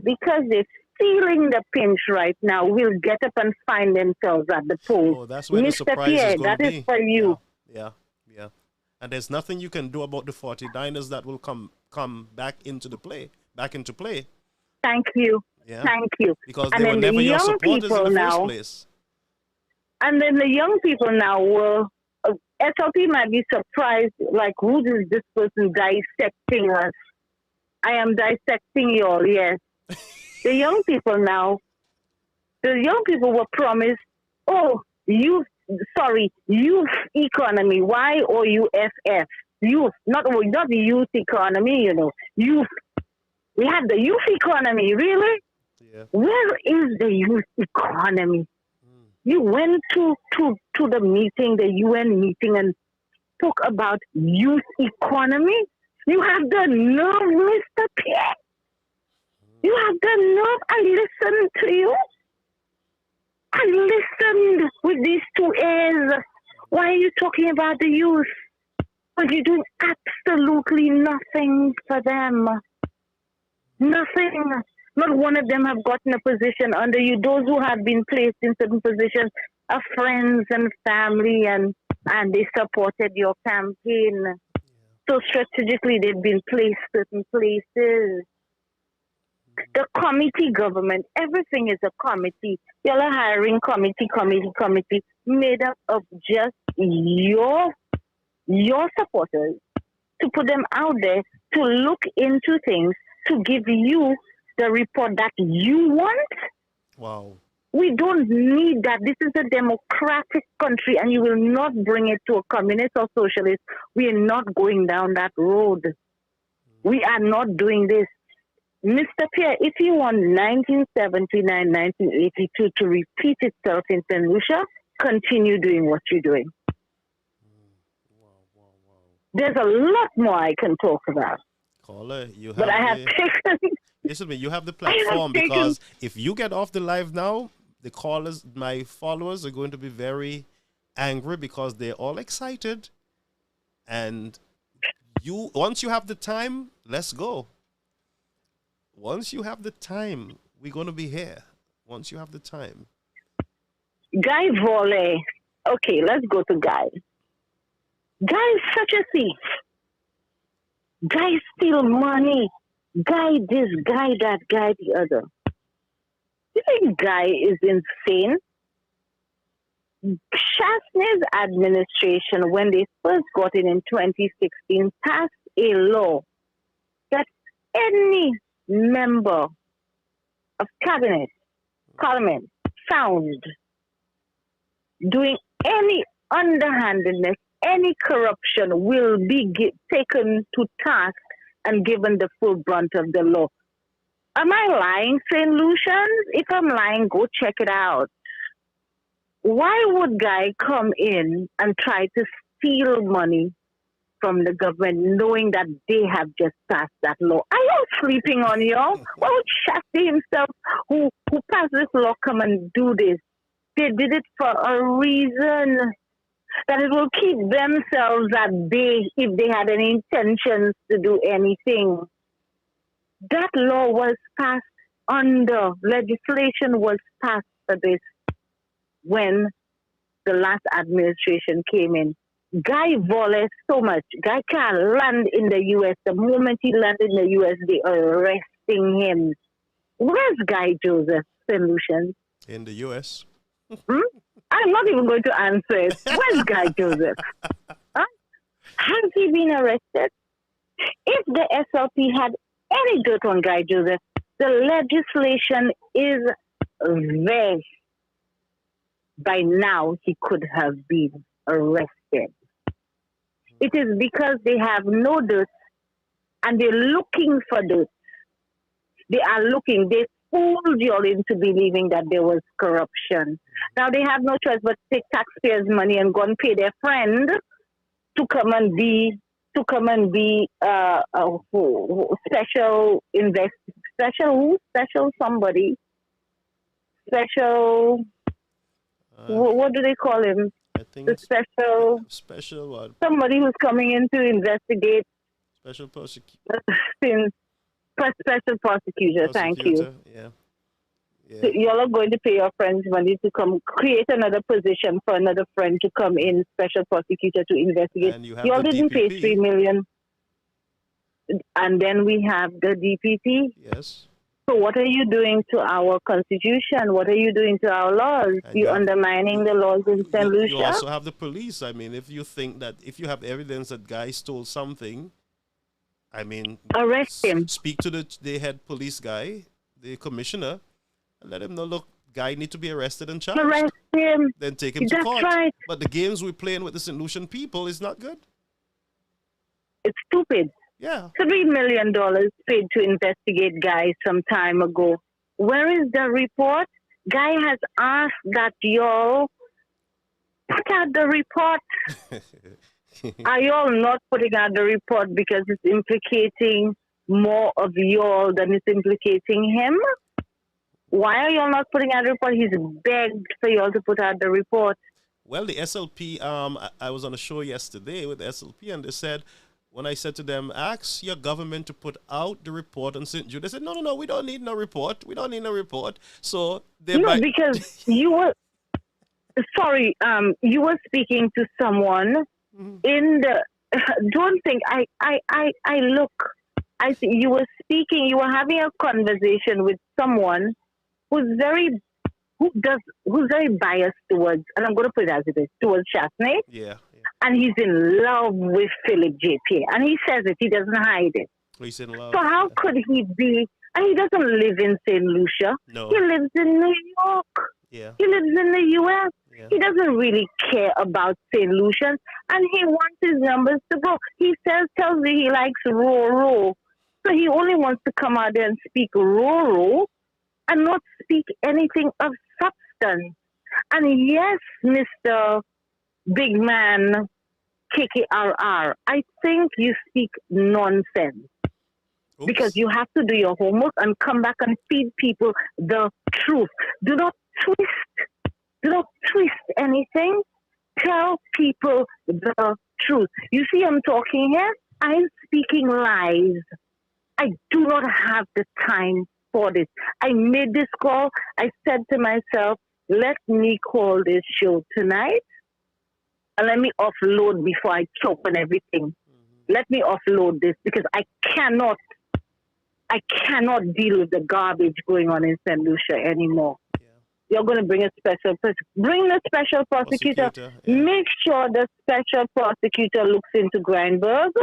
because they're feeling the pinch right now, will get up and find themselves at the polls. Oh, that's where the Mr. surprise Pierre, is going that to is be. for you. Yeah. And there's nothing you can do about the 49ers that will come back into play. Thank you. Yeah. Thank you. Because and they were then never the your young supporters people in the now, first place. And then the young people now will, SLP might be surprised, like, who is this person dissecting us? I am dissecting you all, yes. The young people now, were promised, youth economy, YOUFF, youth, not youth economy, youth. We have the youth economy, really? Yeah. Where is the youth economy? You went to the meeting, the UN meeting, and spoke about youth economy? You have the nerve, Mr. Pierre. You have the nerve. I listened to you. I listened with these two ears. Why are you talking about the youth? But you're doing absolutely nothing for them. Nothing. Not one of them have gotten a position under you. Those who have been placed in certain positions are friends and family, and they supported your campaign. So strategically, they've been placed certain places. The committee government, everything is a committee. You're a hiring committee made up of just your supporters, to put them out there to look into things, to give you the report that you want. Wow. We don't need that. This is a democratic country, and you will not bring it to a communist or socialist. We are not going down that road. We are not doing this. Mr. Pierre, if you want 1979, 1982 to repeat itself in St. Lucia, continue doing what you're doing. There's a lot more I can talk about. Caller, you have but I have taken... Listen to me, you have the platform, because if you get off the live now, the callers, my followers, are going to be very angry because they're all excited. And once you have the time, let's go. Once you have the time, we're going to be here. Once you have the time. Guy Volley. Okay, let's go to Guy. Guy is such a thief. Guy steal money. Guy this, guy that, guy the other. You think Guy is insane? Chasney's administration, when they first got in 2016, passed a law that any member of cabinet, parliament, found doing any underhandedness, any corruption will be taken to task and given the full brunt of the law. Am I lying, St. Lucians? If I'm lying, go check it out. Why would Guy come in and try to steal money from the government, knowing that they have just passed that law? Are you sleeping on y'all? Why would Shasti himself, who passed this law, come and do this? They did it for a reason. That it will keep themselves at bay if they had any intentions to do anything. That law was passed under legislation was passed for this when the last administration came in. Guy voles so much. Guy can't land in the U.S. The moment he lands in the U.S., they are arresting him. Where's Guy Joseph, St. Lucian? In the U.S. I'm not even going to answer it. Where's Guy Joseph? Huh? Has he been arrested? If the SLP had any dirt on Guy Joseph, the legislation is there. By now, he could have been arrested. It is because they have no dirt and they're looking for dirt. They are looking. They fooled you all into believing that there was corruption. Now they have no choice but to take taxpayers' money and go and pay their friend to come and be special somebody, special. What do they call him? I think the special what? Somebody who's coming in to investigate. Special prosecutor. Special prosecutor. Thank you. Yeah. So y'all are going to pay your friends money to come create another position for another friend to come in, special prosecutor to investigate. Y'all didn't pay $3 million. And then we have the DPP. Yes. So what are you doing to our constitution? What are you doing to our laws? You're undermining the laws in St. Lucia. You also have the police. I mean, if you think that if you have evidence that Guy stole something, I mean, arrest him. Speak to the head police guy, the commissioner, and let him know, look, Guy need to be arrested and charged. Arrest him. Then take him to court. Right. But the games we're playing with the St. Lucian people is not good. It's stupid. Yeah. $3 million paid to investigate Guy some time ago. Where is the report? Guy has asked that y'all put out the report. Are y'all not putting out the report because it's implicating more of y'all than it's implicating him? Why are y'all not putting out the report? He's begged for y'all to put out the report. Well, the SLP, I was on a show yesterday with the SLP and they said, when I said to them, ask your government to put out the report on St. Jude, they said, no, we don't need no report. We don't need no report. So they because you were, you were speaking to someone in the, don't think, I look, I see, you were having a conversation with someone who's very biased towards, and I'm going to put it as it is, towards Chastney. Yeah. And he's in love with Philip J. Pierre. And he says it. He doesn't hide it. He's in love. So how could he be? And he doesn't live in St. Lucia. No. He lives in New York. Yeah. He lives in the U.S. Yeah. He doesn't really care about St. Lucian. And he wants his numbers to go. He tells me he likes Roro. So he only wants to come out there and speak Roro and not speak anything of substance. And yes, Mr. Big man, KKRR, I think you speak nonsense. Oops. Because you have to do your homework and come back and feed people the truth. Do not twist anything. Tell people the truth. You see, I'm talking here. I'm speaking lies. I do not have the time for this. I made this call. I said to myself, let me call this show tonight. And let me offload before I choke on everything. Let me offload this because I cannot deal with the garbage going on in St. Lucia anymore. Yeah. You're going to bring a special prosecutor. Yeah. Make sure the special prosecutor looks into Grindberg.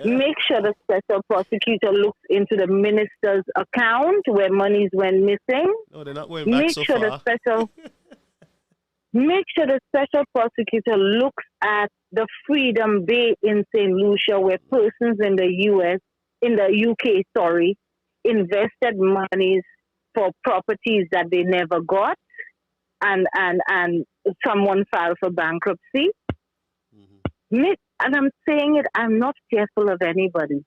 Make sure the special prosecutor looks into the minister's account where monies went missing. No, they're not going back so far. Make sure the special prosecutor looks at the Freedom Bay in St. Lucia where persons in the UK, invested monies for properties that they never got and someone filed for bankruptcy. Mm-hmm. And I'm saying it, I'm not fearful of anybody.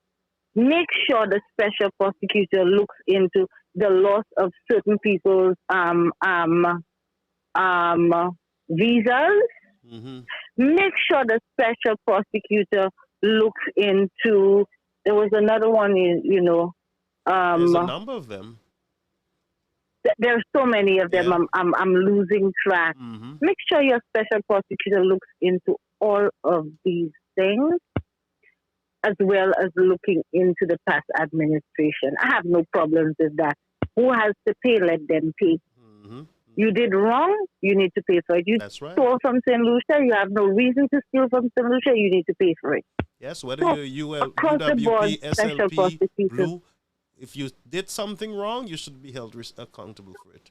Make sure the special prosecutor looks into the loss of certain people's visas. Mm-hmm. Make sure the special prosecutor looks into. There was another one, there's a number of them. There are so many of them. I'm losing track. Make sure your special prosecutor looks into all of these things, as well as looking into the past administration. I have no problems with that. Who has to pay? Let them pay. You did wrong, you need to pay for it. You stole from St. Lucia, you have no reason to steal from St. Lucia, you need to pay for it. Yes, whether So, you're across the board, UWP, special SLP, prosecutors. Blue, if you did something wrong, you should be held accountable for it.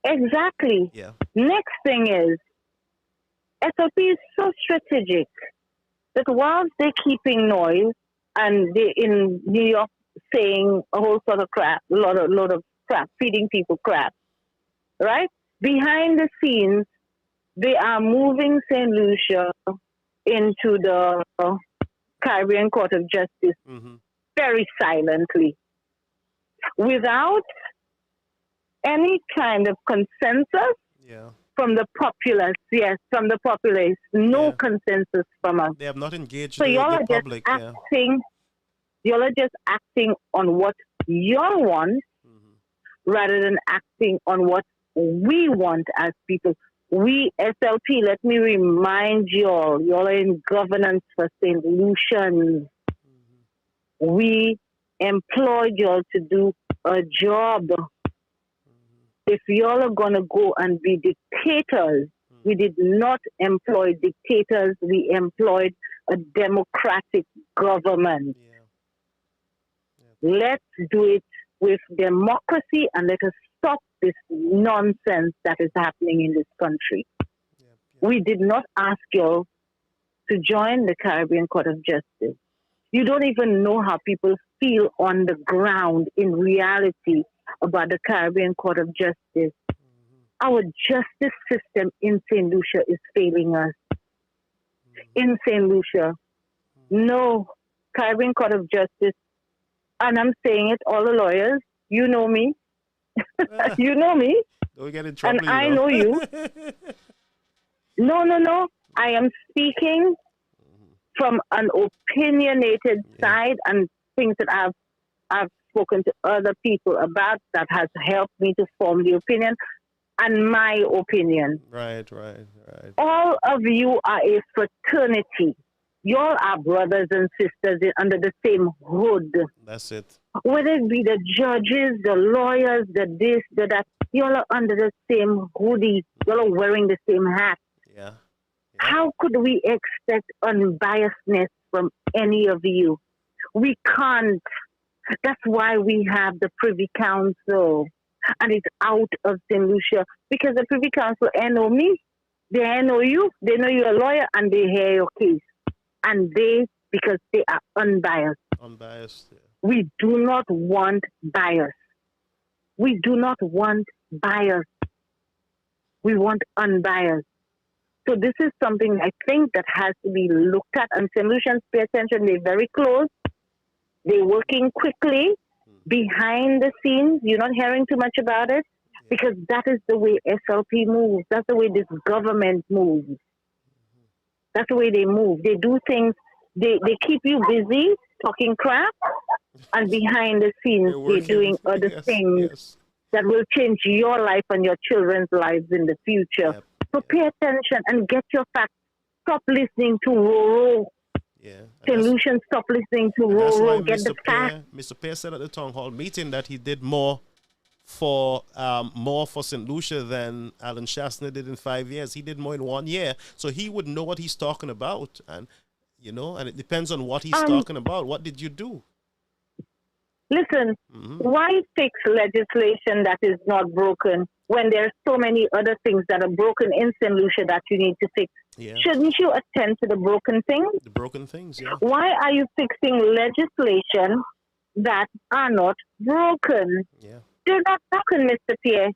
Exactly. Yeah. Next thing is, SLP is so strategic that whilst they're keeping noise and they in New York saying a whole sort of crap, a lot of crap, feeding people crap, right? Behind the scenes, they are moving St. Lucia into the Caribbean Court of Justice very silently, without any kind of consensus from the populace. Yes, from the populace. No consensus from us. They have not engaged So the y'all are public. just acting. Y'all are just acting on what y'all want, rather than acting on what we want as people. We, SLP, let me remind y'all are in governance for St. Lucians. We employed y'all to do a job. If y'all are going to go and be dictators, we did not employ dictators. We employed a democratic government. Let's do it with democracy and let us stop this nonsense that is happening in this country. We did not ask y'all to join the Caribbean Court of Justice. You don't even know how people feel on the ground in reality about the Caribbean Court of Justice. Our justice system in St. Lucia is failing us. In St. Lucia, no Caribbean Court of Justice, and I'm saying it, all the lawyers, you know me. You know me. Don't get in trouble, and I know you. No. I am speaking from an opinionated side and things that I've spoken to other people about that has helped me to form the opinion and my opinion. Right. All of you are a fraternity. Y'all are brothers and sisters under the same hood. That's it. Whether it be the judges, the lawyers, the this, the that, y'all are under the same hoodie. Y'all are wearing the same hat. Yeah. How could we expect unbiasedness from any of you? We can't. That's why we have the Privy Council. And it's out of St. Lucia. Because the Privy Council know me, they know you, they know you're a lawyer, and they hear your case. And because they are unbiased. Unbiased, yeah. We do not want bias. We do not want bias. We want unbiased. So this is something I think that has to be looked at. And St. Lucians pay attention. They're very close. They're working quickly behind the scenes. You're not hearing too much about it because that is the way SLP moves. That's the way this government moves. That's the way they move. They do things. They keep you busy talking crap, and behind the scenes they're doing other things that will change your life and your children's lives in the future. So pay attention and get your facts. Stop listening to Roro. St. Lucian, stop listening to Roro. Get the facts. Mr. Pearce said at the town hall meeting that he did more for St. Lucia than Alan Shastner did in 5 years. He did more in 1 year, so he would know what he's talking about, and and it depends on what he's talking about. What did you do? Listen, why fix legislation that is not broken when there are so many other things that are broken in St. Lucia that you need to fix? Yeah. Shouldn't you attend to the broken things? The broken things, yeah. Why are you fixing legislation that are not broken? Yeah. They're not broken, Mr. Pierre.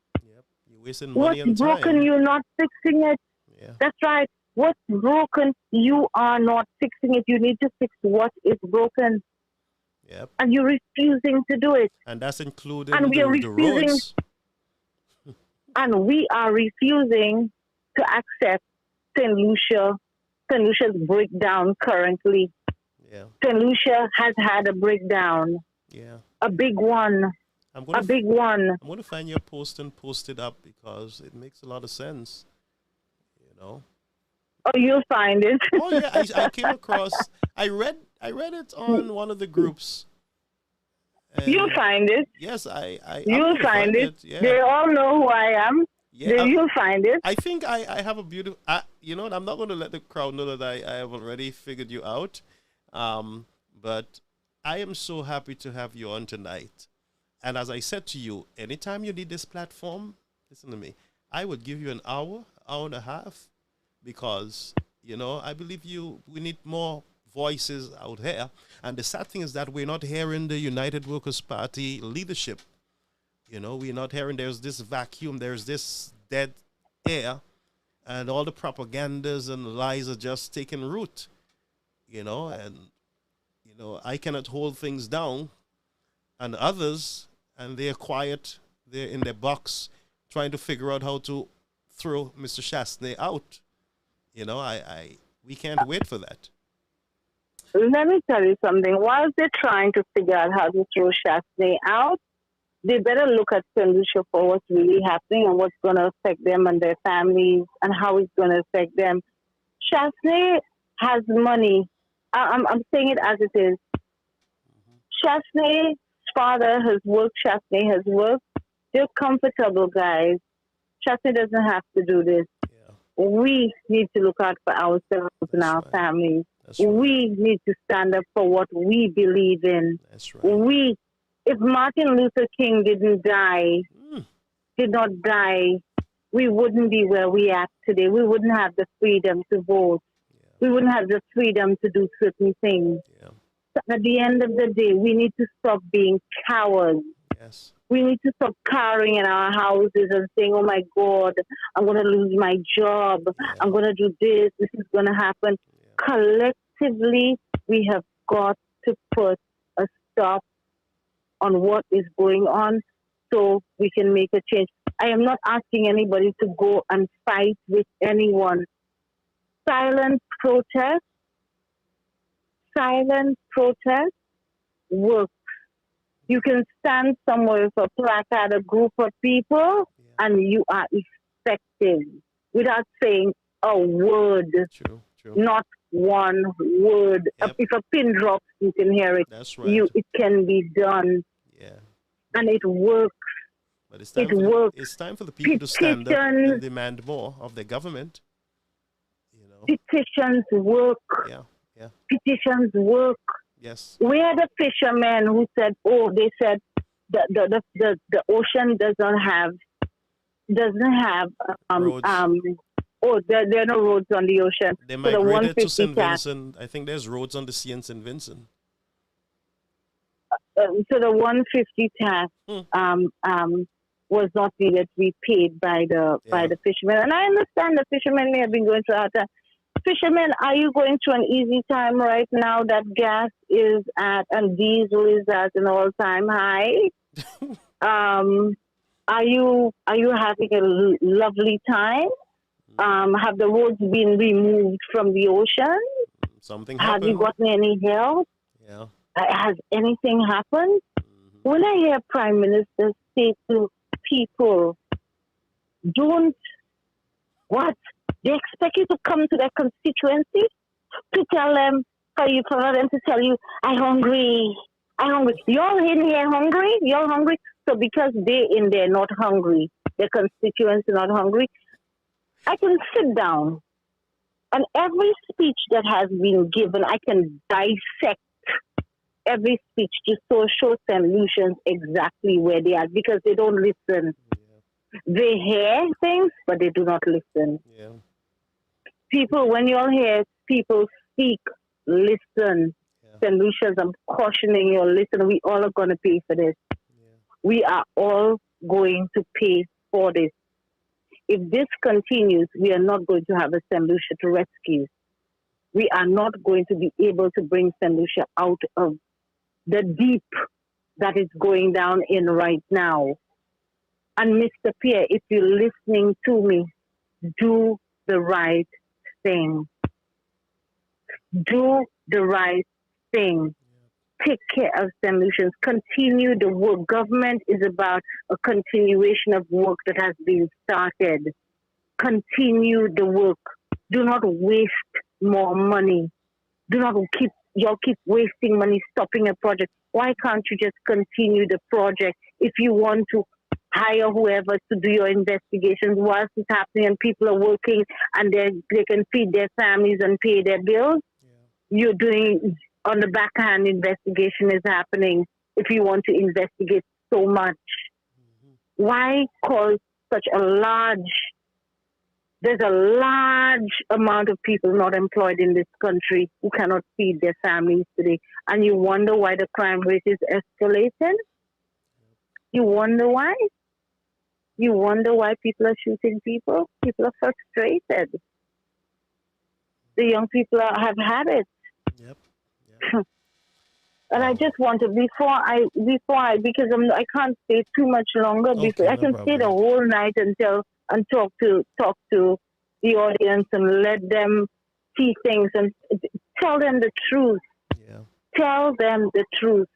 You're wasting money and time. What's broken, you're not fixing it. Yeah. That's right. What's broken, you are not fixing it. You need to fix what is broken. Yep. And you're refusing to do it. And that's including and we are the roads. And we are refusing to accept St. Lucia's breakdown currently. Yeah. St. Lucia has had a breakdown. Yeah. A big one. A big one. I'm going to find your post and post it up because it makes a lot of sense. You know. Oh, you'll find it. Oh yeah, I came across. I read it on one of the groups. You'll find it. Yes, You'll find it. Yeah. They all know who I am. Yeah, you'll find it. I think I have a beautiful. You know what? I'm not going to let the crowd know that I have already figured you out. But I am so happy to have you on tonight. And as I said to you, anytime you need this platform, listen to me. I would give you an hour and a half, because you know I believe we need more voices out here. And the sad thing is that we're not hearing the United Workers' Party leadership. You know, we're not hearing there's this vacuum, there's this dead air, and all the propagandas and lies are just taking root. You know, and, you know, I cannot hold things down, and others, and they're quiet, they're in their box trying to figure out how to throw Mr. Chastney out. You know, we can't wait for that. Let me tell you something. While they're trying to figure out how to throw Chastney out, they better look at St. Lucia for what's really happening and what's going to affect them and their families and how it's going to affect them. Chastney has money. I'm saying it as it is. Chastney's father has worked. Chastney has worked. They're comfortable, guys. Chastney doesn't have to do this. Yeah. We need to look out for ourselves and our families. Right. We need to stand up for what we believe in. That's right. If Martin Luther King did not die, we wouldn't be where we are today. We wouldn't have the freedom to vote. Yeah. We wouldn't have the freedom to do certain things. Yeah. So at the end of the day, we need to stop being cowards. Yes. We need to stop cowering in our houses and saying, oh my God, I'm going to lose my job. Yeah. I'm going to do this. This is going to happen. Yeah. Collectively, we have got to put a stop on what is going on so we can make a change. I am not asking anybody to go and fight with anyone. Silent protest works. You can stand somewhere with a placard, a group of people, and you are effective without saying a word. True. Not one word. Yep. If a pin drops, you can hear it. That's right. It can be done. Yeah. And it works. But it's time for the people to stand up and demand more of the government. You know. Petitions work. Yeah. Petitions work. Yes. We had a fisherman who said, they said the ocean doesn't have roads. There are no roads on the ocean. They migrated to St. Vincent. I think there's roads on the sea in St. Vincent. So the 150 tax was not needed to be paid by the fishermen. And I understand the fishermen may have been going through hard time. Fishermen, are you going through an easy time right now that gas is at and diesel is at an all-time high? Are you having a lovely time? Have the roads been removed from the ocean? Something happened. Have you gotten any help? Yeah. Has anything happened? Mm-hmm. When I hear Prime Minister say to people, they expect you to come to their constituency to tell them, for them to tell you, I'm hungry. You're in here hungry? You're hungry? So because they in there not hungry, their constituents are not hungry, I can sit down and every speech that has been given, I can dissect every speech to show solutions exactly where they are because they don't listen. Yeah. They hear things, but they do not listen. Yeah. People, when you all hear people speak, listen. Yeah. St. Lucia's, I'm cautioning you, listen, we all are going to pay for this. Yeah. We are all going to pay for this. If this continues, we are not going to have a St. Lucia to rescue. We are not going to be able to bring St. Lucia out of the deep that is going down in right now. And Mr. Pierre, if you're listening to me, do the right thing. Do the right thing. Take care of St. Lucians. Continue the work. Government is about a continuation of work that has been started. Continue the work. Do not waste more money. Do not keep wasting money, stopping a project. Why can't you just continue the project? If you want to hire whoever to do your investigations whilst it's happening and people are working and they can feed their families and pay their bills, you're doing on the backhand investigation is happening if you want to investigate so much. Why cause such a there's a large amount of people not employed in this country who cannot feed their families today. And you wonder why the crime rate is escalating? You wonder why? You wonder why people are shooting people? People are frustrated. The young people have had it. Yep. And I just want to, because I can't stay too much longer. Okay, I can stay the whole night and talk to the audience and let them see things and tell them the truth. Yeah. Tell them the truth.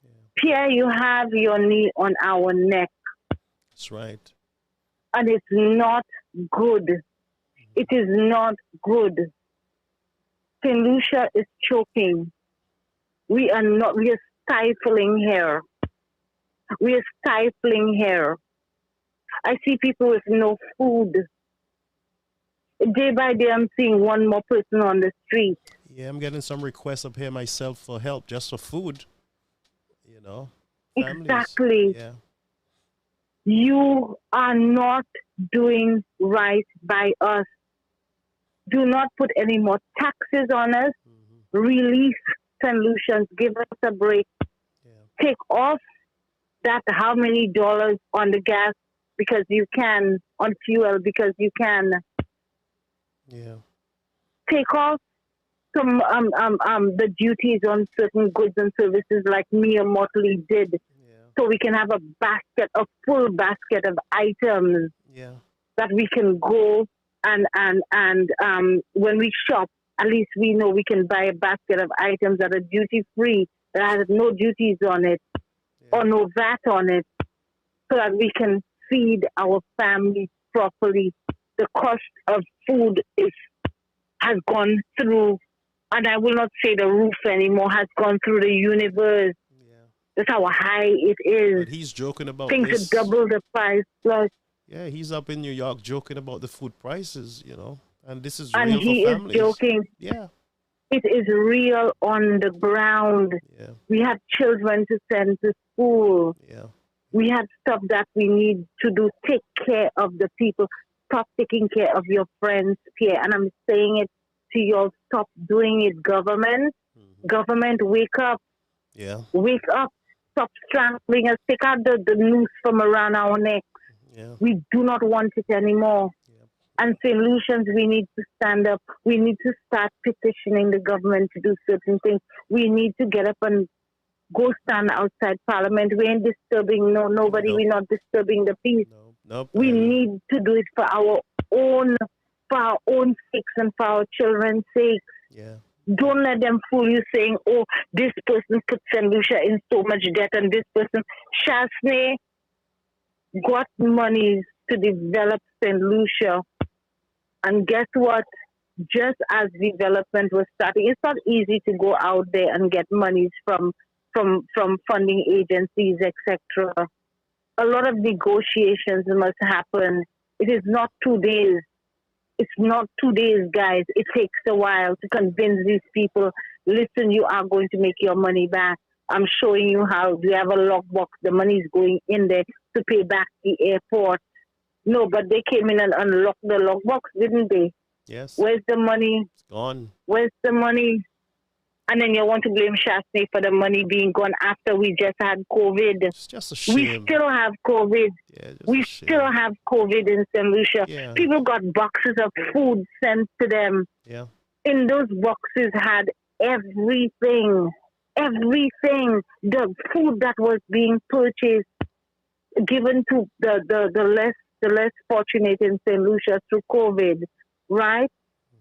Yeah. Pierre, you have your knee on our neck. That's right. And it's not good. It is not good. St. Lucia is choking. We are stifling here. We are stifling here. I see people with no food. Day by day, I'm seeing one more person on the street. Yeah, I'm getting some requests up here myself for help, just for food. You know. Exactly. Yeah. You are not doing right by us. Do not put any more taxes on us. Release St. Lucians. Give us a break. Yeah. Take off that how many dollars on the gas because you can, on fuel because you can. Yeah. Take off some the duties on certain goods and services like Mia Motley did. Yeah. So we can have a full basket of items that we can go and when we shop, at least we know we can buy a basket of items that are duty free, that has no duties on it or no VAT on it, so that we can feed our families properly. The cost of food has gone through, and I will not say the roof anymore, has gone through the universe. Yeah. That's how high it is. But he's joking about things this. Things are double the price plus. Yeah, he's up in New York joking about the food prices, you know, and this is and real he for is families. Joking. Yeah. It is real on the ground. Yeah. We have children to send to school. Yeah. We have stuff that we need to do. Take care of the people. Stop taking care of your friends, Pierre. And I'm saying it to you all. Stop doing it, government. Mm-hmm. Government, wake up. Yeah. Wake up. Stop strangling us. Take out the noose from around our neck. Yeah. We do not want it anymore. Yeah. And St. Lucians, we need to stand up. We need to start petitioning the government to do certain things. We need to get up and go stand outside Parliament. We ain't disturbing nobody. Nope. We're not disturbing the peace. Nope. We need to do it for our own sakes and for our children's sakes. Yeah. Don't let them fool you saying, oh, this person put St. Lucia in so much debt and this person. Chasney got monies to develop St. Lucia. And guess what? Just as development was starting, it's not easy to go out there and get monies from funding agencies, etc. A lot of negotiations must happen. It is not 2 days. It's not 2 days, guys. It takes a while to convince these people, listen, you are going to make your money back. I'm showing you how. We have a lockbox. The money is going in there to pay back the airport. No, but they came in and unlocked the lockbox, didn't they? Yes. Where's the money? It's gone. Where's the money? And then you want to blame Chasney for the money being gone after we just had COVID. It's just a shame. We still have COVID. Yeah, we still have COVID in St. Lucia. Yeah. People got boxes of food sent to them. Yeah. In those boxes had everything. Everything. The food that was being purchased, given to the less fortunate in St. Lucia through COVID, right?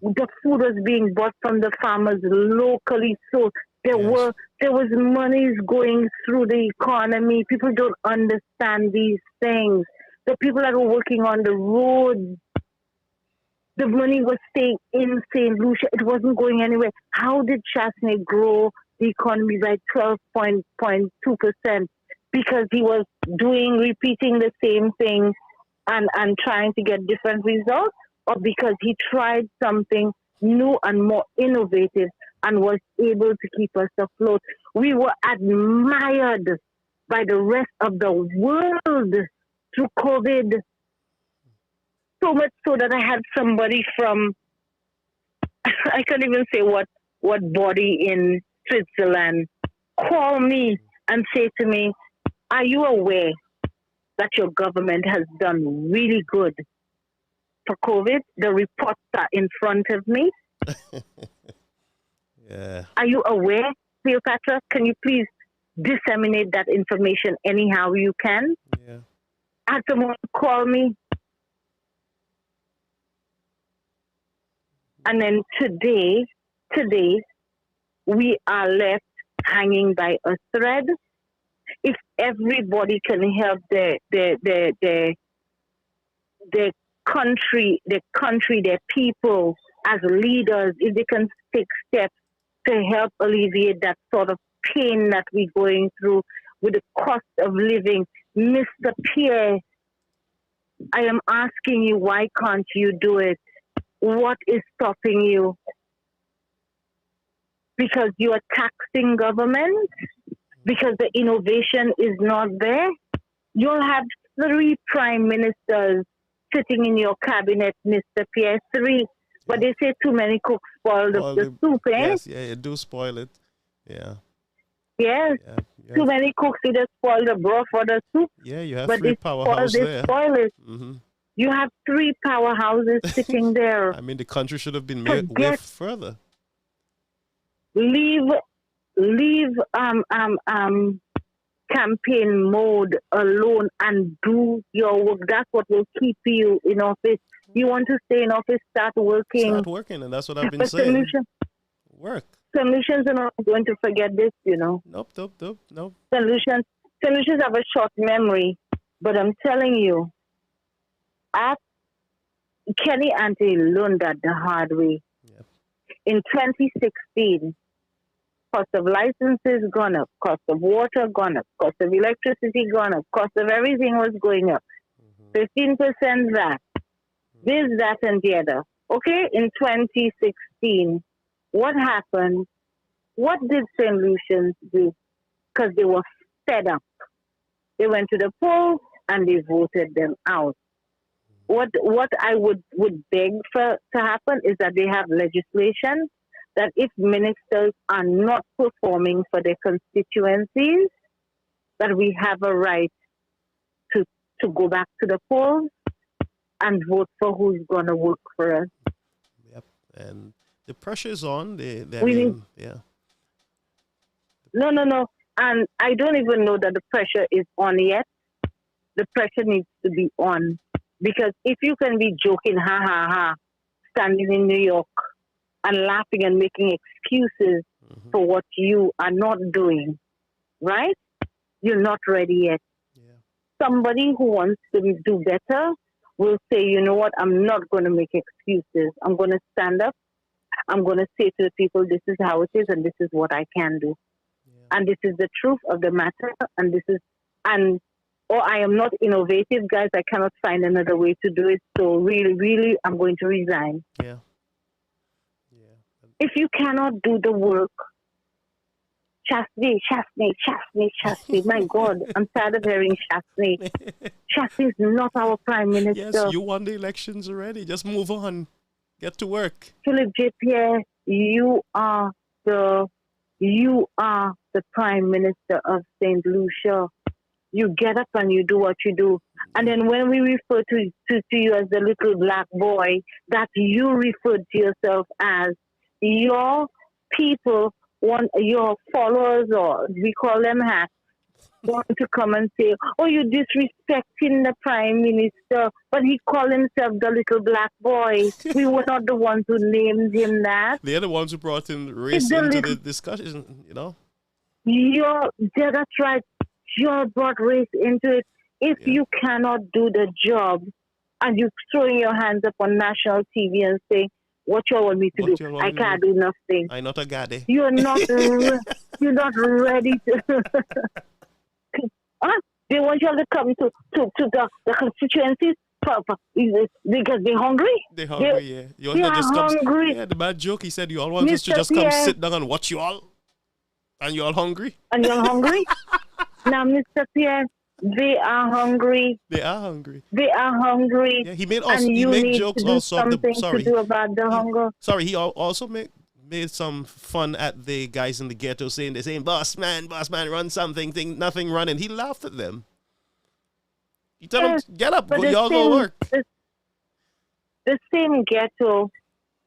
The food was being bought from the farmers locally. So There was monies going through the economy. People don't understand these things. The people that were working on the roads, the money was staying in St. Lucia. It wasn't going anywhere. How did Chasney grow the economy by 12.2%? Because he was repeating the same thing and trying to get different results, or because he tried something new and more innovative and was able to keep us afloat. We were admired by the rest of the world through COVID. So much so that I had somebody from, I can't even say what body in Switzerland, call me and say to me, are you aware that your government has done really good for COVID? The reports are in front of me. Yeah. Are you aware, Cleopatra? Can you please disseminate that information anyhow you can? Yeah. Had someone call me. And then today, we are left hanging by a thread. If everybody can help their country, their people as leaders, if they can take steps to help alleviate that sort of pain that we're going through with the cost of living. Mr. Pierre, I am asking you, why can't you do it? What is stopping you? Because you are taxing government? Because the innovation is not there? You'll have 3 prime ministers sitting in your cabinet, Mr. Pierre, 3. But they say too many cooks spoil the soup, eh? Yes, yeah, it do spoil it. Yeah. Yes. Yeah, too many cooks either spoil the broth or the soup. Yeah, you have but 3 powerhouses there. Spoil it. Mm-hmm. You have 3 powerhouses sitting there. I mean, the country should have been with further. Leave campaign mode alone and do your work. That's what will keep you in office. You want to stay in office, start working. Start working, and that's what I've been saying. Work. Solutions are not going to forget this, you know. Nope. Solutions have a short memory, but I'm telling you, Kenny Ante learned that the hard way. Yep. In 2016, cost of licenses gone up, cost of water gone up, cost of electricity gone up, cost of everything was going up. 15% that, this, that, and the other. Okay, in 2016, what happened? What did St. Lucians do? Because they were fed up. They went to the polls and they voted them out. What I would beg for to happen is that they have legislation that if ministers are not performing for their constituencies, that we have a right to go back to the polls and vote for who's going to work for us. Yep, and the pressure is on. Yeah. No. And I don't even know that the pressure is on yet. The pressure needs to be on. Because if you can be joking, standing in New York and laughing and making excuses for what you are not doing, right? You're not ready yet. Yeah. Somebody who wants to do better will say, you know what, I'm not going to make excuses. I'm going to stand up. I'm going to say to the people, this is how it is and this is what I can do. Yeah. And this is the truth of the matter. Or I am not innovative, guys. I cannot find another way to do it. So really, I'm going to resign. Yeah. If you cannot do the work, Chasney. My God, I'm tired of hearing Chasney. Chasney is not our prime minister. Yes, you won the elections already. Just move on. Get to work. Philip J. Pierre, you are the prime minister of St. Lucia. You get up and you do what you do. And then when we refer to you as the little black boy, that you referred to yourself as, your people want your followers, or we call them hacks, want to come and say, oh, you're disrespecting the Prime Minister, but he called himself the little black boy. We were not the ones who named him that. They're the ones who brought in race into the discussion, you know? Yeah, that's right. You brought race into it. If you cannot do the job and you throwing your hands up on national TV and saying, what you want me to do? I can't do nothing. I'm not a gaddy. You're not you're not ready to They want you all to come to the constituencies because they're hungry. They're hungry, yeah. You they are just hungry. Yeah, the bad joke, he said you all want us to just come sit down and watch you all. And you all hungry? And you're hungry? Now, Mr. Pierre, they are hungry. They are hungry. They are hungry. Yeah, he made jokes also. Something to do about the hunger. Sorry, he also made some fun at the guys in the ghetto saying, boss man, run something, nothing running. He laughed at them. He told them, get up, y'all go work. The same ghetto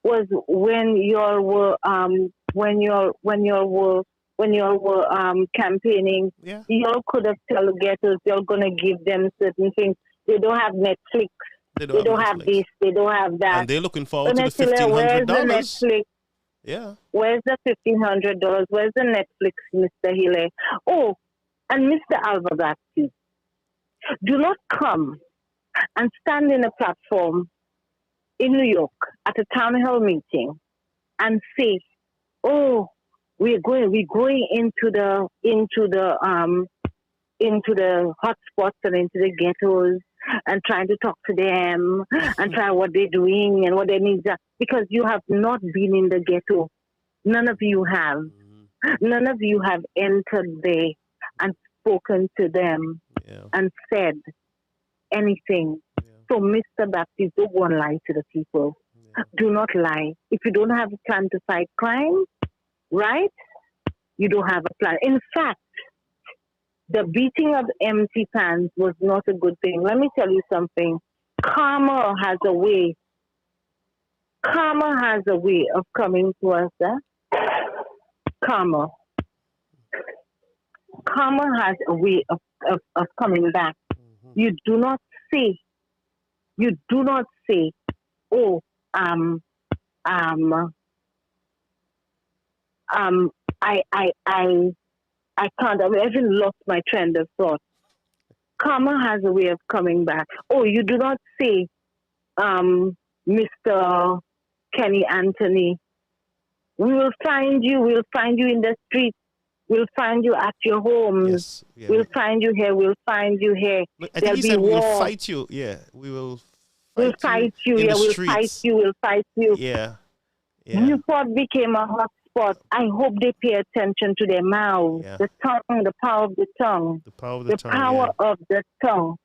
was when you were campaigning. Yeah. You all could have told the ghettos you're gonna give them certain things. They don't have Netflix. They don't have this. They don't have that. And they're looking forward to the $1,500. $1,500. Where's the Netflix? Yeah. Where's the $1,500? Where's the Netflix, Mr. Hille? Oh, and Mr. Alvagatti, do not come and stand in a platform in New York at a town hall meeting and say, "Oh, we're going into the hotspots and into the ghettos and trying to talk to them and try what they're doing and what their needs are," because you have not been in the ghetto. None of you have. None of you have entered there and spoken to them and said anything. So, Mr. Baptiste, don't go and lie to the people. Do not lie. If you don't have a plan to fight crime, right? You don't have a plan. In fact, the beating of empty pans was not a good thing. Let me tell you something. Karma has a way. Karma has a way of coming to us. Karma. Karma has a way of coming back. You do not say, oh, I can't. I even lost my trend of thought. Karma has a way of coming back. Oh, you do not say, Mr. Kenny Anthony, we will find you. We'll find you in the streets. We'll find you at your homes. Yes, we'll find you here. We'll find you here. I think he said we will fight you. Yeah, we will. We'll fight you. Yeah, we'll fight you. We'll fight you. Yeah. Newport became a hotspot. I hope they pay attention to their mouths. Yeah. The tongue, the power of the tongue. The power of the tongue. Power of the tongue.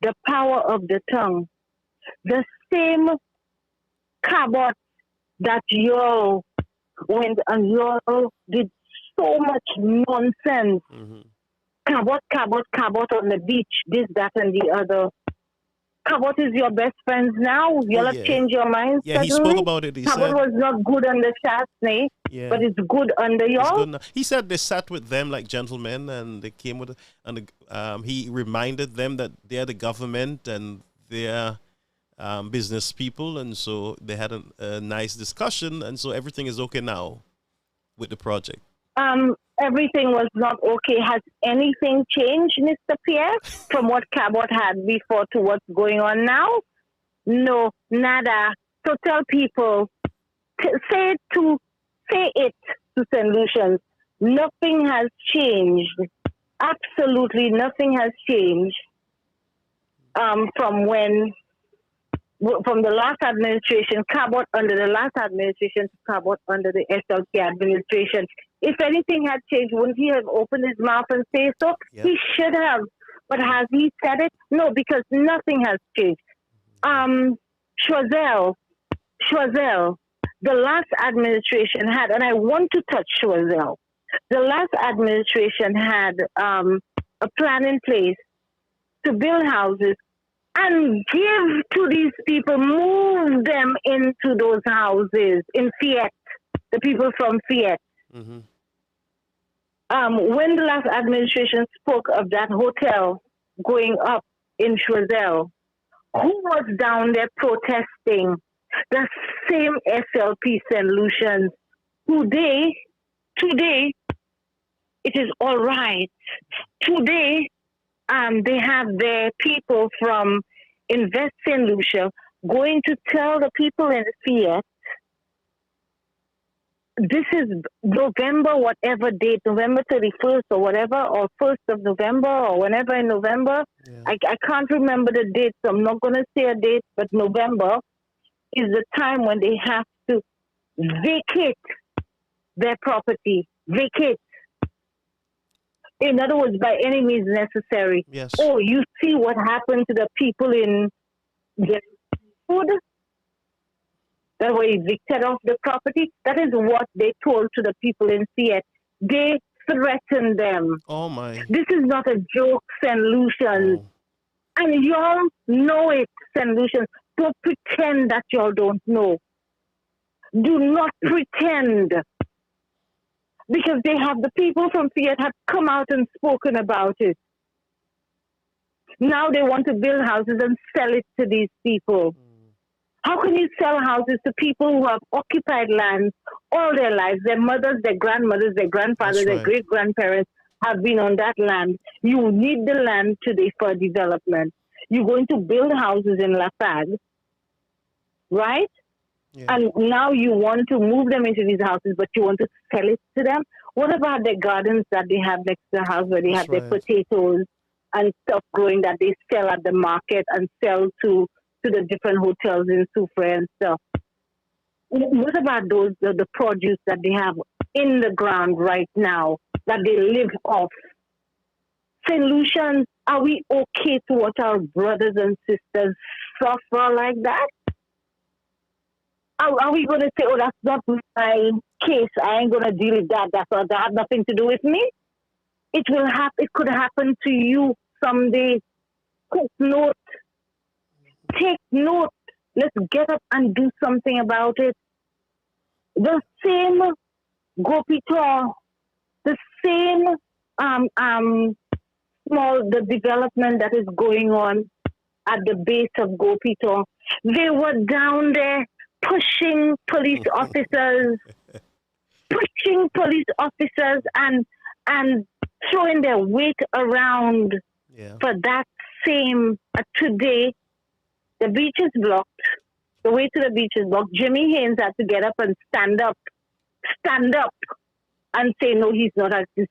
The power of the tongue. The same cabot that you went and you did so much nonsense. Cabot on the beach, this, that, and the other. Cabot is your best friends now. You'll have changed your mind. Yeah, he spoke about it. He Cabot said was not good under Chastney, but it's good under y'all. He said they sat with them like gentlemen, and they came with, he reminded them that they're the government and they're business people, and so they had a nice discussion, and so everything is okay now with the project. Everything was not okay. Has anything changed, Mr. Pierre, from what Cabot had before to what's going on now? No, nada. So tell people, say it to St. Lucians. Nothing has changed. Absolutely nothing has changed from the last administration, Cabot under the last administration to Cabot under the SLP administration. If anything had changed, wouldn't he have opened his mouth and say so? Yeah. He should have. But has he said it? No, because nothing has changed. Choiseul, the last administration had, and I want to touch Choiseul, the last administration had a plan in place to build houses and give to these people, move them into those houses in Fiat, the people from Fiat. when the last administration spoke of that hotel going up in Choiseul, who was down there protesting? The same SLP solutions. Today, it is all right. Today, they have their people from Invest St. Lucia going to tell the people in Fiat, this is November, whatever date, November 31st or whatever, or 1st of November or whenever in November. Yeah. I can't remember the date, so I'm not going to say a date, but November is the time when they have to vacate their property. Vacate. In other words, by any means necessary. Yes. Oh, you see what happened to the people in the food that were evicted off the property? That is what they told to the people in Fiat. They threatened them. Oh, my. This is not a joke, St. Lucians. Oh. And y'all know it, St. Lucians. Don't pretend that y'all don't know. Do not pretend. Because they have, the people from Fiat have come out and spoken about it. Now they want to build houses and sell it to these people. How can you sell houses to people who have occupied lands all their lives? Their mothers, their grandmothers, their grandfathers, their great-grandparents have been on that land. You need the land today for development. You're going to build houses in Lafargue, right? Yeah. And now you want to move them into these houses, but you want to sell it to them? What about the gardens that they have next to the house where they have their potatoes and stuff growing that they sell at the market and sell to the different hotels in Soufrière and stuff? What about those, the produce that they have in the ground right now that they live off? St. Lucians, are we okay to watch our brothers and sisters suffer like that? Are we going to say, oh, that's not my case, I ain't going to deal with that, that has nothing to do with me? It will happen. It could happen to you someday. Take note. Take note. Let's get up and do something about it. The same Gopitor, the same the development that is going on at the base of Gopitor. They were down there pushing police officers, and throwing their weight around for that same. Today, the beach is blocked. The way to the beach is blocked. Jimmy Haynes had to get up and stand up, and say no, it's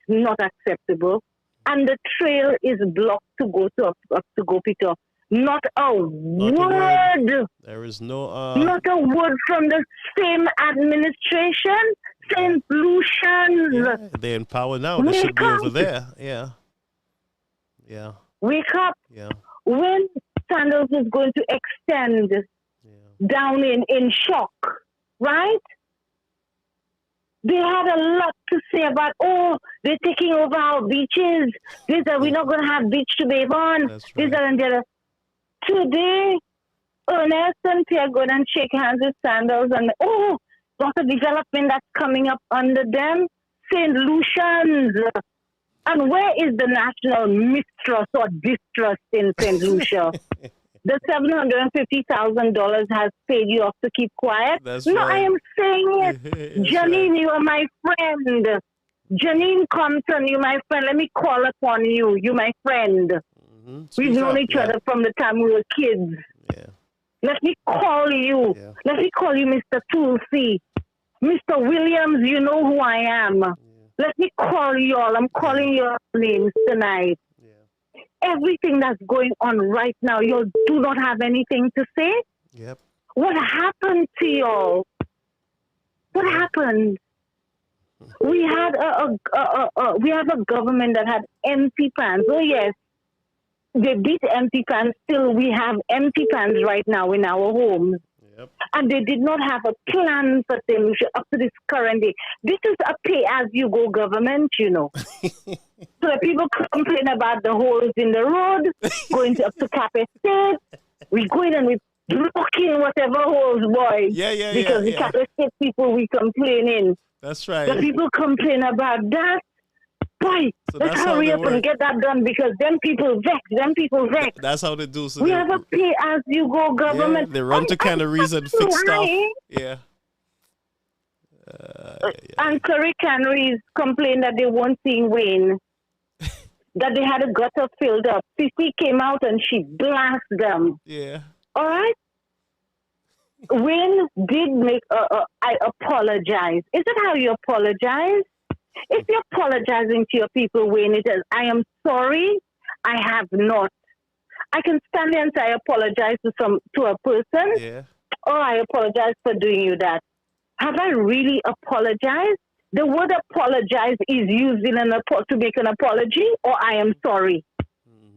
not acceptable. And the trail is blocked to go to up to Gopitor. Not a word. There is no. Not a word from the same administration. St. Lucians. Yeah, they're in power now. They should be over there. Yeah. Yeah. Wake up. Yeah. When Sandals is going to extend down in Shock, right? They had a lot to say about, oh, they're taking over our beaches. We're not going to have beach to bathe on. That's right. And the other. Today, Ernest and Pierre go and shake hands with Sandals, and oh, lots of development that's coming up under them. St. Lucians. And where is the national mistrust or distrust in St. Lucia? The $750,000 has paid you off to keep quiet. That's no, right. I am saying it. Janine, right. You are my friend. Janine Compton, you're my friend. Let me call upon you. You're my friend. Mm-hmm. We've known each other from the time we were kids. Yeah. Let me call you. Yeah. Let me call you Mr. Tulsi. Mr. Williams, you know who I am. Yeah. Let me call you all. I'm calling your names tonight. Yeah. Everything that's going on right now, you do not have anything to say? Yep. What happened to y'all? What happened? We had we have a government that had empty pans. Oh yes, they beat empty pans. Still, we have empty pans right now in our homes. Yep. And they did not have a plan for things up to this current day. This is a pay-as-you-go government, you know. So that people complain about the holes in the road, going up to Cap Estate. We go in and we blocking whatever holes, boy. Because the Cap Estate people, we complaining. That's right. The people complain about that. boy, So let's that's how hurry they up and work. get that done because them people vex. That's how they do. So We they, have a pay-as-you-go government. yeah, they run to canneries and fix stuff. Yeah. And Curry Canneries complained that they weren't seeing Wayne, that they had a gutter filled up. Sissy came out and she blasted them. Yeah. All right? Wayne did make I apologize. Is it how you apologize? If you're apologizing to your people, Wayne, it is, I am sorry, I have not. I can stand there and say I apologize to a person. Yeah. Or I apologize for doing you that. Have I really apologized? The word apologize is used in to make an apology, or I am sorry.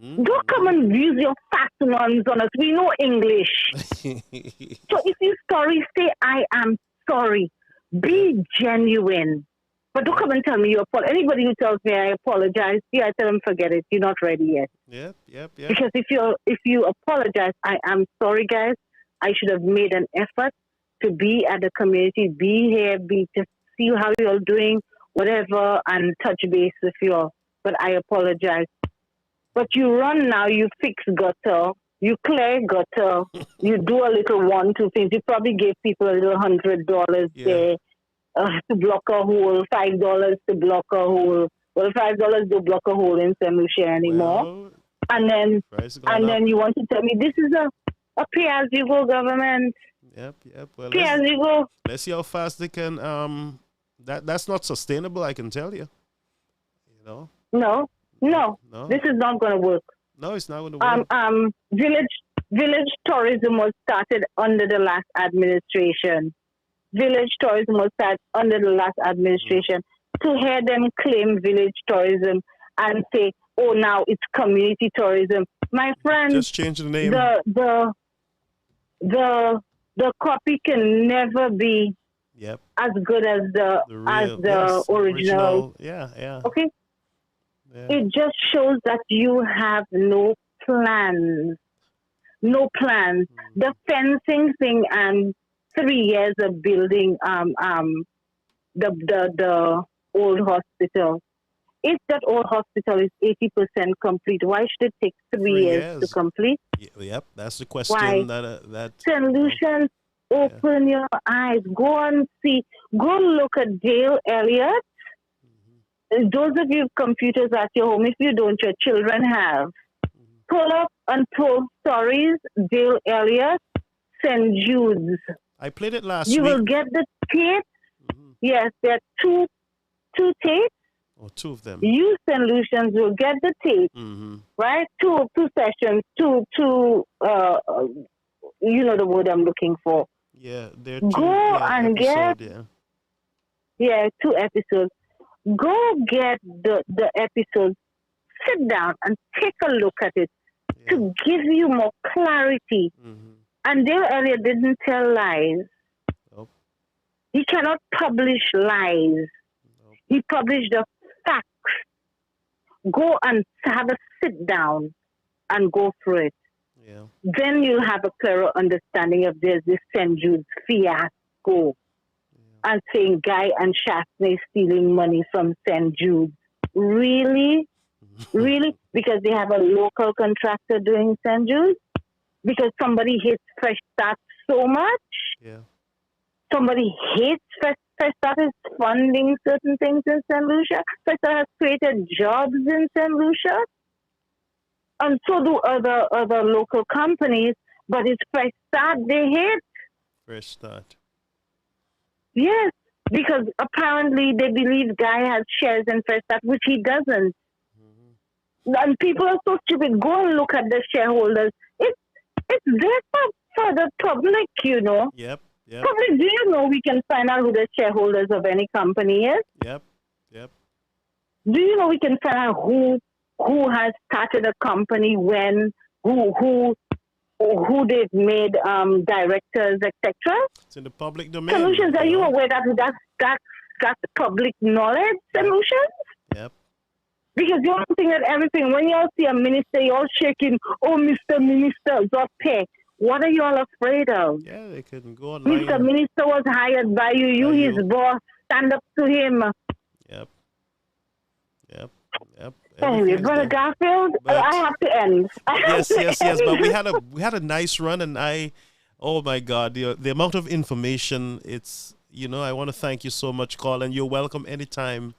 Don't come and use your fast ones on us. We know English. So if you're sorry, say I am sorry. Be genuine. But don't come and tell me you apologize. Anybody who tells me I apologize, I tell them forget it. You're not ready yet. Yep. Because if you apologize, I am sorry, guys. I should have made an effort to be at the community, be here, just see how you're doing, whatever, and touch base with you all. But I apologize. But you run now, you fix gutter, you clear gutter, you do a little 1-2 things. You probably gave people a little $100 there to block a hole, $5 to block a hole. Well, $5 to block a hole in St. Lucia anymore. Well, and then you want to tell me this is a pay-as-you-go government. Yep. Well, pay-as-you-go. Let's see how fast they can. That's not sustainable, I can tell you. You know. No. This is not going to work. No, it's not going to work. Village tourism was started under the last administration. Village tourism was started under the last administration. To hear them claim village tourism and say, "Oh, now it's community tourism," my friend. Just change the name. The copy can never be as good as the original. Yeah. Okay. Yeah. It just shows that you have no plans. No plans. The fencing thing and 3 years of building the old hospital. If that old hospital is 80% complete, why should it take 3 years to complete? Yep, that's the question. Why? That Solutions. Open your eyes. Go and see. Go look at Dale Elliott. Those of you with computers at your home, if you don't, your children have. Pull up and told stories, Dale Elliott, St. Jude's. I played it last week. You will get the tape. Yes, there are two tapes. Oh, 2 of them. You St. Lucians will get the tape, right? Two sessions, two. You know the word I'm looking for. Yeah, they're go and episode, get 2 episodes. Go get the episodes. Sit down and take a look at it to give you more clarity. And Dale Elliott didn't tell lies. Nope. He cannot publish lies. Nope. He published the facts. Go and have a sit down and go through it. Yeah. Then you'll have a clearer understanding of this St. Jude's fiasco. And saying Guy and Shastney stealing money from St. Jude's. Really? Really? Because they have a local contractor doing St. Jude's? Because somebody hates Fresh Start so much? Yeah. Somebody hates Fresh Start is funding certain things in St. Lucia. Fresh Start has created jobs in St. Lucia. And so do other local companies. But it's Fresh Start they hate. Fresh Start. Yes, because apparently they believe Guy has shares in Fresh Start, which he doesn't. And people are so stupid. Go and look at the shareholders. It's there for the public, you know. Yep. Public, do you know we can find out who the shareholders of any company is? Yep. Do you know we can find out who has started a company when, who they've made directors, etc.? It's in the public domain. Solutions, are you aware that that's public knowledge, Solutions? Yep. Because you're looking at everything. When you all see a minister, you're all shaking, "Oh, Mr. Minister, Zope." What are you all afraid of? Yeah, they couldn't go online. Mr. Minister was hired by you. You, his boss. Stand up to him. Yep. Yep. Anyway, everything is Brother there. Garfield, But- I have to end. Yes. But we had a nice run, and oh my God, the amount of information. It's I want to thank you so much, Colin. You're welcome anytime.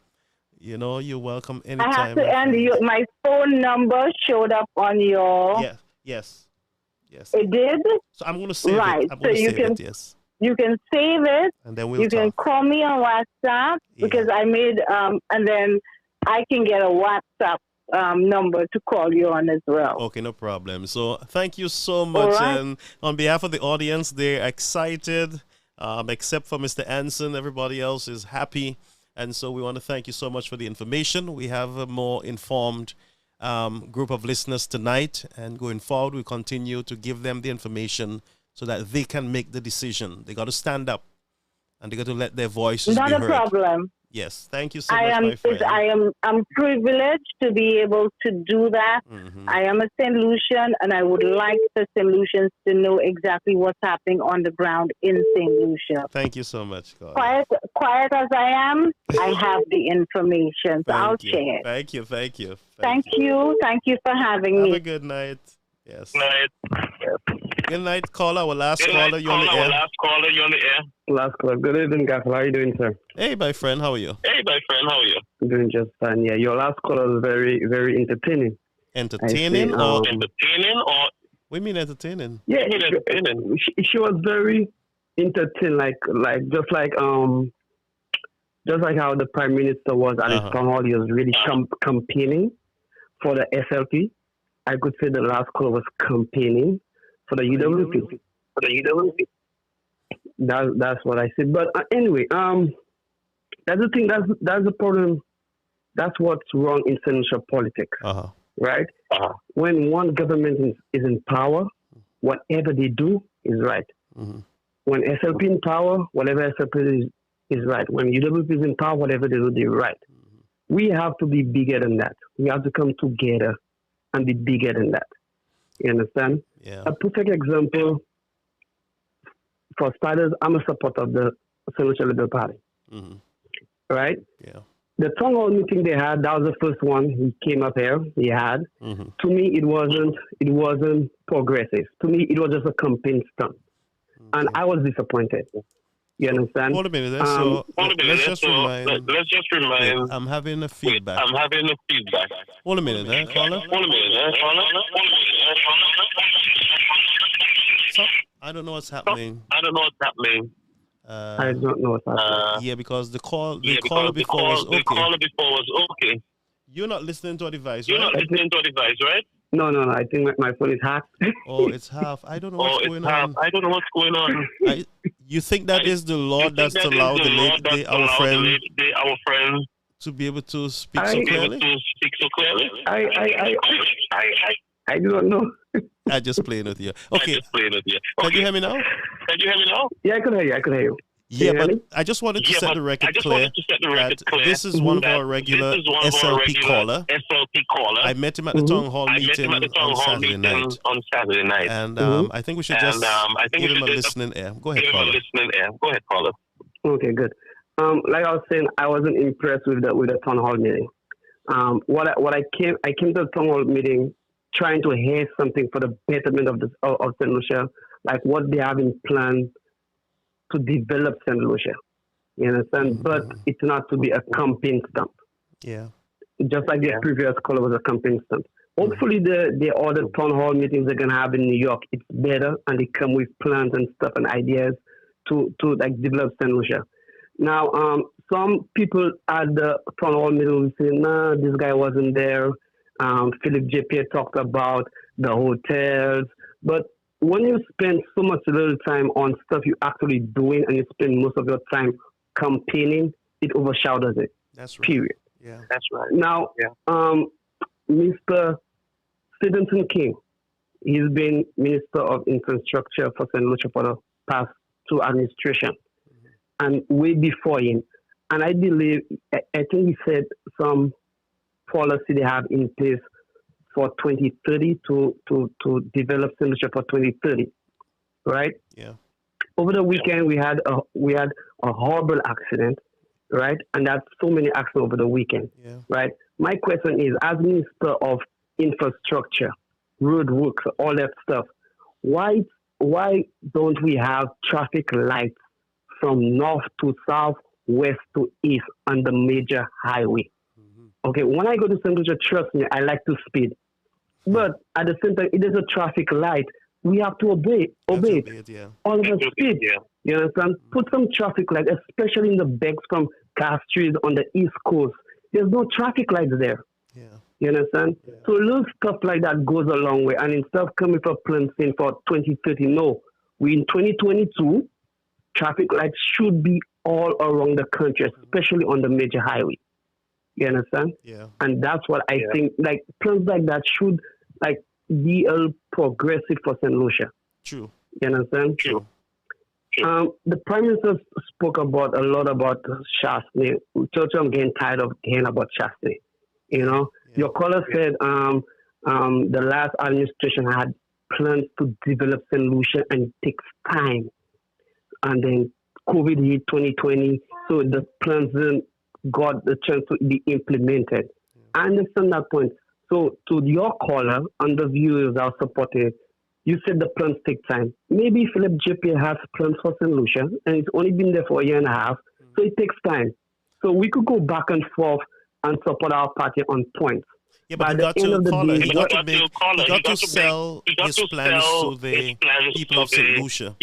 You're welcome I anytime. have to my end. friend. My phone number showed up on your. Yeah. Yes. It did. So I'm going to save Right. it. I'm going to you save can it. Yes. you can save it. And then we'll you can talk. call me on WhatsApp because I made and then I can get a WhatsApp number to call you on as well. Okay, no problem. So thank you so much. right. And on behalf of the audience, they're excited, except for Mr. Anson. Everybody else is happy. And so we want to thank you so much for the information. We have a more informed group of listeners tonight. And going forward, we continue to give them the information so that they can make the decision. They got to stand up and they got to let their voices Not be a heard. problem. Yes, thank you so much, my friend. I'm privileged to be able to do that. Mm-hmm. I am a St. Lucian, and I would like the St. Lucians to know exactly what's happening on the ground in St. Lucia. Thank you so much, Colin. Quiet as I am, I have the information, so I'll share it. Thank you. Thank you for having me. Have a good night. Yes. Good night, caller. Our last caller. You on the air. Last caller. Good evening, guys. How are you doing, sir? Hey, my friend. How are you? Doing just fine. Yeah, your last caller was very, very entertaining. Entertaining I or? see, We mean entertaining. Yeah, she was very entertaining, just like how the Prime Minister was at his town hall. He was really campaigning for the SLP. I could say the last caller was campaigning for the UWP. That's what I said. But anyway, that's the thing. That's the problem. That's what's wrong in senatorial politics, right? When one government is in power, whatever they do is right. Mm-hmm. When SLP in power, whatever SLP is right. When UWP is in power, whatever they do, they're right. Mm-hmm. We have to be bigger than that. We have to come together and be bigger than that. You understand? Yeah. A perfect example, for starters, I'm a supporter of the Social Liberal Party. Mm-hmm. Right? Yeah. The town hall meeting they had, that was the first one he came up here, he had. Mm-hmm. To me, it wasn't progressive. To me, it was just a campaign stunt. Okay. And I was disappointed. You understand? Hold a minute. Let's just remind. Yeah, I'm having a feedback. Hold a minute, caller. I don't know what's happening. I don't know what's happening. Yeah, because the caller before was okay. You're not listening to a device, right? No. I think my phone is hacked. Oh, it's half. I don't know what's going on. You think that is the law that's allowed our friend to be able to speak so clearly? I do not know. I just playing with you. Okay. Can you hear me now? Yeah, I can hear you. Yeah, but I just wanted to set the record clear that this is one of our regular SLP caller. I met him at the town hall meeting on Saturday night. And I think we should just give him a listening ear. Go ahead, caller. Okay, good. Like I was saying, I wasn't impressed with the town hall meeting. I came to the town hall meeting trying to hear something for the betterment of St. Lucia, like what they have in plan to develop St. Lucia. You understand? Mm-hmm. But it's not to be a campaign stunt. Yeah. Just like the previous caller was a campaign stunt. Mm-hmm. Hopefully the other town hall meetings they're gonna have in New York, it's better and they come with plans and stuff and ideas to like develop St. Lucia. Now some people at the town hall meeting will say, nah, this guy wasn't there. Philip J. Pierre talked about the hotels, but when you spend so much little time on stuff you're actually doing and you spend most of your time campaigning, it overshadows it. That's right. Period. Yeah. That's right. Now, Mr. Stevenson King, he's been Minister of Infrastructure for St. Lucia for the past two administrations, and way before him. And I believe, I think he said some policy they have in place for 2030 to develop St. Lucia for 2030, right? Yeah. Over the weekend, we had a horrible accident right? And that's so many accidents over the weekend, right? My question is, as Minister of Infrastructure, road works, all that stuff, why don't we have traffic lights from north to south, west to east on the major highway? Okay, when I go to St. Lucia, trust me, I like to speed. But at the same time, it is a traffic light. We have to obey it. All of us speed. You understand? Put some traffic light, especially in the banks from Castries on the East Coast. There's no traffic lights there. You understand? So little stuff like that goes a long way. And instead of coming for plans in for 2030, no. We in 2022, traffic lights should be all around the country, especially on the major highway. You understand? And that's what I think, like, plans like that should, like, be a progressive for St. Lucia. True. You understand? True. The Prime Minister spoke a lot about Shastney. I'm getting tired of hearing about Shastney. You know, your caller said the last administration had plans to develop St. Lucia and it takes time. And then COVID hit 2020, so the plans didn't got the chance to be implemented. I understand that point. So to your caller and the viewers that are supportive, you said the plans take time. Maybe Philip JP has plans for St. Lucia and it's only been there for a year and a half, so it takes time. So we could go back and forth and support our party on points. Yeah, but he got to sell his plans to the people of St. Lucia,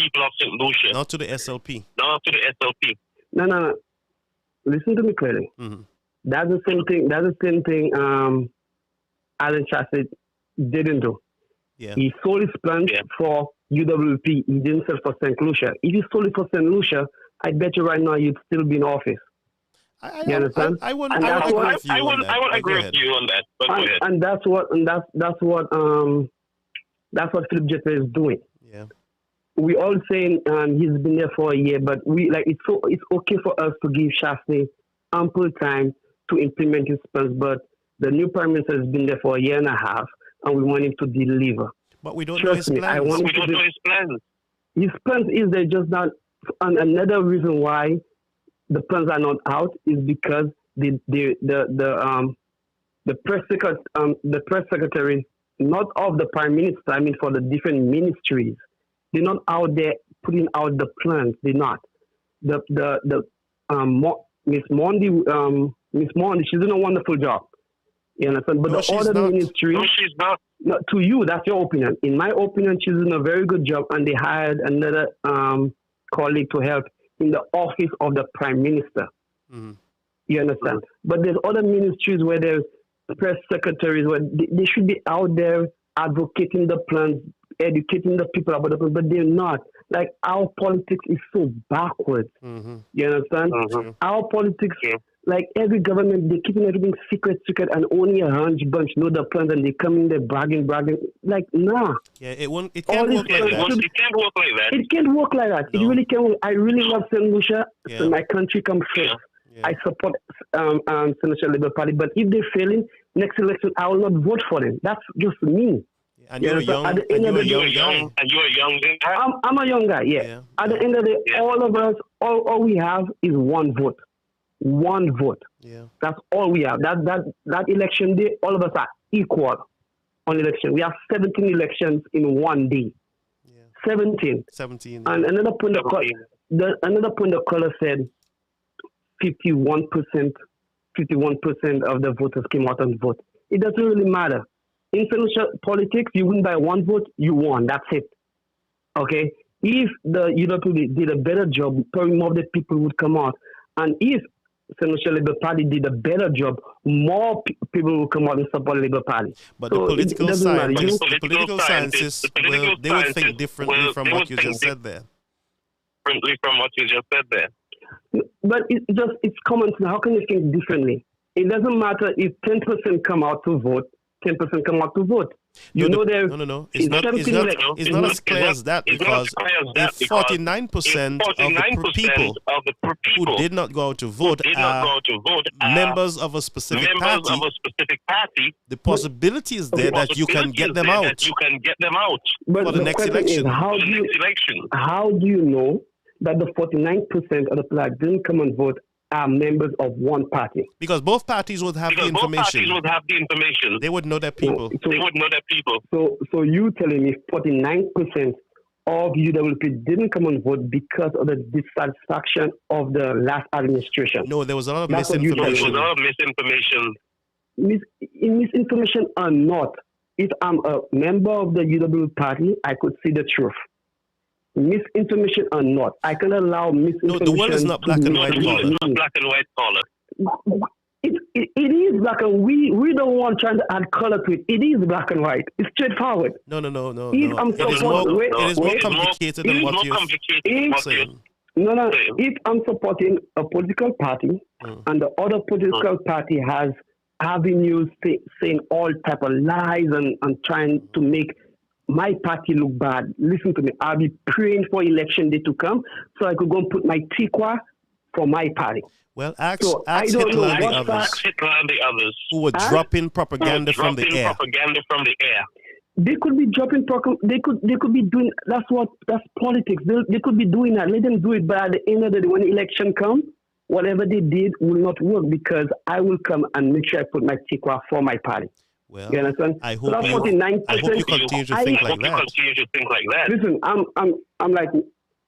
not to the SLP. No. Listen to me clearly. That's the same thing. That's the same thing. Alan Shastney didn't do. He sold his plans for UWP. He didn't sell for St. Lucia. If he sold it for St. Lucia, I bet you right now you'd still be in office. You understand? I wouldn't agree with you on that. But go ahead. And that's what Philip Jeter is doing. We all saying he's been there for a year, but it's okay for us to give Shastney ample time to implement his plans. But the new Prime Minister has been there for a year and a half, and we want him to deliver. But we don't know his plans. We don't know his plans. His plans is they're just not. And another reason why the plans are not out is because the press secretary, not of the Prime Minister, I mean for the different ministries, they're not out there putting out the plans. They're not. Miss Mondi, she's doing a wonderful job. You understand? But the other ministry, no, she's not. No, to you, that's your opinion. In my opinion, she's doing a very good job, and they hired another colleague to help in the office of the Prime Minister. You understand? But there's other ministries where there's press secretaries where they should be out there advocating the plans, educating the people about the plans, but they're not. Like, our politics is so backwards. You understand? Our politics, like every government, they're keeping everything secret, and only a hunch bunch know the plans, and they come in there bragging. Like, nah. Yeah, it can't work like that. It can't work like that. It can't work like that. No. It really can't work. I really love St. Lucia. So my country comes first. I support St. Lucia Labour Party, but if they're failing, next election, I will not vote for them. That's just me. And you're young. And you're young. I'm a young guy. At the end of the day, all of us, all we have is one vote. One vote. That's all we have. That election day, all of us are equal on election. We have 17 elections in one day. 17. And another point the caller said, 51% of the voters came out and vote. It doesn't really matter. In St. politics, you win by one vote, you won. That's it. Okay? If the UWP did a better job, probably more of the people would come out. And if St. Lucia Labour Party did a better job, more people will come out and support Labour Party. But so the political scientists, they would think differently from what you just said there. But it's common sense. How can you think differently? It doesn't matter if 10% come out to vote, 10% come out to vote. No. It's not as clear as that, because if 49% of the people who did not go out to vote are members of a specific party, the possibility is there that you can get them out but for the next election. How do you know that the 49% of the people that didn't come and vote are members of one party. Because both parties would have the information. They would know their people. So you telling me 49% of UWP didn't come on vote because of the dissatisfaction of the last administration? No, there was a lot of misinformation. Misinformation or not, if I'm a member of the UWP party, I could see the truth. Misinformation or not, I can allow misinformation. No, the world is not black and white, Paula. It is black and we don't want trying to add color to it. It is black and white. It's straightforward. No. It is more complicated than what you're saying. No. If I'm supporting a political party and the other political party has avenues saying all type of lies and trying to make my party look bad, listen to me. I'll be praying for election day to come so I could go and put my tikwa for my party. Well, ask Hitler and the others who were dropping propaganda from the air. They could be dropping propaganda. They could be doing. That's politics. They could be doing that. Let them do it. But at the end of the day, when the election comes, whatever they did will not work because I will come and make sure I put my tikwa for my party. Well, you understand? I hope you continue to think like that. Listen, I'm like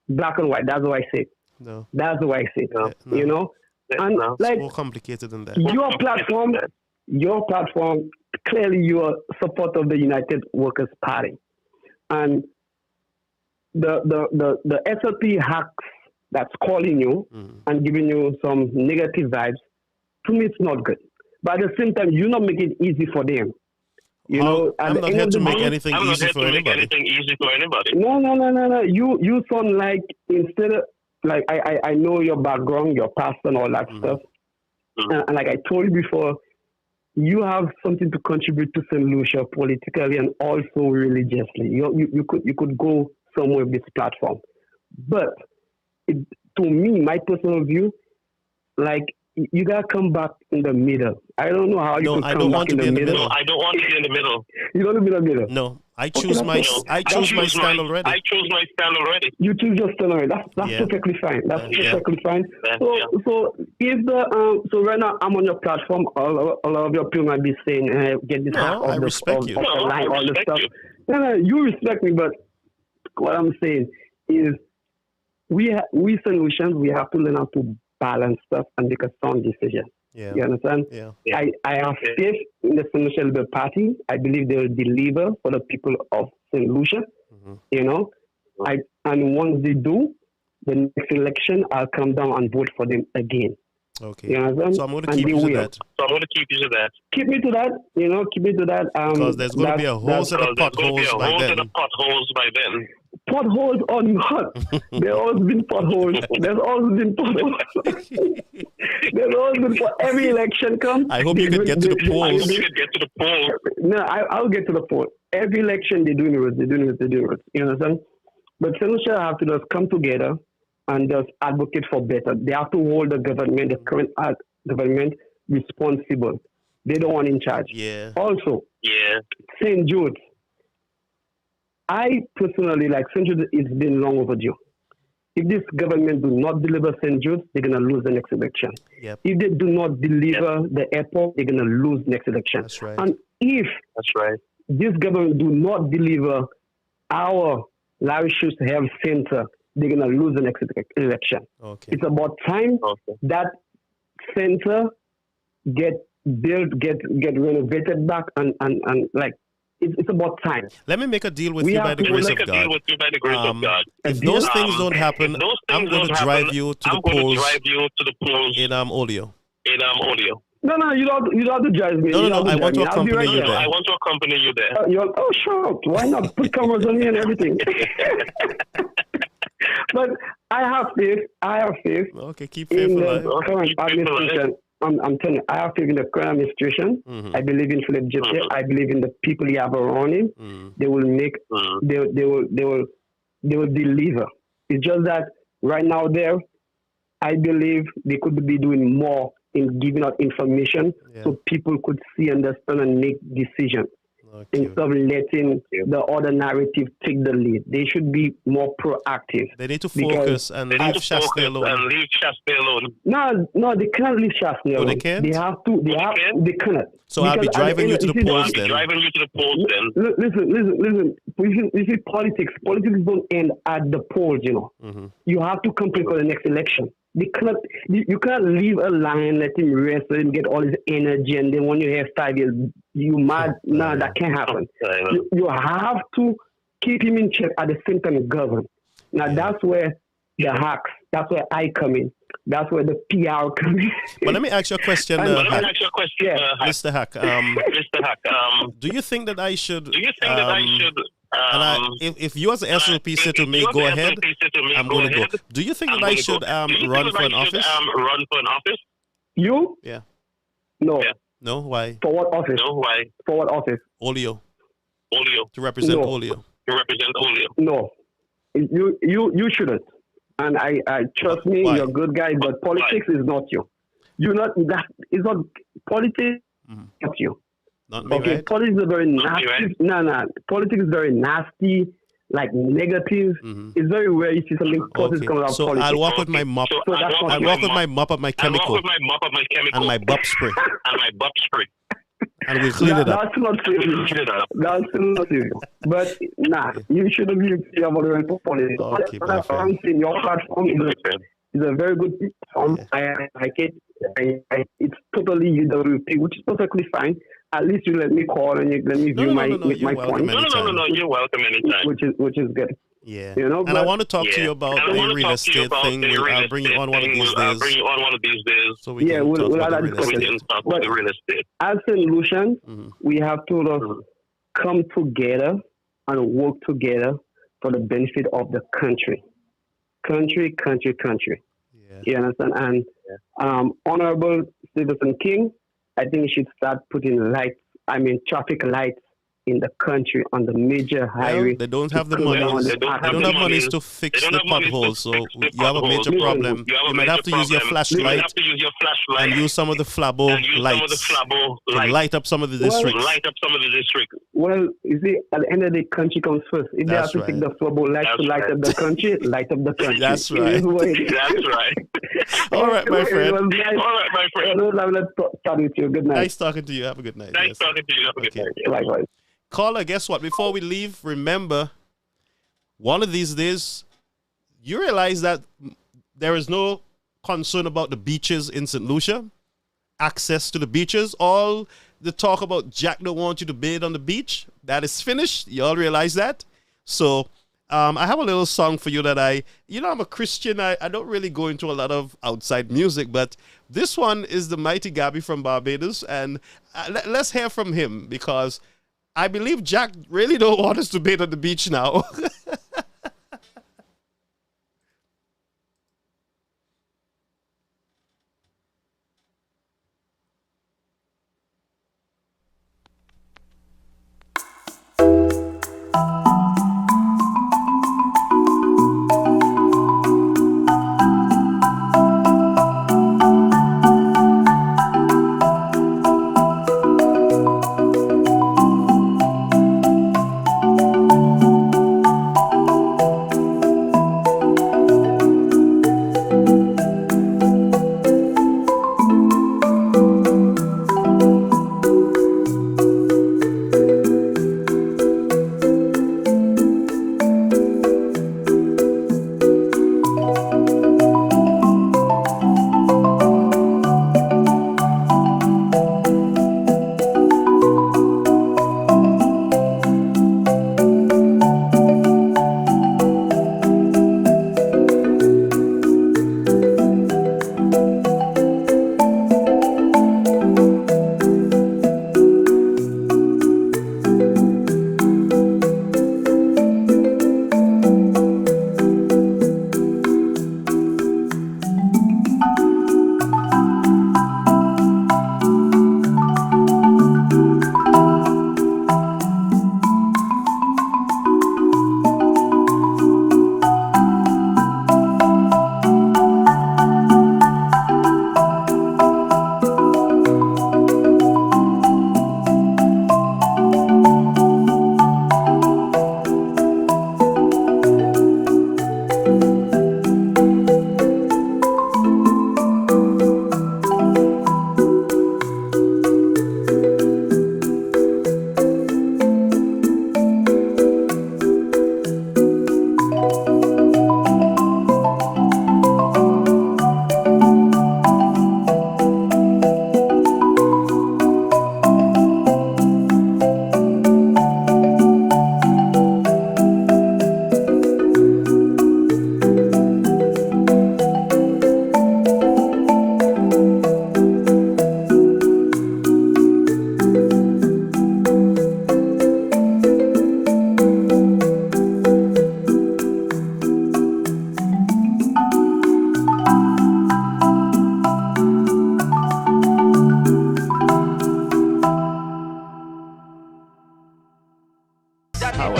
black and white. That's what I say. No. That's the way I say it. No. You know? And it's more complicated than that. Your platform, clearly you are support of the United Workers' Party. And the SLP hacks that's calling you and giving you some negative vibes, to me it's not good. But at the same time, you're not making it easy for them. You know, I'm not here to make anything easy for anybody. No. You sound like instead of like I know your background, your past, and all that stuff. And like I told you before, you have something to contribute to St. Lucia politically and also religiously. You could go somewhere with this platform. But to me, my personal view, like you gotta come back in the middle. I don't know how you can come back in the middle. No, I don't want to be in the middle. You don't want to be in the middle. No, I chose my stand already. You choose your stand already. That's perfectly fine. That's perfectly fine. So if so right now I'm on your platform, all of your people might be saying, get this hack off the line, all this stuff. No, you respect me, but what I'm saying is we St. Lucians, we have to learn how to balance stuff and make a sound decision. Yeah. You understand? Yeah. I have faith in the St. Lucia Liberal Party. I believe they will deliver for the people of St. Lucia. You know, and once they do, the next election, I'll come down and vote for them again. Okay. You understand? So I'm going to keep you to that. Keep me to that. You know, keep me to that. Because there's going to be a whole set of potholes by then. Potholes or not, there's always been potholes. There's always been potholes. There's always been every election comes. I hope you can get to the polls. No, I'll get to the poll. Every election they're doing it. You understand? But St. Lucia have to just come together and just advocate for better. They have to hold the government, the current government, responsible. They don't want in charge. Yeah. Also, St. Jude. I personally like St. Jude. It's been long overdue. If this government do not deliver St. Jude, they're gonna lose the next election. Yep. If they do not deliver the airport, they're gonna lose next election. That's right. And if this government do not deliver our Larry Schultz Health Center, they're gonna lose the next election. Okay. It's about time that center get built, get renovated back, and like. It's about time. Let me make a deal with you by the grace of God. If those things don't happen, I'm going to drive you to the polls in Olio. No, you don't have to drive me. No, I want to accompany you there. Oh, sure. Why not? Put cameras on me and everything. But I have faith. Okay, keep faith alive. The current administration. I'm telling you, I have faith in the current administration. I believe in Philip Jesse. I believe in the people he have around him. They will make. They will deliver. It's just that right now I believe they could be doing more in giving out information so people could see, understand, and make decisions. instead of letting the other narrative take the lead. They should be more proactive. They need to focus and leave Shasta alone. No, they can't leave Shasta alone. Oh, they can't? They have to. They cannot. So I'll be driving you to the polls then. Listen. You see, politics don't end at the polls. You have to compete for the next election. You cannot leave a lion, let him rest, let him get all his energy, and then when you have 5 years, you mad. No, that can't happen. You have to keep him in check at the same time govern. Now that's where the hacks, that's where I come in. That's where the PR comes in. But let me ask you a question, Hack. Mr. Hack. Do you think that I should... if you as an SLP say to me, go ahead, I'm going to go. Do you think that I should run for an office? You? Yeah. No. No? Why? For what office? For what office? Oleo. To represent Oleo. No. You shouldn't. And I trust me, Why? you're a good guy, but politics is not you. You're not that. It's not politics. Not you. Not me, Okay, right? politics is very nasty. No. Politics is very nasty, like negative. It's very rare you see something positive coming out of So politics. I'll walk with my mop. So that's not I'll you. walk with my mop of my chemical and my bop spray. And we'll clean it up. That's not serious. That's not serious. But you shouldn't be about to run for politics. Okay, That's what I'm saying. Your platform is a very good platform. I like it. It's totally UWP, which is perfectly fine. At least you let me call and you let me view my point. You're welcome anytime. Which is good. Yeah. And I want to talk to you about the real estate thing. I'll bring you on one of these days. So we can talk about the real estate. As St. Lucian, we have to come together and work together for the benefit of the country. Country. Yeah. You understand? And Honorable Citizen King, I think you should start putting traffic lights in the country on the major highway. They don't have the money. They don't have money to fix the potholes, so you have a major problem. You might have to use your flashlight and use some of the flabo lights to light up some of the districts. Well, you see, at the end of the day, country comes first. If they have to take the flabo lights to light up the country, light up the country. That's right. All right, my friend. Let's start with you. Good night. Nice talking to you. Have a good night. Nice talking to you. Have a good night. Likewise. Caller, guess what? Before we leave, remember, one of these days, you realize that there is no concern about the beaches in St. Lucia, access to the beaches. All the talk about Jack don't want you to bathe on the beach, that is finished. You all realize that? So I have a little song for you that I'm a Christian. I don't really go into a lot of outside music, but this one is the mighty Gabby from Barbados, and let's hear from him because I believe Jack really don't want us to bathe on the beach now.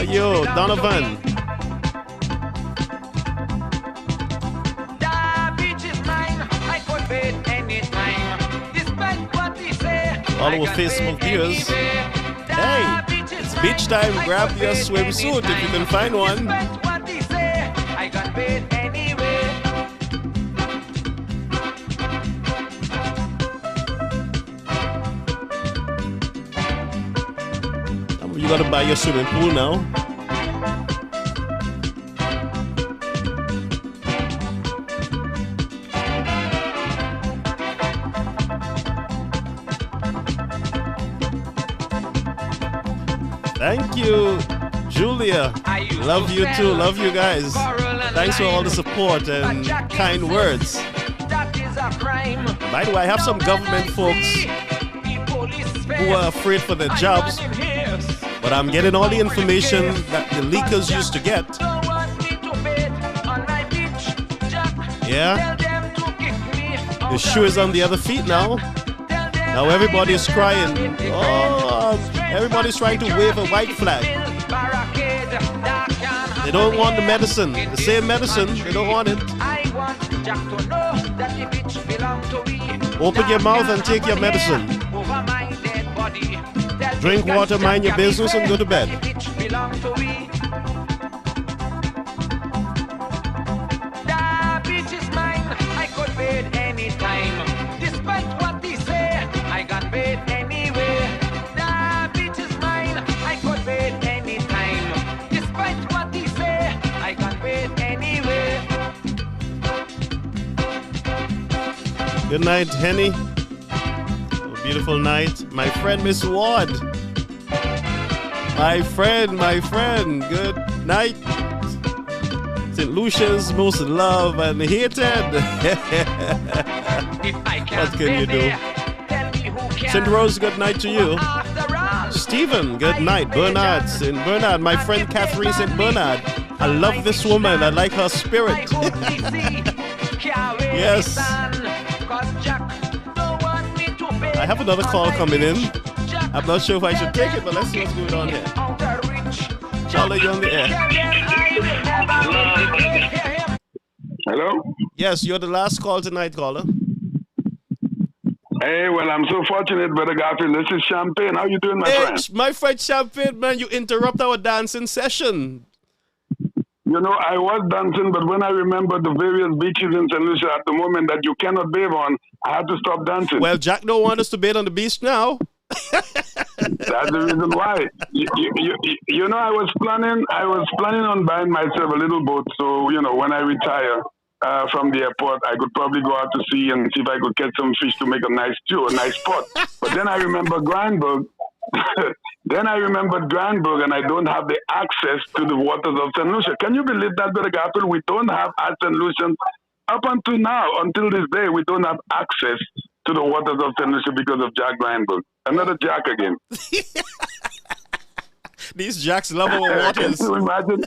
you, Donovan? All our Facebook viewers. Hey, it's beach time. Grab your swimsuit if you can find one. You gotta buy your swimming pool now. Thank you, Julia. Love you too. Love you guys. Thanks for all the support and kind words. By the way, I have some government folks who are afraid for their jobs, but I'm getting all the information that the leakers used to get. Yeah. The shoe is on the other feet now. Now everybody's crying. Oh, everybody's trying to wave a white flag. They don't want the medicine. The same medicine, they don't want it. Open your mouth and take your medicine. Drink water, mind your business, and go to bed. Good night, Henny. A beautiful night. My friend, Miss Ward. My friend. Good night. St. Lucia's most loved and hated. What can you do? St. Rose, good night to you. Stephen, good night. Bernard, St. Bernard. My friend Catherine St. Bernard. I love this woman. I like her spirit. Yes. I have another call coming in. I'm not sure if I should take it, but let's see what's going on here. Charlie, you're on the air. Hello? Yes, you're the last call tonight, caller. Hey, well, I'm so fortunate, Brother Garfield. This is Champagne. How you doing, my friend? My friend Champagne, man, you interrupt our dancing session. You know, I was dancing, but when I remember the various beaches in St. Lucia at the moment that you cannot bathe on, I had to stop dancing. Well, Jack don't want us to bathe on the beach now. That's the reason why. You know, I was planning on buying myself a little boat, so, you know, when I retire from the airport, I could probably go out to sea and see if I could catch some fish to make a nice stew, a nice pot. But then I remember Granberg. And I don't have the access to the waters of St. Lucia. Can you believe that, Brother Garfield? We don't have at St. Lucia, up until now, until this day, we don't have access to the waters of St. Lucia because of Jack Granberg. Another Jack again. These Jacks love our waters. Can you imagine?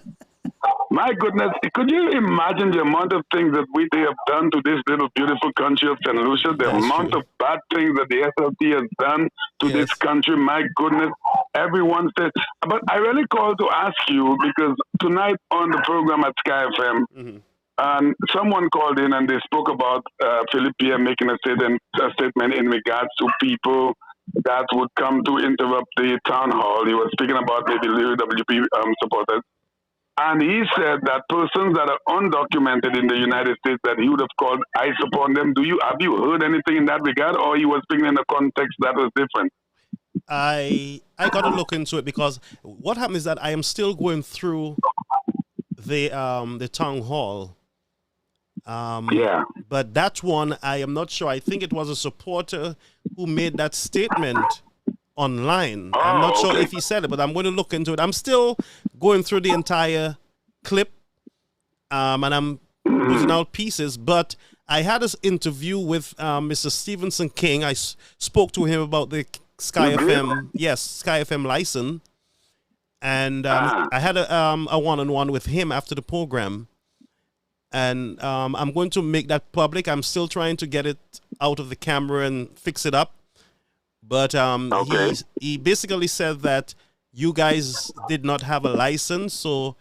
My goodness, could you imagine the amount of things that they have done to this little beautiful country of St. Lucia? The amount of bad things that the SLT has done to this country, my goodness. Everyone said, but I really called to ask you because tonight on the program at Sky FM, someone called in and they spoke about Philip Pierre making a statement in regards to people that would come to interrupt the town hall. He was speaking about maybe WP supporters. And he said that persons that are undocumented in the United States that he would have called ICE upon them. Have you heard anything in that regard, or he was speaking in a context that was different? I got to look into it because what happened is that I am still going through the town hall. But that one I am not sure. I think it was a supporter who made that statement online. I'm not sure if he said it, but I'm going to look into it. I'm still going through the entire clip, and I'm losing out pieces. But I had this interview with Mr. Stevenson King. I spoke to him about the Sky FM license, and I had a one-on-one with him after the program. And I'm going to make that public. I'm still trying to get it out of the camera and fix it up. But he basically said that you guys did not have a license, so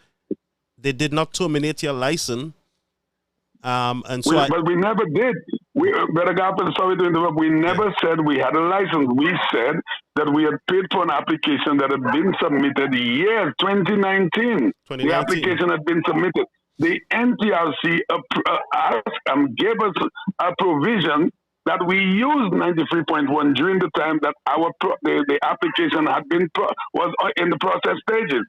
they did not terminate your license. And so but we never did. Brother Garfield, sorry to interrupt. We never said we had a license. We said that we had paid for an application that had been submitted 2019. The application had been submitted. The NTRC gave us a provision that we used 93.1 during the time that the application had been was in the process stages.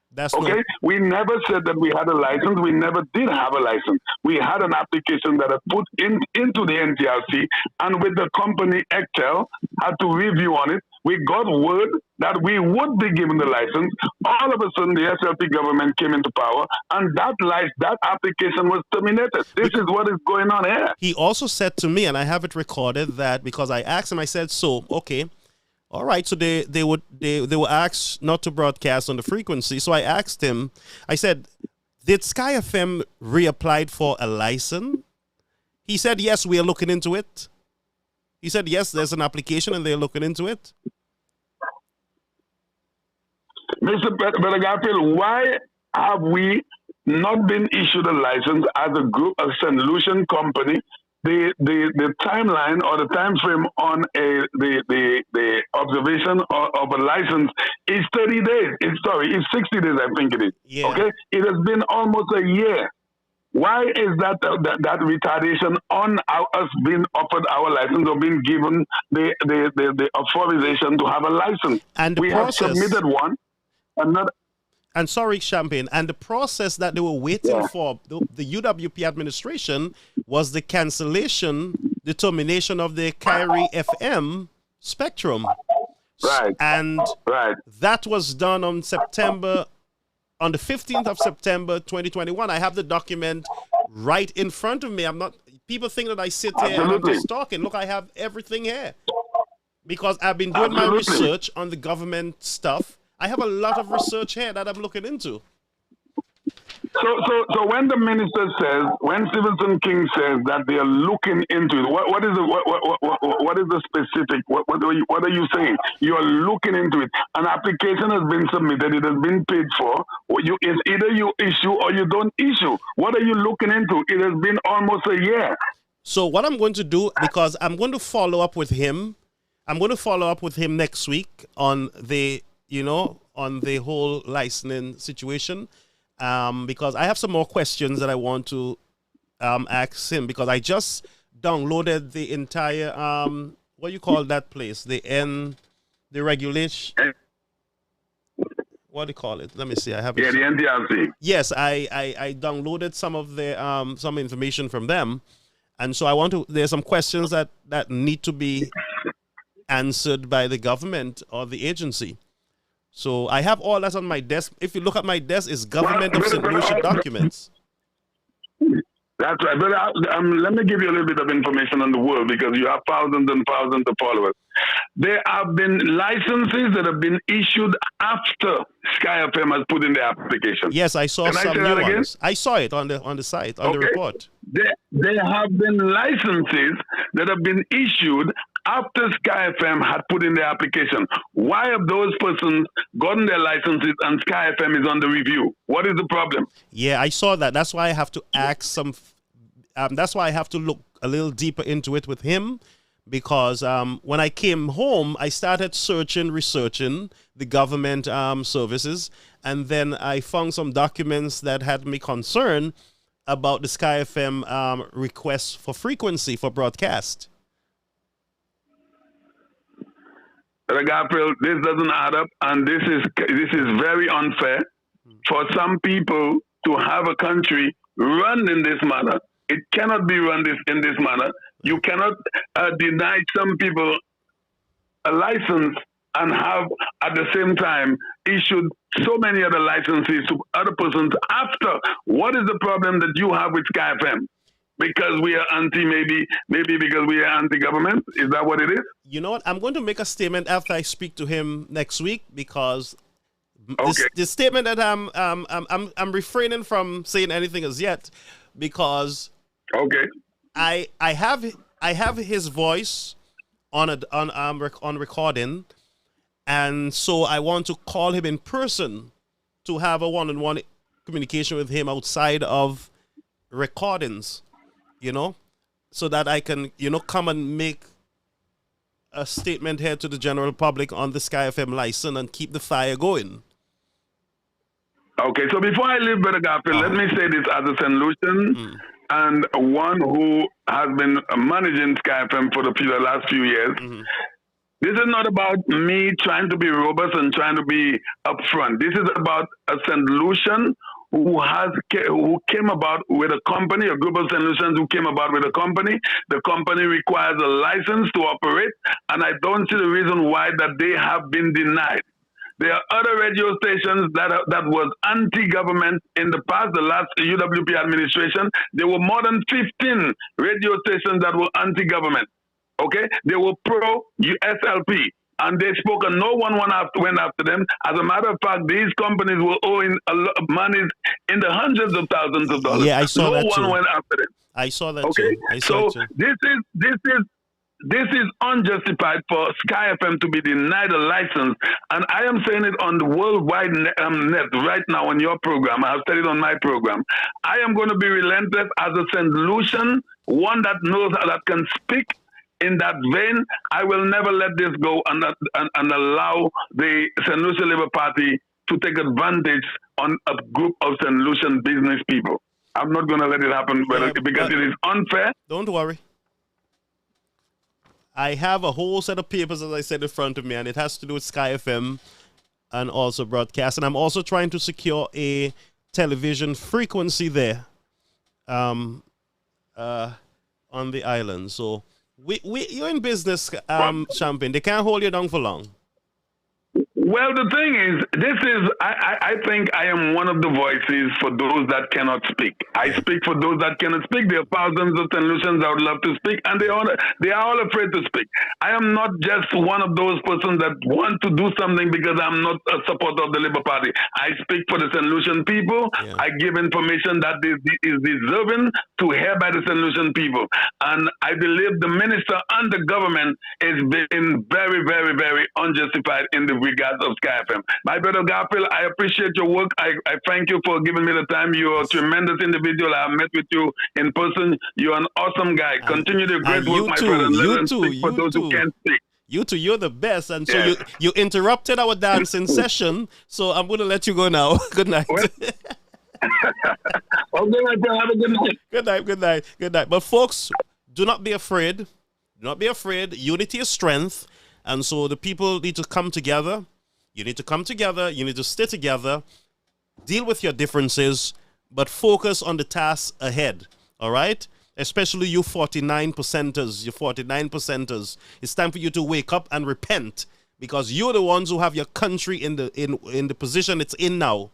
We never said that we had a license. We never did have a license. We had an application that had put into the NTRC, and with the company Excel had to review on it. We got word that we would be given the license. All of a sudden, the SLP government came into power, and that application was terminated. This is what is going on here. He also said to me, and I have it recorded, that because I asked him, I said, so, okay, all right, so they were asked not to broadcast on the frequency. So I asked him, I said, did Sky FM reapplied for a license? He said, yes, we are looking into it. He said, yes, there's an application and they're looking into it. Mr. Brother Garfield, why have we not been issued a license as a group, a St. Lucian company? The timeline or the time frame on the observation of a license is 30 days. It's 60 days, I think it is. Yeah. Okay? It has been almost a year. Why is that retardation on us being offered our license or being given the authorization to have a license? And we have submitted one, and sorry, Champagne, and the process that they were waiting for, the UWP administration, was the cancellation, the termination of the Kyrie FM spectrum. Right. And that was done on the 15th of September, 2021. I have the document right in front of me. People think that I sit here and I'm just talking. Look, I have everything here. Because I've been doing my research on the government stuff. I have a lot of research here that I'm looking into. So when the minister says, when Stevenson King says that they are looking into it, what is the specific? What are you saying? You are looking into it. An application has been submitted. It has been paid for. It's either you issue or you don't issue. What are you looking into? It has been almost a year. So what I'm going to do, because I'm going to follow up with him. I'm going to follow up with him next week on the whole licensing situation. Because I have some more questions that I want to ask him, because I just downloaded the entire what do you call that place? The regulation. What do you call it? Let me see. I have it. Yeah, the NTRC. Yes, I downloaded some of the some information from them, and so there's some questions that need to be answered by the government or the agency. So I have all that on my desk. If you look at my desk, it's Government of St. Lucia documents. That's right. But let me give you a little bit of information on the world, because you have thousands and thousands of followers. There have been licenses that have been issued after Sky FM has put in the application. Yes, I saw some new ones. I saw it on the site, on the report. There have been licenses that have been issued after Sky FM had put in the application. Why have those persons gotten their licenses and Sky FM is on the review? What is the problem? Yeah, I saw that. That's why I have to ask some. That's why I have to look a little deeper into it with him, because when I came home, I started researching the government services, and then I found some documents that had me concerned about the Sky FM request for frequency for broadcast. Gabriel, this doesn't add up, and this is very unfair for some people to have a country run in this manner. It cannot be run in this manner. You cannot deny some people a license and have at the same time issued so many other licenses to other persons after. What is the problem that you have with Sky FM? Because we are maybe because we are anti-government? Is that what it is? You know what? I'm going to make a statement after I speak to him next week, because the statement that I'm refraining from saying anything as yet, because I have his voice on recording, And so I want to call him in person to have a one-on-one communication with him outside of recordings, you know, so that I can, you know, come and make a statement here to the general public on the Sky FM license and keep the fire going. Okay, so before I leave, Brother Garfield, let me say this as a St. Lucian and one who has been managing Sky FM for the last few years. This is not about me trying to be robust and trying to be upfront. This is about a St. Lucian who came about with a company, a group of St. Lucians who came about with a company. The company requires a license to operate, and I don't see the reason why that they have been denied. There are other radio stations that was anti-government in the past, the last UWP administration. There were more than 15 radio stations that were anti-government. Okay? They were pro-SLP. And they spoke and no one went after them. As a matter of fact, these companies were owing a lot of money in the hundreds of thousands of dollars. Yeah, I saw that too. No one went after them. I saw that okay? too. I saw it too. This is unjustified for Sky FM to be denied a license. And I am saying it on the worldwide net right now on your program. I have said it on my program. I am going to be relentless as a St. Lucian, one that knows that can speak in that vein. I will never let this go and allow the St. Lucian Labour Party to take advantage on a group of St. Lucian business people. I'm not going to let it happen because it is unfair. Don't worry. I have a whole set of papers, as I said, in front of me, and it has to do with Sky FM and also broadcast. And I'm also trying to secure a television frequency there on the island. So you're in business, Champion. They can't hold you down for long. Well, the thing is, I think I am one of the voices for those that cannot speak. I speak for those that cannot speak. There are thousands of St. Lucians that would love to speak, and they are all afraid to speak. I am not just one of those persons that want to do something because I'm not a supporter of the Labour Party. I speak for the St. Lucian people. Yeah. I give information that is deserving to hear by the St. Lucian people. And I believe the minister and the government is being very, very, very unjustified in the regards of Sky FM. My brother Garfield, I appreciate your work. I thank you for giving me the time. You're a tremendous individual. I have met with you in person. You're an awesome guy. Continue the great work, my brother. Let us speak for those who can't speak. You two, you're the best. And so you interrupted our dancing session, so I'm going to let you go now. Good night. Okay, my brother. Have a good night. Good night, good night, good night. But folks, do not be afraid. Do not be afraid. Unity is strength. And so the people need to come together. You need to come together. You need to stay together. Deal with your differences, but focus on the task ahead. All right? Especially you 49%ers. You 49%ers. It's time for you to wake up and repent, because you're the ones who have your country in the position it's in now.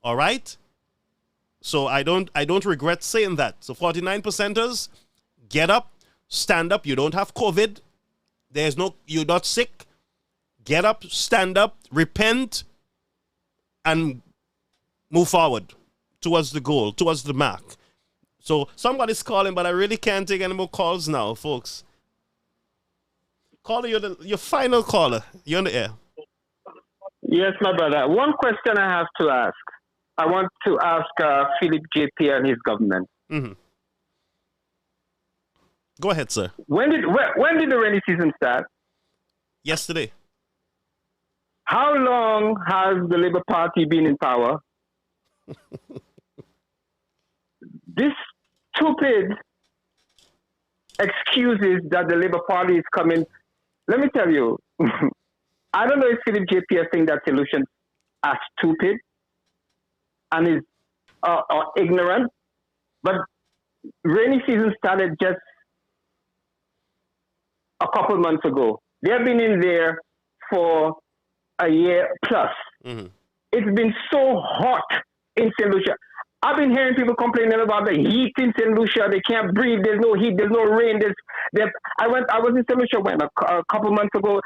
All right? So I don't regret saying that. So 49%ers, get up, stand up. You don't have COVID. You're not sick. Get up, stand up, repent, and move forward towards the goal, towards the mark. So somebody's calling, but I really can't take any more calls now, folks. Caller, you're your final caller. You're on the air. Yes, my brother. One question I have to ask. I want to ask Philip JP and his government. Mm-hmm. Go ahead, sir. When did the rainy season start? Yesterday. How long has the Labour Party been in power? This stupid excuses that the Labour Party is coming. Let me tell you, I don't know if Philip JP think that solutions are stupid and is ignorant, but rainy season started just a couple months ago. They have been in there for a year plus. Mm-hmm. It's been so hot in St. Lucia. I've been hearing people complaining about the heat in St. Lucia. They can't breathe. There's no heat. There's no rain. I was in St. Lucia a couple months ago.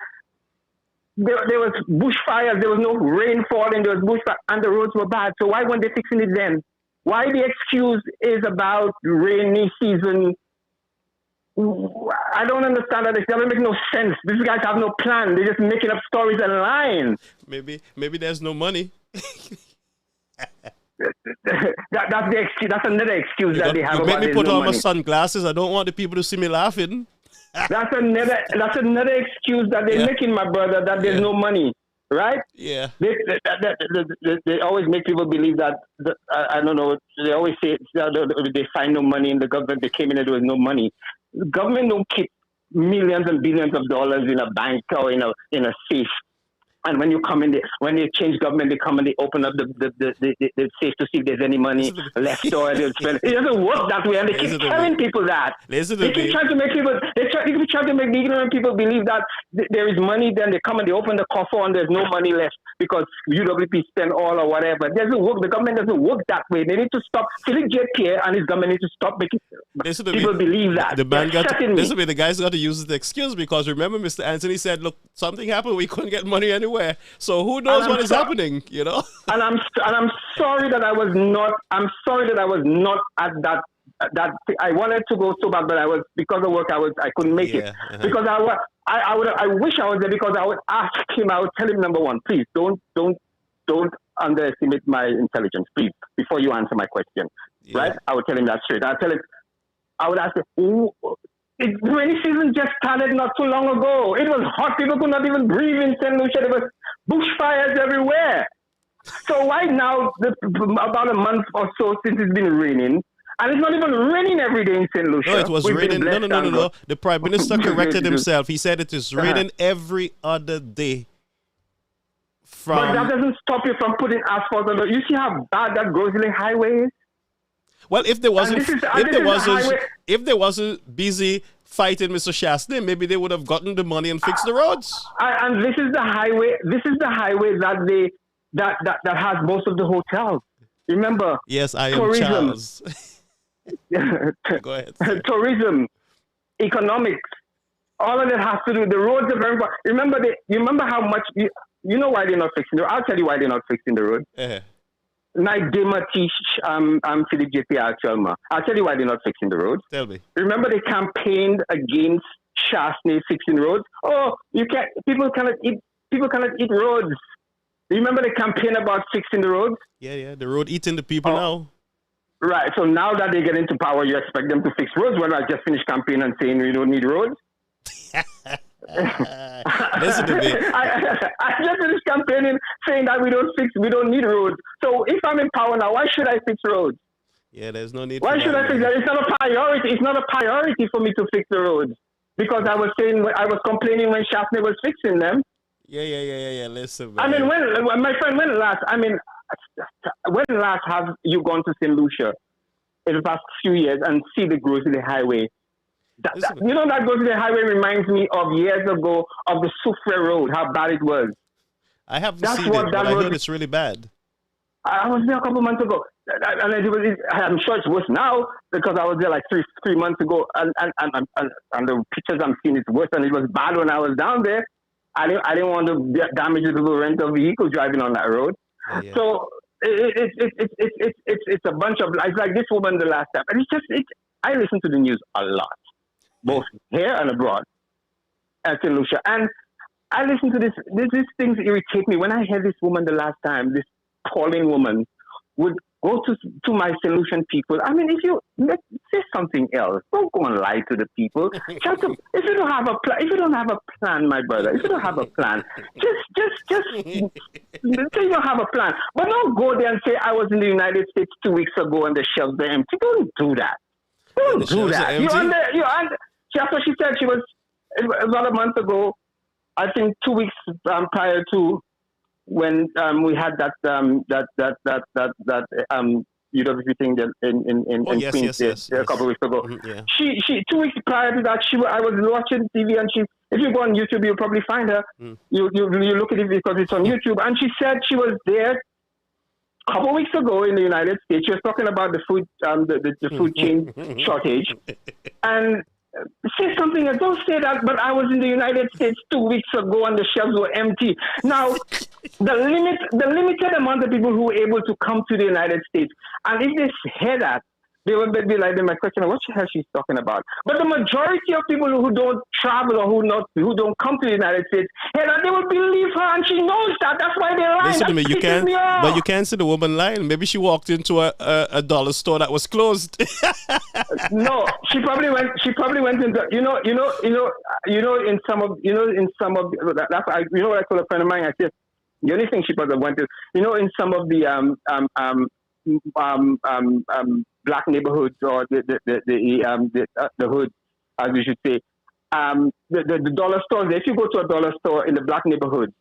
There was bushfires. There was no rain falling. There was bushfire, and the roads were bad. So why weren't they fixing it then? Why the excuse is about rainy season I don't understand that. It doesn't make no sense. These guys have no plan. They're just making up stories and lying. Maybe there's no money. That's the excuse. That's another excuse that they have. You make me put no on my money. sunglasses. I don't want the people to see me laughing. That's another excuse that they're making, my brother. That there's no money, right? Yeah. They always make people believe that. I don't know. They always say that they find no money in the government. They came in and there was no money. The government don't keep millions and billions of dollars in a bank or in a safe. And when you come in, when they change government, they come and they open up the safe to see if there's any money left or they'll spend. It doesn't work that way, and they keep telling people that. They keep trying to make people. They keep trying to make the ignorant people believe that there is money. Then they come and they open the coffer and there's no money left because UWP spent all or whatever. It doesn't work. The government doesn't work that way. They need to stop. Philip J. Pierre and his government need to stop making people believe that. The guys got to use the excuse because remember, Mr. Anthony said, "Look, something happened. We couldn't get money anywhere." So who knows what is happening, you know? And I'm sorry that I was not. I'm sorry that I was not at that. I wanted to go so bad, but I was because of work. I couldn't make it because I wish I was there because I would ask him. I would tell him, number one, please don't underestimate my intelligence, please, before you answer my question. Right? I would tell him that straight. I would ask him. The rainy season just started not too long ago. It was hot. People could not even breathe in St. Lucia. There was bushfires everywhere. So why now, about a month or so since it's been raining, and it's not even raining every day in St. Lucia. No, it was raining. No. The Prime Minister corrected himself. He said it is raining every other day. But that doesn't stop you from putting asphalt on. You see how bad that Grosley Highway is? Well, if there wasn't busy fighting Mr. Shastney, maybe they would have gotten the money and fixed the roads. And this is the highway. This is the highway that has most of the hotels. Remember? Yes, I am tourism. Charles. Go ahead. Tourism, economics, all of that has to do. The roads are very important. Remember how much you know why they're not fixing the road. I'll tell you why they're not fixing the road. I'm Philip J. Pierre Chalma. I'll tell you why they're not fixing the roads. Tell me. Remember they campaigned against Shastney fixing roads? Oh, people cannot eat roads. Remember the campaign about fixing the roads? Yeah, the road eating the people now. Right, so now that they get into power, you expect them to fix roads when I just finished campaign and saying we don't need roads? Listen to me. I just finished campaigning saying that we don't need roads. So if I'm in power now, why should I fix roads? Yeah, there's no need. Why should I fix that? It's not a priority. It's not a priority for me to fix the roads because I was complaining when Shastney was fixing them. Yeah. Listen, man. I mean, when last have you gone to St. Lucia in the past few years and see the Grosley Highway? That Grosley Highway reminds me of years ago of the Soufriere Road, how bad it was. I haven't seen it, but I heard it's really bad. I was there a couple months ago, and I'm sure it's worse now because I was there like three months ago, and the pictures I'm seeing is worse, and it was bad when I was down there. I didn't want to damage the people rental vehicles driving on that road. Yeah. So it's a bunch of it's like this woman the last time, and I listen to the news a lot, both here and abroad, at St. Lucia, and I listen to these things irritate me. When I heard this woman the last time, this Pauline woman would go to my St. Lucian people. I mean, if you say something else, don't go and lie to the people. If you don't have a plan, my brother, if you don't have a plan, just say you don't have a plan. But don't go there and say I was in the United States 2 weeks ago and the shelves are empty. Don't do that. Don't do that. That's what she said. She was about a month ago. I think 2 weeks prior to when we had that UWP thing in Queens a couple of weeks ago. Mm-hmm, yeah. She 2 weeks prior to that, I was watching TV, and if you go on YouTube, you'll probably find her. You look at it because it's on YouTube, and she said she was there a couple of weeks ago in the United States. She was talking about the food the food chain shortage, and say something else. Don't say that, but I was in the United States 2 weeks ago and the shelves were empty. Now, the limited amount of people who were able to come to the United States, and if they hear that, They would be like, my question, what the hell she's talking about? But the majority of people who don't travel or who don't come to the United States, hey, they will believe her, and she knows that. That's why they're lying. Listen to me, but you can't see the woman lying. Maybe she walked into a dollar store that was closed. No, she probably went into in some of that's what I told a friend of mine. I said the only thing she probably went to in some of the black neighborhoods or the hood, as we should say, the dollar stores. If you go to a dollar store in the black neighborhood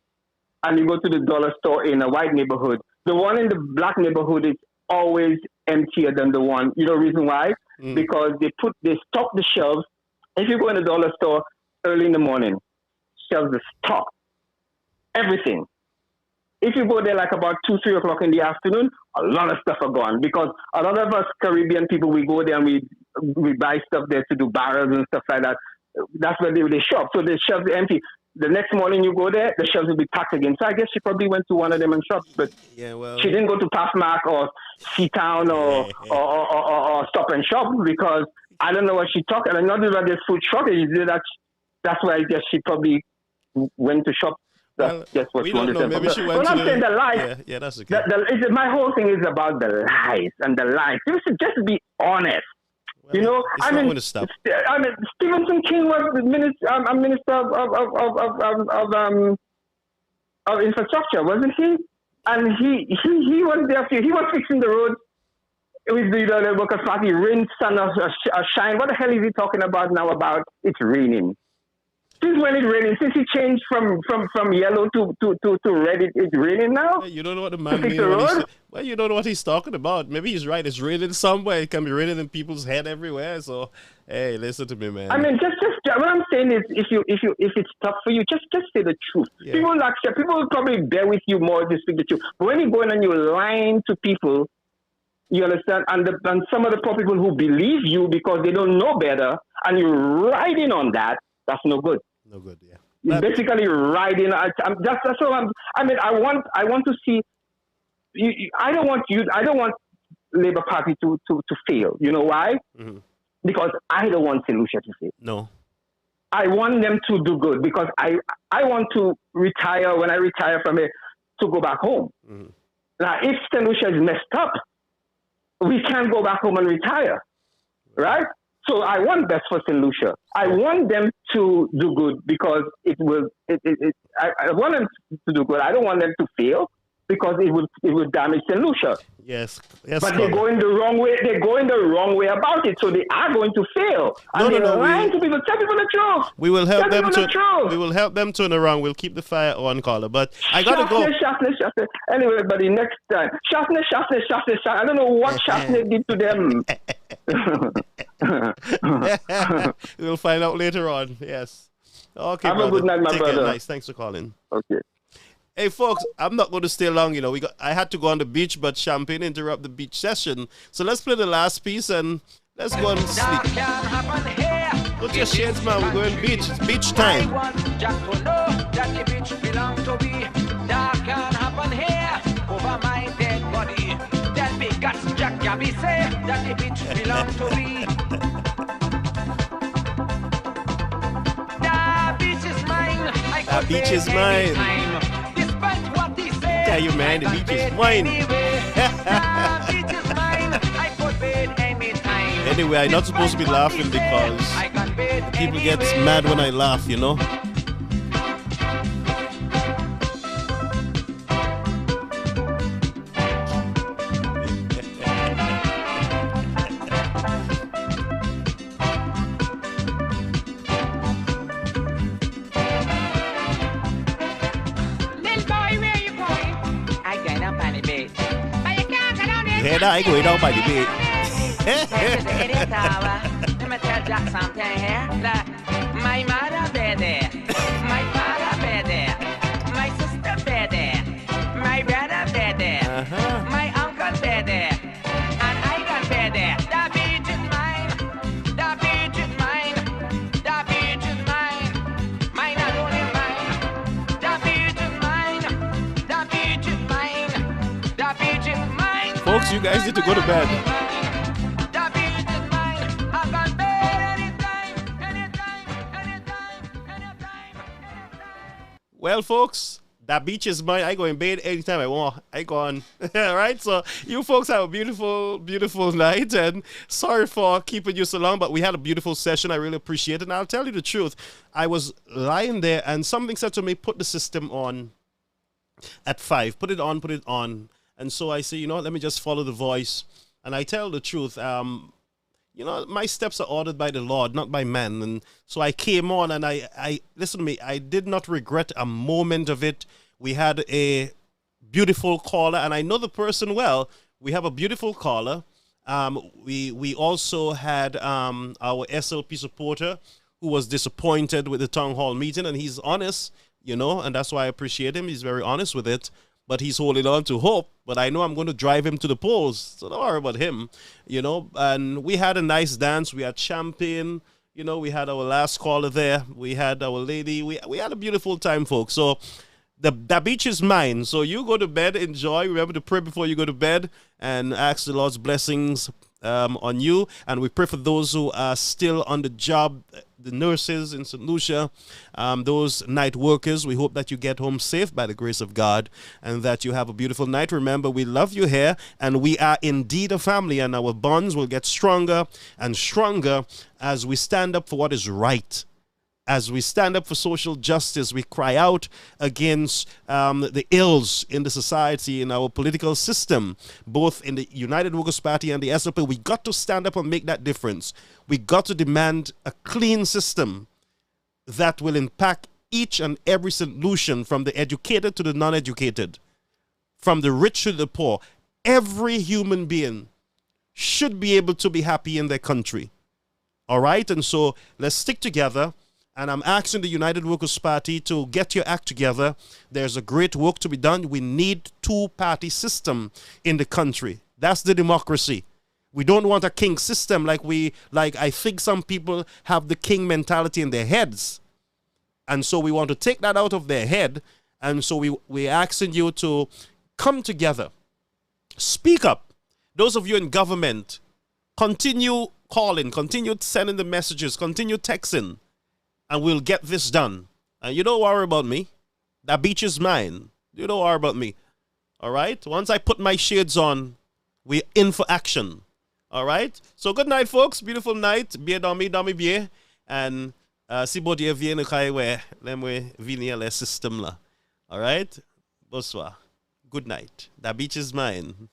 and you go to the dollar store in a white neighborhood, the one in the black neighborhood is always emptier than the one. You know the reason why? Because they stock the shelves. If you go in the dollar store early in the morning, shelves are stocked. Everything. If you go there like about 2-3 o'clock in the afternoon, a lot of stuff are gone because a lot of us Caribbean people, we go there and we buy stuff there to do barrels and stuff like that. That's where they shop. So the shelves are empty. The next morning you go there, the shelves will be packed again. So I guess she probably went to one of them and shops, but she didn't go to Pathmark or Seatown or Stop and Shop because I don't know what she talked. And not about this food shortage. That's why I guess she probably went to shop. That's what we she wanted don't know. to Maybe she went When I'm to saying the lies, yeah, that's okay. my whole thing is about the lies and the lies. Just be honest. It's not going to stop. Stephen King was the minister of infrastructure, wasn't he? And he was there. He was fixing the roads with the Workers' Party. Rain, sun, or shine. What the hell is he talking about now? About it's raining. Since when it's raining? Since he changed from yellow to red, it's raining now? Yeah, you don't know what the man means. Well, you don't know what he's talking about. Maybe he's right. It's raining somewhere. It can be raining in people's head everywhere. So, hey, listen to me, man. I mean, just what I'm saying is, if it's tough for you, just say the truth. Yeah. People will probably bear with you more if you speak the truth. But when you go in and you're lying to people, you understand, and some of the poor people who believe you because they don't know better, and you're riding on that, that's no good. No good, yeah. You're basically riding. I want to see. I don't want Labour Party to fail. You know why? Mm-hmm. Because I don't want St. Lucia to fail. No. I want them to do good because I want to retire when I retire from it to go back home. Mm-hmm. Now, if St. Lucia is messed up, we can't go back home and retire, right? So I want best for St. Lucia. I want them to do good because I want them to do good. I don't want them to fail because it would damage St. Lucia. Yes. But they're going the wrong way. They're going the wrong way about it. So they are going to fail. And they're lying to people. Tell people the truth. We will help them to. We will help them turn around. We'll keep the fire on, caller. But I gotta go. Sharpness. Anyway, buddy, next time. Sharpness. I don't know what Sharpness did to them. We'll find out later on. Yes. Okay. Have a good night, my brother. Nice. Thanks for calling. Okay. Hey folks, I'm not going to stay long. I had to go on the beach, but Champagne interrupt the beach session. So let's play the last piece and let's go and sleep. Put your shades, man. We're going beach. It's beach time. The beach is mine. Tell you, man, the beach is mine. Anyway, I'm not supposed to be laughing because people get mad when I laugh, you know. Head I go down by the bay. Let me tell Jack something here. My mother be there, my father be there, my sister be there, my brother be there, my uncle be there, and I can be there. The beach is mine, the beach is mine, the beach is mine, mine not only mine. The beach is mine, the beach is mine, the beach is mine. Folks, you guys need to go to bed. Well, folks, that beach is mine. I go in bed anytime I want. I go on. All right. So you folks have a beautiful, beautiful night. And sorry for keeping you so long, but we had a beautiful session. I really appreciate it. And I'll tell you the truth. I was lying there and something said to me, put the system on at 5. Put it on, put it on. And so I say, you know, let me just follow the voice. And I tell the truth. You know, my steps are ordered by the Lord, not by man. And so I came on and I listen to me, I did not regret a moment of it. We had a beautiful caller, and I know the person well. We have a beautiful caller. We also had our SLP supporter who was disappointed with the town hall meeting, and he's honest, you know, and that's why I appreciate him. He's very honest with it. But he's holding on to hope. But I know I'm going to drive him to the polls. So don't worry about him, you know. And we had a nice dance. We had champagne. You know, we had our last caller there. We had our lady. We had a beautiful time, folks. So the beach is mine. So you go to bed, enjoy. Remember to pray before you go to bed and ask the Lord's blessings on you. And we pray for those who are still on the job, the nurses in St. Lucia, those night workers. We hope that you get home safe by the grace of God and that you have a beautiful night. Remember, we love you here and we are indeed a family, and our bonds will get stronger and stronger as we stand up for what is right. As we stand up for social justice, we cry out against the ills in the society, in our political system, both in the United Workers' Party and the SLP. We got to stand up and make that difference. We got to demand a clean system that will impact each and every solution, from the educated to the non-educated, from the rich to the poor. Every human being should be able to be happy in their country. All right? And so let's stick together. And I'm asking the United Workers' Party to get your act together. There's a great work to be done. We need two-party system in the country. That's the democracy. We don't want a king system like I think some people have the king mentality in their heads. And so we want to take that out of their head. And so we're asking you to come together. Speak up. Those of you in government, continue calling, continue sending the messages, continue texting. And we'll get this done. And you don't worry about me. That beach is mine. You don't worry about me. All right? Once I put my shades on, we're in for action. All right? So good night, folks. Beautiful night. Bien dormi bien. And si bon Dieu vient nous cailler, l'aime venir le système là. All right? Bonsoir. Good night. That beach is mine.